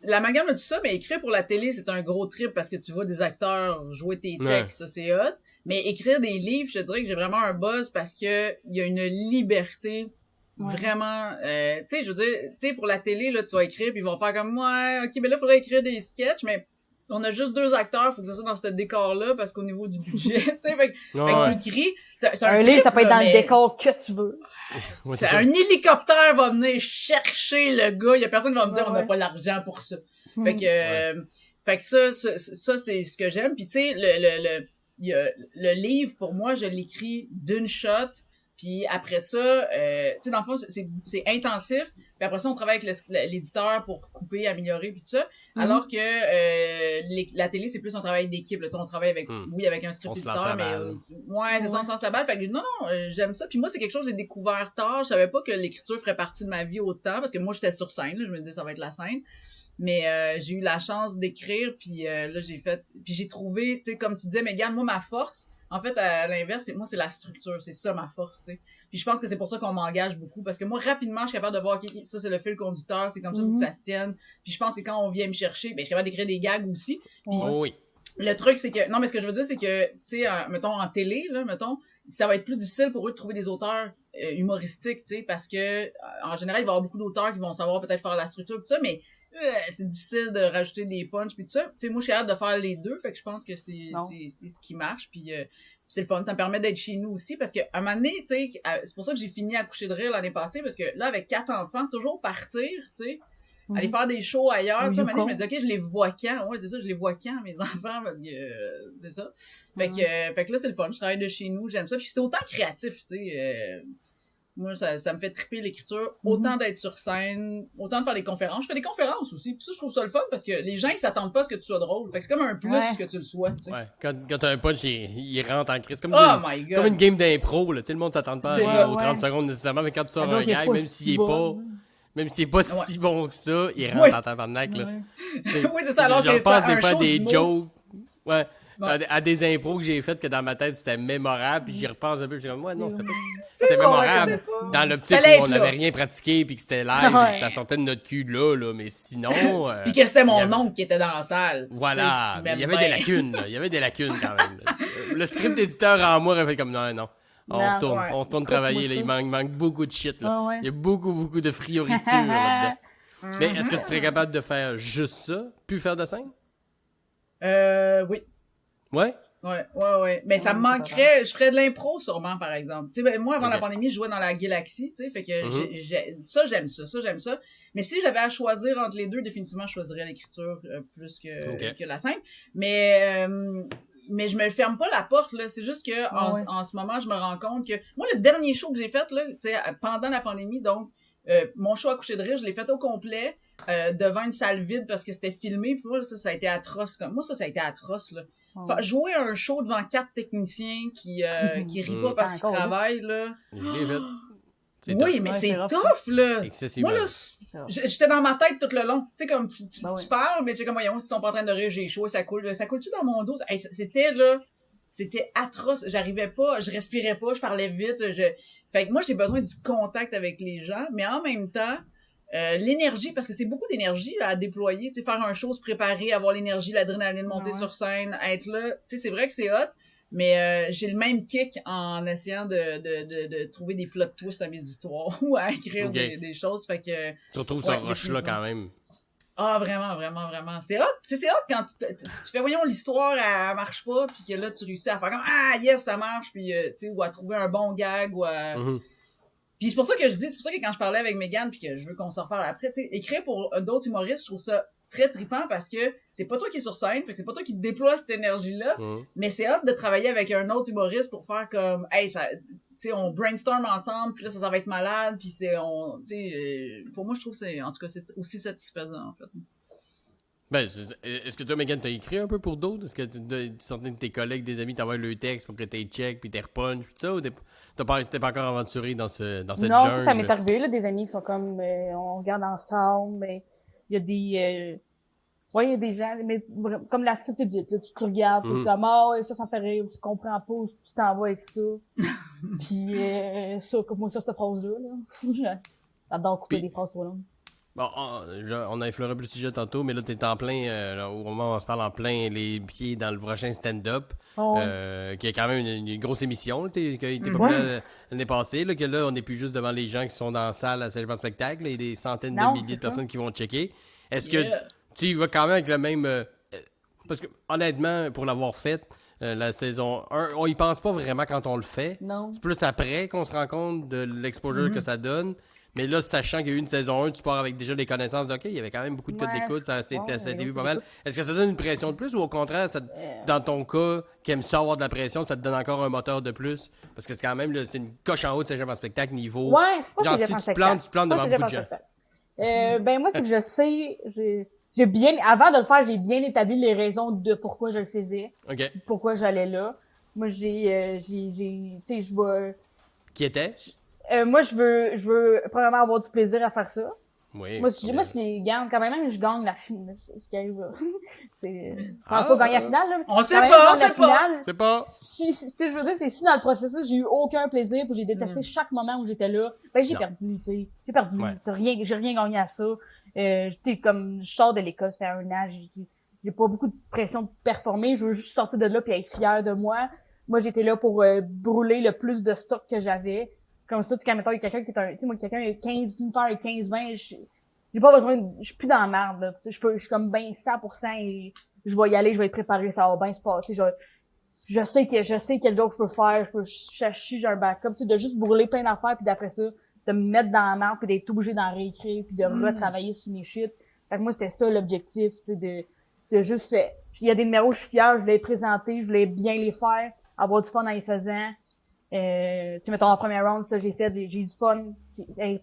L'amalgame de tout ça, mais écrire pour la télé, c'est un gros trip parce que tu vois des acteurs jouer tes textes, ça, c'est hot. Mais écrire des livres, je te dirais que j'ai vraiment un buzz parce que il y a une liberté vraiment... tu sais, je veux dire, tu sais, pour la télé, là, tu vas écrire, puis ils vont faire comme, ouais, ok, mais là, il faudrait écrire des sketchs, mais on a juste 2 acteurs, faut que ça soit dans ce décor-là, parce qu'au niveau du budget, tu sais, fait que t'écris, c'est Un trip, livre, ça peut être là, dans le mais décor que tu veux. Ouais, c'est c'est ça. un hélicoptère va venir chercher le gars, il y a personne qui va me dire, Ouais, on n'a ouais. pas l'argent pour ça. Fait que ça, c'est ce que j'aime. Puis tu sais, le livre, pour moi, je l'écris d'une shot. Puis après ça, tu sais, dans le fond, c'est intensif. Puis après ça, on travaille avec l'éditeur pour couper, améliorer, puis tout ça. Alors que la télé, c'est plus un travail d'équipe. Là. Tu sais, on travaille avec, oui, avec un script On se lance éditeur, la mais balle. ouais, c'est ça, on se lance la balle. Fait que non, j'aime ça. Puis moi, c'est quelque chose que j'ai découvert tard. Je savais pas que l'écriture ferait partie de ma vie autant, parce que moi, j'étais sur scène. Là, je me disais, ça va être la scène. Mais j'ai eu la chance d'écrire, puis là, puis j'ai trouvé, tu sais, comme tu disais, Mégane, moi, ma force, en fait, à l'inverse, c'est la structure, c'est ça ma force, tu sais. Puis je pense que c'est pour ça qu'on m'engage beaucoup, parce que moi, rapidement, je suis capable de voir, OK, ça, c'est le fil conducteur, c'est comme ça, faut que ça se tienne. Puis je pense que quand on vient me chercher, ben, je suis capable d'écrire des gags aussi. Puis Oh oui. le truc, c'est que, ce que je veux dire, c'est que, tu sais, mettons, en télé, là, mettons, ça va être plus difficile pour eux de trouver des auteurs humoristique, tu sais, parce que en général, il va y avoir beaucoup d'auteurs qui vont savoir peut-être faire la structure tout ça, mais c'est difficile de rajouter des punchs puis tout ça. Tu sais, moi, je suis hâte de faire les deux, fait que je pense que c'est ce qui marche, puis c'est le fun. Ça me permet d'être chez nous aussi, parce que un moment donné, tu sais, c'est pour ça que j'ai fini à coucher de rire l'année passée, parce que là, avec 4 enfants, toujours partir, tu sais, aller faire des shows ailleurs, tu sais, je me dis, ok, je les vois quand? Ouais, c'est ça, je les vois quand, mes enfants, parce que c'est ça. Fait que là, c'est le fun, je travaille de chez nous, j'aime ça, puis c'est autant créatif, tu sais, moi, ça me fait triper l'écriture, autant d'être sur scène, autant de faire des conférences. Je fais des conférences aussi, puis ça, je trouve ça le fun, parce que les gens, ils s'attendent pas à ce que tu sois drôle, fait que c'est comme un plus que tu le sois, tu sais. Ouais, quand t'as un punch, il rentre en crise, comme, my God. comme une game d'impro, là, tu sais, le monde s'attend pas aux 30 secondes nécessairement, mais quand tu sors un gag, même s'il est pas si bon que ça, il rentre en tabarnak, là. Oui, c'est ça, alors je pense des fois des d'humour. jokes, à des impros que j'ai faites que dans ma tête c'était mémorable, puis j'y repense un peu, je suis comme, ouais, non, c'était mémorable. Dans l'optique où on n'avait rien pratiqué, puis que c'était live, puis que ça sortait de notre cul là, mais sinon. Puis que c'était mon oncle qui était dans la salle. Voilà, il y avait des lacunes, là. Il y avait des lacunes quand même. Le script éditeur en moi aurait fait comme, non. On retourne travailler, là. Il manque beaucoup de shit, là. Il y a beaucoup de frioriture là-dedans. Mais est-ce que tu serais capable de faire juste ça, puis faire de scène? Oui. Ouais? Ouais. Mais ça me manquerait, je ferais de l'impro sûrement, par exemple. Tu sais, ben, moi, avant la pandémie, je jouais dans la Galaxie, tu sais, fait que j'aime ça. Mais si j'avais à choisir entre les deux, définitivement, je choisirais l'écriture plus que la scène. Mais je me ferme pas la porte, là. C'est juste que en ce moment, je me rends compte que moi, le dernier show que j'ai fait, là, tu sais, pendant la pandémie, donc, mon show à coucher de rire, je l'ai fait au complet, devant une salle vide parce que c'était filmé. Puis moi, ça a été atroce. Moi, ça a été atroce, là. Jouer un show devant 4 techniciens qui rient pas parce qu'ils travaillent, là. Je l'ai fait. Oui, mais c'est tough, là. Excessivement. Moi, là, j'étais dans ma tête tout le long. Tu sais, comme tu parles, mais c'est comme, voyons, s'ils sont pas en train de rire, j'ai chaud, ça coule. Ça coule-tu dans mon dos? Hey, c'était atroce. J'arrivais pas, je respirais pas, je parlais vite. Fait que moi, j'ai besoin du contact avec les gens, mais en même temps, l'énergie, parce que c'est beaucoup d'énergie à déployer, tu sais, faire un show, se préparer, avoir l'énergie, l'adrénaline, monter sur scène, être là, tu sais, c'est vrai que c'est hot, mais j'ai le même kick en essayant de trouver des plot twists à mes histoires ou à écrire des choses, fait que... Tu retrouves ce rush-là quand même. Ah, vraiment. C'est hot, tu sais, c'est hot quand tu fais, voyons, l'histoire, elle marche pas, puis que là, tu réussis à faire comme, ah, yes, ça marche, puis, tu sais, ou à trouver un bon gag, ou à... Puis c'est pour ça que quand je parlais avec Mégane, puis que je veux qu'on s'en reparle après, tu sais, écrire pour d'autres humoristes, je trouve ça très trippant parce que c'est pas toi qui es sur scène, fait que c'est pas toi qui déploie cette énergie-là, mais c'est hâte de travailler avec un autre humoriste pour faire comme, hey, ça, tu sais, on brainstorm ensemble, puis là, ça va être malade, puis tu sais, pour moi, je trouve que c'est, en tout cas, c'est aussi satisfaisant, en fait. Ben, est-ce que toi, Mégane, t'as écrit un peu pour d'autres? Est-ce que certains de tes collègues, des amis, t'envoient le texte pour que t'aies check, puis t'es repunch, puis tout ça, ou t'es pas encore aventuré dans cette jungle? Non, ça m'est arrivé, là, des amis qui sont comme, on regarde ensemble, mais il y a des, il y a des gens, mais comme la script édite, là, tu regardes, t'es comme, ça me fait rire, je comprends pas, tu t'en vas avec ça. Puis, ça, comme moi, cette phrase-là, là. J'adore couper des phrases trop longues. Bon, on a effleuré plus le sujet tantôt, mais là, t'es en plein, au moment où on se parle en plein, les pieds dans le prochain stand-up, qui est quand même une grosse émission, là, qui a été populaire l'année passée, là, que là, on n'est plus juste devant les gens qui sont dans la salle à Saint-Jean Spectacle, et des centaines de milliers de personnes qui vont checker. Est-ce que tu y vas quand même avec le même... parce que, honnêtement, pour l'avoir fait, la saison 1, on y pense pas vraiment quand on le fait. Non. C'est plus après qu'on se rend compte de l'exposure que ça donne. Mais là, sachant qu'il y a eu une saison 1, tu pars avec déjà les connaissances OK, il y avait quand même beaucoup de codes d'écoute, ça a été vu pas mal. Est-ce que ça donne une pression de plus ou au contraire, dans ton cas, qui aime ça avoir de la pression, ça te donne encore un moteur de plus? Parce que c'est quand même, là, c'est une coche en haut de Saint-Jean en spectacle niveau... Ouais, c'est pas genre, si tu plantes devant beaucoup de gens. Ben moi, c'est que je sais, j'ai bien, avant de le faire, j'ai bien établi les raisons de pourquoi je le faisais. OK. Pourquoi j'allais là. Moi, tu sais, je vais... Qui était? Moi, je veux premièrement avoir du plaisir à faire ça. Oui. Moi, c'est gagne, quand même, je gagne la finale. Ce qui arrive là. Je pense pas gagner la finale, là. On sait pas. C'est pas. Si je veux dire, c'est si dans le processus, j'ai eu aucun plaisir, puis j'ai détesté chaque moment où j'étais là, ben, j'ai perdu, tu sais. J'ai perdu. Ouais. J'ai rien gagné à ça. Comme, je sors de l'école, ça fait 1 an, j'ai pas beaucoup de pression de performer, je veux juste sortir de là puis être fière de moi. Moi, j'étais là pour brûler le plus de stock que j'avais. comme ça, tu sais, mettons, il y a quelqu'un qui est tu sais, moi, quelqu'un a 15, une heure et 15-20, j'ai pas besoin je suis plus dans la merde, là. Tu sais, je suis comme ben 100% et je vais y aller, je vais être préparé, ça va bien se passer. Je sais quel joke je peux faire, je peux chercher, j'ai un backup, tu sais, de juste brûler plein d'affaires puis d'après ça, de me mettre dans la merde puis d'être obligé d'en réécrire puis de retravailler sur mes shit. Fait que moi, c'était ça l'objectif, tu sais, de juste, il y a des numéros, je suis fière, je voulais les présenter, je voulais bien les faire, avoir du fun en les faisant. Tu sais, mettons, en première round, ça, j'ai eu du fun.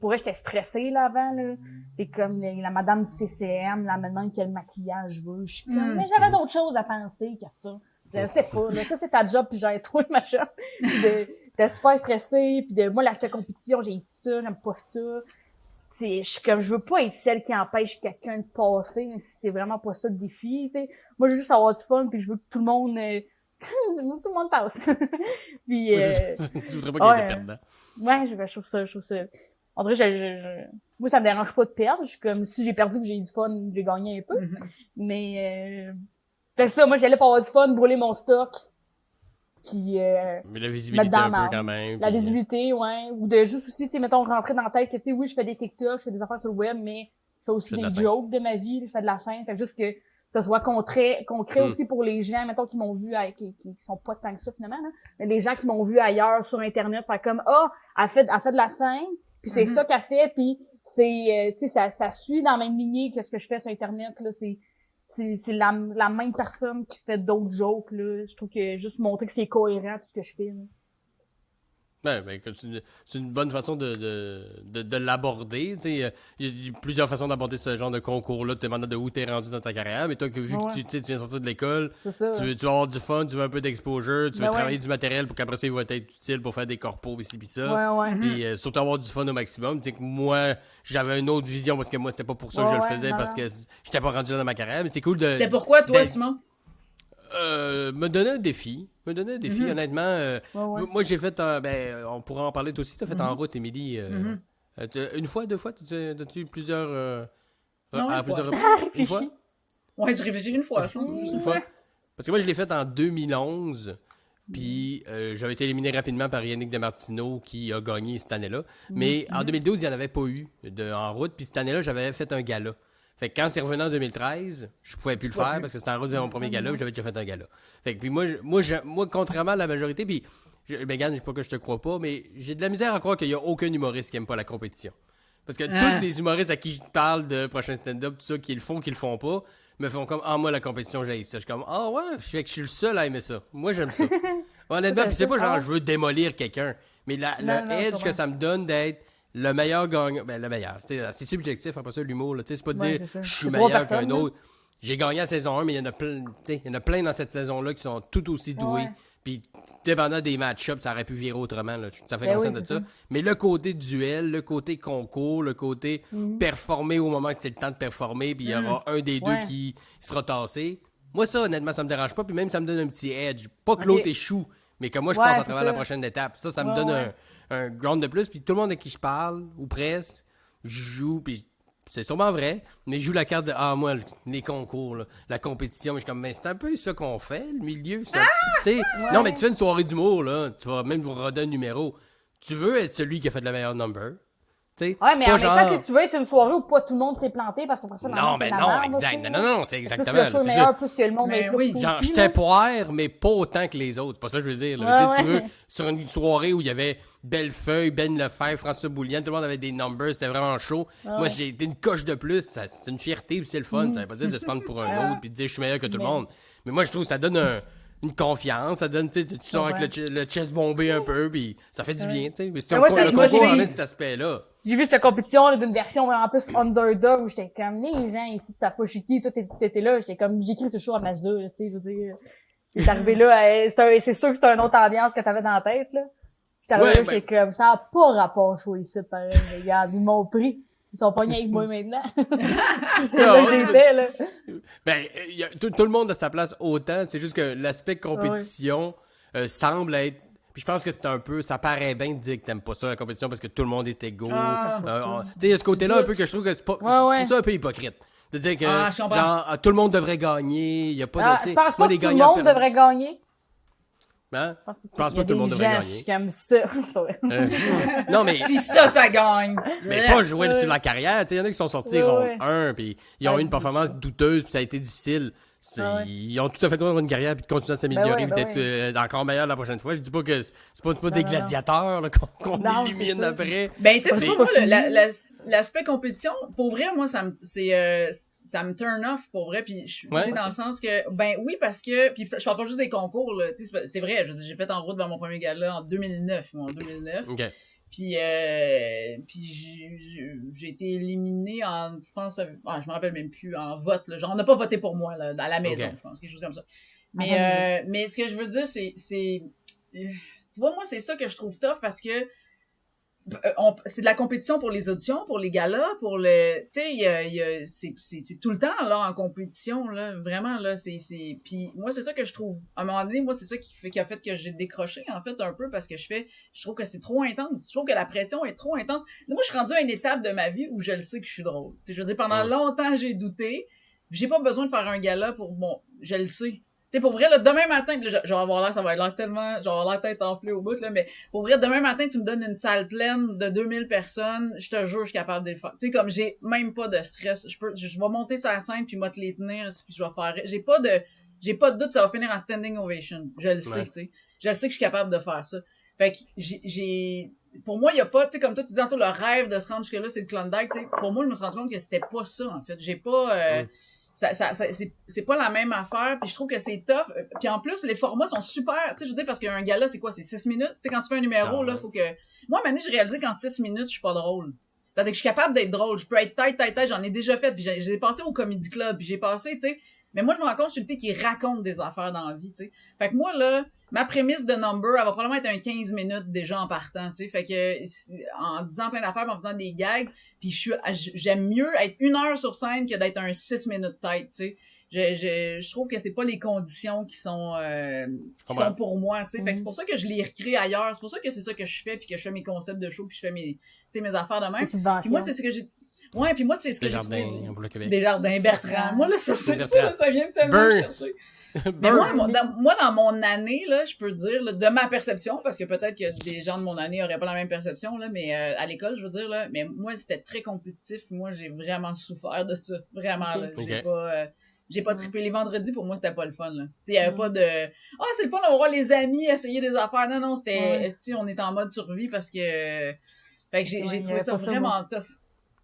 Pour vrai, j'étais stressée, là, avant, là. Et comme la madame du CCM, là, me demande quel maquillage je veux. Je suis comme, mais j'avais d'autres choses à penser que ça. Je sais pas, là, ça, c'est ta job, puis j'ai trouvé ma job. T'es super stressée, puis moi, l'aspect compétition, j'ai ça, j'aime pas ça. Je suis comme, je veux pas être celle qui empêche quelqu'un de passer, mais c'est vraiment pas ça le défi, tu sais. Moi, je veux juste avoir du fun, puis je veux que tout le monde, tout le monde passe. Puis, je voudrais pas qu'il y ait des perdants. Ouais, je trouve ça. En vrai, moi, ça me dérange pas de perdre. Je suis comme, si j'ai perdu, que j'ai eu du fun, j'ai gagné un peu. Mais, fait ça, moi, j'allais pour avoir du fun, brûler mon stock. Puis, mais la visibilité un peu quand même. La visibilité, ouais. Ou de juste aussi, tu sais, mettons, rentrer dans la tête que, tu sais, oui, je fais des TikTok, je fais des affaires sur le web, mais je fais aussi des jokes de ma vie, je fais de la scène. Fait juste que ça soit concret aussi pour les gens, mettons, qui m'ont vu, qui sont pas tant que ça, finalement, là. Mais les gens qui m'ont vu ailleurs sur Internet, fait comme, elle fait de la scène, puis c'est ça qu'elle fait, puis c'est, tu sais, ça suit dans la même lignée que ce que je fais sur Internet, là. C'est la même personne qui fait d'autres jokes, là. Je trouve que juste montrer que c'est cohérent tout ce que je fais, là. Ben, c'est une bonne façon de l'aborder. Il y a plusieurs façons d'aborder ce genre de concours-là, dépendant de où t'es rendu dans ta carrière. Mais toi, vu que tu viens sortir de l'école, tu veux avoir du fun, tu veux un peu d'exposure, tu veux travailler du matériel pour qu'après ça, il va être utile pour faire des corpos ici pis ça. Puis surtout avoir du fun au maximum. Tu sais que moi, j'avais une autre vision parce que moi, c'était pas pour ça que je le faisais, parce que j'étais pas rendu là dans ma carrière. Mais c'est cool de... C'était pourquoi, toi, Simon? Me donner un défi. Honnêtement. Moi, j'ai fait on pourra en parler toi aussi. T'as fait en route, Émilie. Une fois, 2 fois? T'as-tu eu plusieurs... plusieurs reprises? Une fois? Ouais, j'ai réfléchi une fois, je pense. Une fois. Parce que moi, je l'ai fait en 2011. Puis j'avais été éliminé rapidement par Yannick Demartino qui a gagné cette année-là. Mais en 2012, il n'y en avait pas eu en route. Puis cette année-là, j'avais fait un gala. Fait que quand c'est revenu en 2013, je pouvais plus le faire parce que c'était en route de mon premier gala, j'avais déjà fait un gala. Fait que puis moi, contrairement à la majorité, puis Megan, je sais pas que je te crois pas, mais j'ai de la misère à croire qu'il y a aucun humoriste qui aime pas la compétition. Parce que tous les humoristes à qui je parle de prochain stand-up, tout ça, qui le font pas, me font comme moi la compétition j'haïs ça. Je suis comme ouais, je suis le seul à aimer ça. Moi j'aime ça. Honnêtement, puis c'est pas genre je veux démolir quelqu'un, mais le edge que ça me donne d'être le meilleur gagnant, le meilleur, c'est subjectif après ça l'humour, là, c'est pas de dire je suis meilleur qu'un autre. J'ai gagné la saison 1, mais il y en a plein dans cette saison-là qui sont tout aussi doués. Puis dépendant des match-ups, ça aurait pu virer autrement, là, je suis tout à fait conscient de ça. Mais le côté duel, le côté concours, le côté performer au moment que c'est le temps de performer, puis il y aura un des deux qui sera tassé. Moi ça, honnêtement, ça me dérange pas, puis même ça me donne un petit edge. Pas que l'autre échoue, mais que moi je passe à travers la prochaine étape. Ça me donne un ground de plus, puis tout le monde à qui je parle, ou presque, je joue, puis c'est sûrement vrai, mais je joue la carte de moi, les concours, là, la compétition, mais je suis comme, mais c'est un peu ça qu'on fait, le milieu, ça. Non, mais tu fais une soirée d'humour, là, tu vas même vous redonner un numéro. Tu veux être celui qui a fait le meilleur number. Ouais, mais en même temps, tu veux être une soirée où pas tout le monde s'est planté parce qu'après ça, non, mais non, exact. Non, c'est exactement. Plus le meilleur, plus que le monde est oui. Genre, j'étais poire, mais pas autant que les autres. C'est pas ça que je veux dire. Là. Tu veux, sur une soirée où il y avait Bellefeuille, Ben Lefebvre, François Boulian, tout le monde avait des numbers, c'était vraiment chaud. Moi, j'ai été une coche de plus. C'est une fierté, puis c'est le fun. Ça veut pas dire de se prendre pour un autre, puis de dire je suis meilleur que tout le monde. Mais moi, je trouve que ça donne une confiance, ça donne, tu sors avec le chest bombé un peu, puis ça fait du bien, tu sais. Mais c'est le concours en cet aspect-là. J'ai vu cette compétition là, d'une version vraiment plus underdog où j'étais comme les gens ici de Safochiki, toi t'étais là, j'étais comme j'écris ce show à Mazda, tu sais, je veux dire. T'es arrivé là, c'est sûr que c'était une autre ambiance que t'avais dans la tête, là. J'étais arrivé là, j'étais comme ça a pas rapport chaud ici, pareil. Regarde, ils m'ont pris. Ils sont pognés avec moi maintenant. C'est là que j'étais, là. Ben, tout le monde a sa place autant, c'est juste que l'aspect compétition semble être. Puis je pense que c'est un peu, ça paraît bien de dire que t'aimes pas ça la compétition parce que tout le monde est égaux. Tu sais, il y a ce côté-là un peu que je trouve que c'est pas, je trouve ça un peu hypocrite. De dire que genre, tout le monde devrait gagner, il y a pas de. Je pense pas que tout le monde devrait gagner. Hein? Je pense pas que tout le monde devrait gagner. Je suis comme ça. C'est pas vrai. Non, mais... Si ça gagne! Mais pas jouer sur la carrière. Il y en a qui sont sortis ronde 1, puis ils ont eu une performance douteuse, puis ça a été difficile. Ils ont tout à fait le droit d'avoir une carrière puis de continuer à s'améliorer, d'être encore meilleur la prochaine fois. Je dis pas que c'est pas des gladiateurs là, qu'on élimine après. Ben, tu sais, moi, l'aspect compétition, pour vrai, moi, ça me turn off, pour vrai, puis je suis dans le sens que, ben oui, parce que, puis je parle pas juste des concours, là, tu sais, c'est vrai, j'ai fait en route vers mon premier gala en 2009, OK. Puis j'ai été éliminée en, je pense, je me rappelle même plus, en vote, là. Genre, on n'a pas voté pour moi, là, à la maison, je pense, quelque chose comme ça. Mais ce que je veux dire, c'est, tu vois, moi, c'est ça que je trouve tough parce que c'est de la compétition pour les auditions, pour les galas, pour le, tu sais, c'est tout le temps, là, en compétition, là, vraiment, là, puis moi, c'est ça que je trouve, à un moment donné, moi, c'est ça qui a fait que j'ai décroché, en fait, un peu, parce que je trouve que c'est trop intense, je trouve que la pression est trop intense. Moi, je suis rendue à une étape de ma vie où je le sais que je suis drôle, tu sais, je veux dire, pendant longtemps, j'ai douté, j'ai pas besoin de faire un gala pour, je le sais. Tu sais, pour vrai, là, demain matin, là, je vais avoir l'air, ça va être l'air tellement, je vais avoir la tête enflée au bout, là, mais pour vrai, demain matin, tu me donnes une salle pleine de 2000 personnes, je te jure, je suis capable de le faire. Tu sais, comme j'ai même pas de stress, je vais monter sur la scène, puis moi te les tenir, puis je vais faire, j'ai pas de doute, ça va finir en standing ovation. Je le sais, tu sais. Je le sais que je suis capable de faire ça. Fait que pour moi, il y a pas, tu sais, comme toi, tu dis tantôt, le rêve de se rendre jusque-là, c'est le Klondike, tu sais. Pour moi, je me suis rendu compte que c'était pas ça, en fait. J'ai pas, c'est pas la même affaire, puis je trouve que c'est tough, puis en plus les formats sont super, tu sais, je veux dire, parce qu'un gala c'est quoi, c'est 6 minutes, tu sais, quand tu fais un numéro là, faut que, moi maintenant j'ai réalisé qu'en 6 minutes je suis pas drôle, c'est-à-dire que je suis capable d'être drôle, je peux être tête, j'en ai déjà fait, puis j'ai passé au comedy club, puis j'ai passé, tu sais, mais moi je me rends compte que je suis une fille qui raconte des affaires dans la vie, tu sais, fait que moi là, ma prémisse de number, elle va probablement être un 15 minutes déjà en partant, tu sais, fait que en disant plein d'affaires, en faisant des gags, puis j'aime mieux être 1 heure sur scène que d'être un 6 minutes tête, tu sais. Je trouve que c'est pas les conditions qui sont pour moi, tu sais. Fait que c'est pour ça que je les recrée ailleurs, c'est pour ça que c'est ça que je fais, puis que je fais mes concepts de show, puis je fais mes affaires de même. Puis moi c'est ce que j'ai puis moi, c'est ce que j'ai trouvé. Desjardins Bertrand. Moi, là, ça vient tellement me chercher. Mais moi, dans mon année, là, je peux dire, là, de ma perception, parce que peut-être que des gens de mon année auraient pas la même perception, là, mais à l'école, je veux dire, là, mais moi, c'était très compétitif, puis moi, j'ai vraiment souffert de ça. Vraiment, là. J'ai pas trippé. Les vendredis, pour moi, c'était pas le fun, là. Tu sais, il y avait pas de, c'est le fun d'avoir les amis, essayer des affaires. Non, c'était, on est en mode survie parce que, fait que j'ai trouvé ça vraiment tough.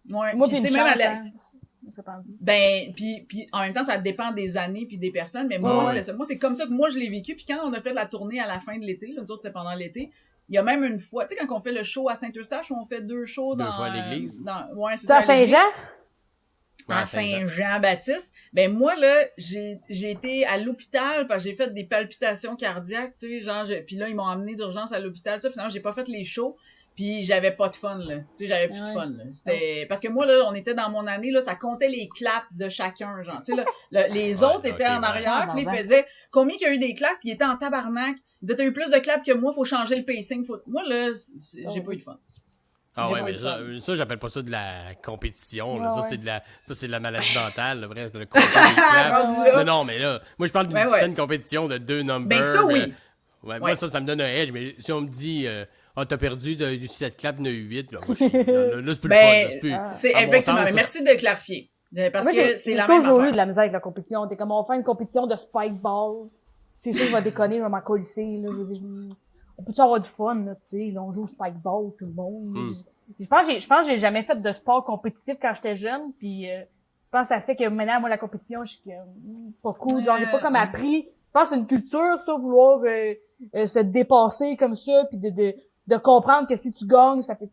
Ouais. Moi, puis même puis en même temps, ça dépend des années puis des personnes, mais moi, c'était ça. Moi, c'est comme ça que moi, je l'ai vécu. Puis quand on a fait la tournée à la fin de l'été, là, nous autres, c'était pendant l'été, il y a même une fois, tu sais, quand on fait le show à Saint-Eustache, on fait 2 shows dans... 2 fois à l'église. C'est ça, à Saint-Jean? À Saint-Jean-Baptiste. Ben, moi, là, j'ai été à l'hôpital parce que j'ai fait des palpitations cardiaques, tu sais, genre, puis là, ils m'ont emmené d'urgence à l'hôpital, ça, finalement, j'ai pas fait les shows. Puis j'avais pas de fun, là. Tu sais, j'avais plus de fun, là. C'était... Parce que moi, là, on était dans mon année, là, ça comptait les claps de chacun, genre. Tu sais, là, les autres étaient en arrière, puis ils faisaient combien qu'il y a eu des claps, puis ils étaient en tabarnak. Ils disaient, t'as eu plus de claps que moi, faut changer le pacing. Moi, là, j'ai pas eu de fun. Ah ouais, mais ça, j'appelle pas ça de la compétition, là. Ça, c'est de la maladie mentale, le vrai, c'est de compter les claps. Non, mais là, moi, je parle d'une saine compétition de 2 numbers. Ben ça, oui. Moi, ça me donne un edge, mais si on me dit... t'as perdu du 7 claps, il y en a eu 8. Là, moi, là c'est plus le fun. C'est effectivement. Mais merci de clarifier. Parce moi, que c'est la même affaire. J'ai toujours eu de la misère avec la compétition. T'es comme, on va faire une compétition de spike ball. C'est sûr, je vais déconner, je vais m'en colisser, là. On peut-tu avoir du fun, là, tu sais. Là, on joue au spike ball, tout le monde. Je pense que j'ai jamais fait de sport compétitif quand j'étais jeune. Puis, je pense que ça fait que maintenant, moi, la compétition, je suis pas cool. Genre, j'ai pas comme appris. Je pense que c'est une culture, ça, vouloir se dépasser comme ça, puis de comprendre que si tu gagnes, ça fait,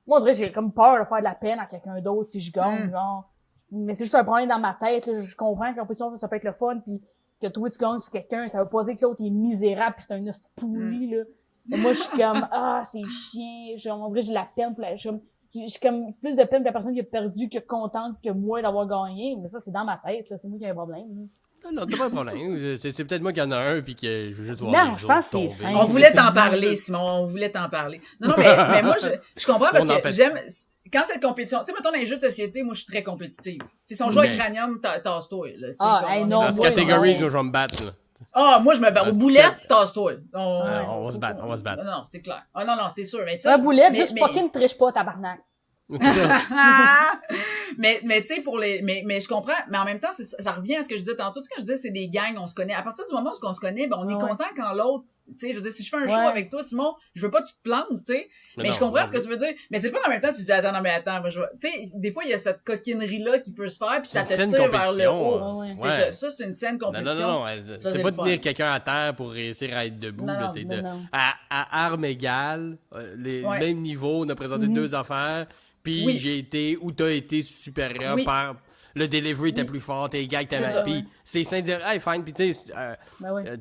moi, on dirait, j'ai comme peur de faire de la peine à quelqu'un d'autre si je gagne, genre. Mais c'est juste un problème dans ma tête, là. Je comprends que la compétition, ça peut être le fun, puis que toi, tu gagnes sur quelqu'un, ça veut pas dire que l'autre est misérable pis c'est un hostie pourri, là. Et moi, je suis comme, c'est chiant. Genre, on dirait, j'ai la peine pour j'ai comme plus de peine pour la personne qui a perdu que contente que moi d'avoir gagné. Mais ça, c'est dans ma tête, là. C'est moi qui ai un problème, là. Non, t'as pas de problème. C'est peut-être moi qui en a un puis que je veux juste voir les autres tomber. On voulait t'en parler, Simon. On voulait t'en parler. Non, mais moi, je comprends parce que j'aime... Quand cette compétition... Tu sais, mettons, dans les jeux de société, moi, je suis très compétitive. Si on joue à Cranium, tasse-toi, là. Non, dans ce catégorie, je vais me battre, là. Ah, moi, je me bats. Aux boulettes, tasse-toi. On va se battre, on va se battre. Non, c'est clair. Ah, non, c'est sûr. Mais Un boulette, juste fucking triche pas, tabarnak. mais tu sais pour les mais je comprends, mais en même temps ça revient à ce que je disais tantôt. Quand je disais c'est des gangs, on se connaît, à partir du moment où on se connaît, ben on est content quand l'autre, tu sais, je veux dire, si je fais un show avec toi, Simon, je veux pas que tu te plantes, tu sais, mais je comprends ce que tu veux dire, mais c'est pas en même temps si je dis attends, moi je vois, tu sais, des fois il y a cette coquinerie là qui peut se faire puis ça te tire vers le haut. C'est ça c'est une saine compétition. Non, c'est pas de tenir quelqu'un à terre pour réussir à être debout, là, c'est à armes égales, les mêmes niveaux, on a présenté deux affaires. Puis j'ai été, ou t'as été supérieur par... Le delivery était plus fort, tes gars que t'avais. Puis c'est simple de dire, hey, fine. Puis tu sais,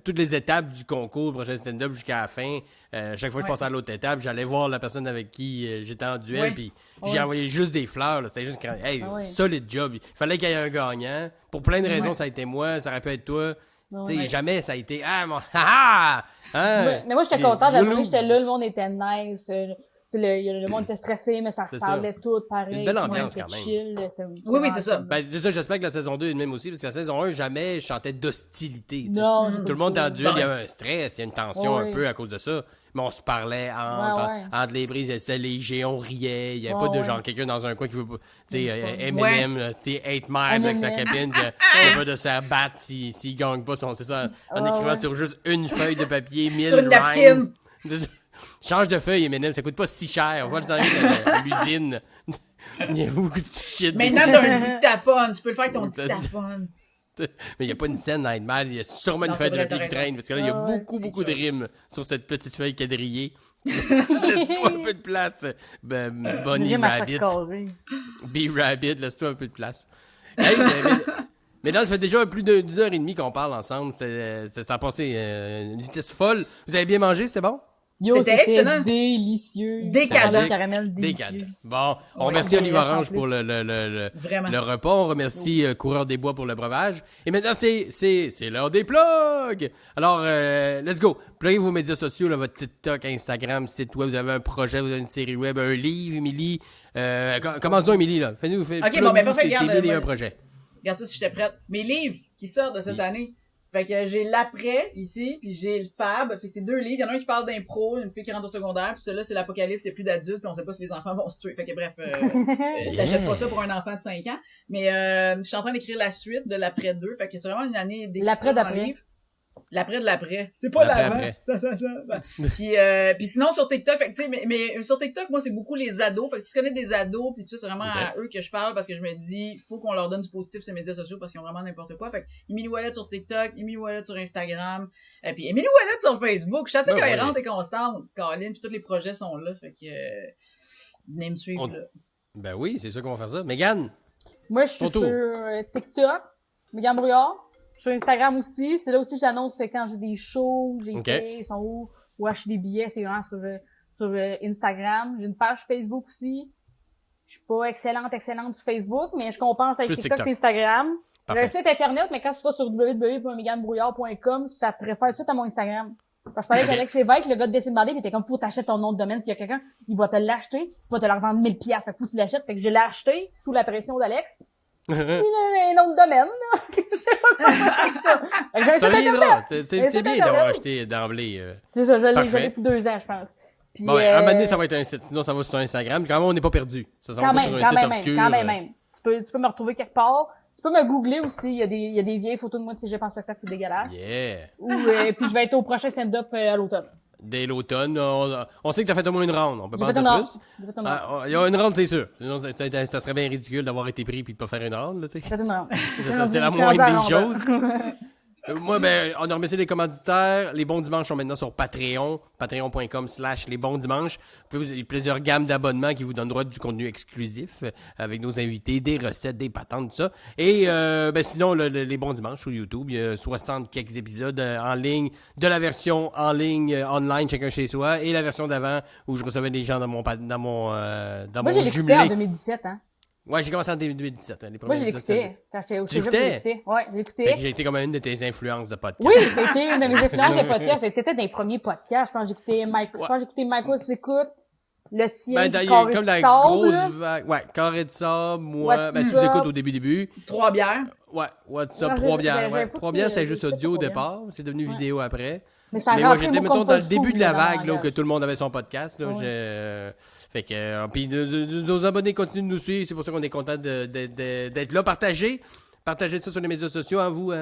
toutes les étapes du concours, prochain stand-up jusqu'à la fin, chaque fois que je passais à l'autre étape, j'allais voir la personne avec qui j'étais en duel. Puis j'ai envoyé juste des fleurs. C'était juste, hey, solide job. Il fallait qu'il y ait un gagnant. Pour plein de raisons, ça a été moi, ça aurait pu être toi. Tu sais, jamais ça a été, Mais moi, j'étais contente. J'étais là, le monde était nice. Le monde était stressé, mais ça se parlait tout pareil. Une belle ambiance quand même. Chill, oui, c'est ça. Ben, c'est ça, j'espère que la saison 2 est de même aussi, parce que la saison 1, jamais je chantais d'hostilité. Non. Tout le monde en duel, il y avait un stress, il y a une tension un peu à cause de ça. Mais on se parlait entre les brises, les géants riaient, il n'y avait pas de genre quelqu'un dans un coin qui veut pas. Tu sais, Eminem, c'est 8 miles avec sa cabine, il n'y a pas de se battre s'il gagne pas c'est ça, en écrivant sur juste une feuille de papier, 1000 sur une napkin. Change de feuille, Eminem, ça coûte pas si cher. On va le dans l'usine. Il y a beaucoup de shit. Maintenant, t'as un dictaphone. Tu peux le faire avec ton dictaphone. Mais il n'y a pas une scène dans Mal. Il y a sûrement une feuille de papier qui traîne. Parce que là, il y a beaucoup de rimes sur cette petite feuille quadrillée. Laisse-toi un peu de place. Bonnie Rabbit. B-Rabbit, laisse-toi un peu de place. Hey, mais là, ça fait déjà plus d'une heure et demie qu'on parle ensemble. Ça a passé une vitesse folle. Vous avez bien mangé, c'était bon? C'était excellent. Délicieux. Décadent. Caramel délicieux. Bon, on remercie Olive Orange pour le repas. On remercie Coureur des Bois pour le breuvage. Et maintenant, c'est l'heure des plugs. Alors, let's go. Pluguez vos médias sociaux, là, votre TikTok, Instagram, site web. Vous avez un projet, vous avez une série web, un livre, Émilie. Commence-nous, Émilie, là. Fais-nous un projet. Regarde ça si j'étais prête. Mes livres qui sortent de cette année. Fait que j'ai l'après ici, puis j'ai le fab. Fait que c'est 2 livres. Il y en a un qui parle d'impro, une fille qui rentre au secondaire, puis celui-là c'est l'apocalypse, il y a plus d'adultes, puis on sait pas si les enfants vont se tuer. Fait que bref, t'achètes pas ça pour un enfant de 5 ans. Mais je suis en train d'écrire la suite de l'après 2. Fait que c'est vraiment une année d'écriture en livre. L'après de l'après. C'est pas l'avant. Puis sinon sur TikTok, fait que tu sais, mais sur TikTok, moi c'est beaucoup les ados. Fait que si tu connais des ados, puis tu sais, c'est vraiment à eux que je parle parce que je me dis, faut qu'on leur donne du positif sur les médias sociaux parce qu'ils ont vraiment n'importe quoi. Fait que Emily Ouellet sur TikTok, Emily Ouellet sur Instagram, et puis Emily Ouellet sur Facebook. Je suis assez cohérente et constante, Caroline, puis tous les projets sont là. Fait que venez me suivre là. Ben oui, c'est sûr qu'on va faire ça. Mégane? Moi je suis sur TikTok, Mégane Brouillard. Sur Instagram aussi, c'est là aussi que j'annonce quand j'ai des shows, j'ai fait, ils sont où acheter des billets, c'est vraiment sur Instagram. J'ai une page Facebook aussi. Je suis pas excellente sur Facebook, mais je compense avec TikTok et Instagram. J'ai un site internet, mais quand tu vas sur www.meganebrouillard.com, ça te réfère tout de suite à mon Instagram. Parce que je parlais avec Alex Lévesque, le gars de Dessin Bandé, il était comme, faut t'acheter ton nom de domaine. S'il y a quelqu'un, il va te l'acheter, il va te le revendre 1000$. Fait que faut que tu l'achètes. Fait que je l'ai acheté sous la pression d'Alex. Il y a un nom de domaine, là. Je sais pas comment faire ça. Ça viendra. C'est bien d'avoir acheté d'emblée. C'est ça, je l'ai depuis 2 ans, je pense. Puis, bon, à un moment donné, ça va être un site. Sinon, ça va sur Instagram. Quand même, on n'est pas perdu. Ça va pas sur un site obscur. Quand même. Tu peux me retrouver quelque part. Tu peux me googler aussi. Il y a des vieilles photos de moi de cégep en spectacle, c'est dégueulasse. Yeah. Puis je vais être au prochain stand-up à l'automne. Dès l'automne, on sait que t'as fait au moins une ronde. On peut pas en dire plus. Il y a une ronde, c'est sûr. Sinon, ça serait bien ridicule d'avoir été pris puis de pas faire une ronde, là, tu sais. J'ai fait une ronde. C'est la moindre des choses. Moi, on a remercié les commanditaires. Les bons dimanches sont maintenant sur Patreon. Patreon.com/lesbonsdimanches. Vous avez plusieurs gammes d'abonnements qui vous donnent droit du contenu exclusif avec nos invités, des recettes, des patentes, tout ça. Et sinon, les bons dimanches sur YouTube, il y a 60 quelques épisodes en ligne, de la version en ligne, online, chacun chez soi, et la version d'avant où je recevais des gens dans mon Moi, j'ai l'écouté en 2017, hein. Ouais, j'ai commencé en 2017. Moi, j'ai l'écouté. Quand j'étais au cégep, j'ai l'écouté. Ouais, j'ai écouté. Fait que j'ai été comme une de tes influences de podcast. Oui, t'as été une de mes influences de podcast. T'étais dans les premiers podcasts. Je pense que j'ai écouté Michael, tu écoutes. Le tien, comme la grosse vague. Ouais, Carré de sable, moi. Tu écoutes au début. 3 bières. Ouais, What's Up, Non, 3 j'ai- bières. j'avais Ouais. pas 3 écouté, bières, c'était j'ai juste écouté audio au 3 bières. départ. C'est devenu Ouais. vidéo après. Mais ça a Mais moi, rentré j'étais, mon mettons, dans le comfort début food de la dans vague, là, où langage. que tout le monde avait son podcast. Là, Ouais. Fait que, puis nos abonnés continuent de nous suivre. C'est pour ça qu'on est content d'être là. Partagez ça sur les médias sociaux. En vous,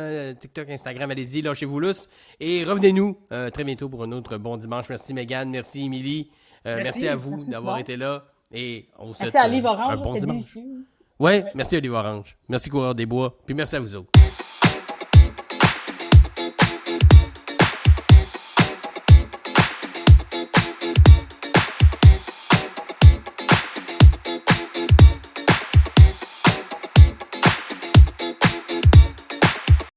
TikTok, Instagram, allez-y, lâchez-vous lousse. Et revenez-nous très bientôt pour un autre bon dimanche. Merci Mégane, merci Émilie. Merci à vous Merci, d'avoir Simon. été là. Et on vous souhaite Merci à Olive un Orange, bon c'était dimanche. délicieux. Ouais, merci Olive Orange. Merci Coureur des Bois. Puis merci à vous autres.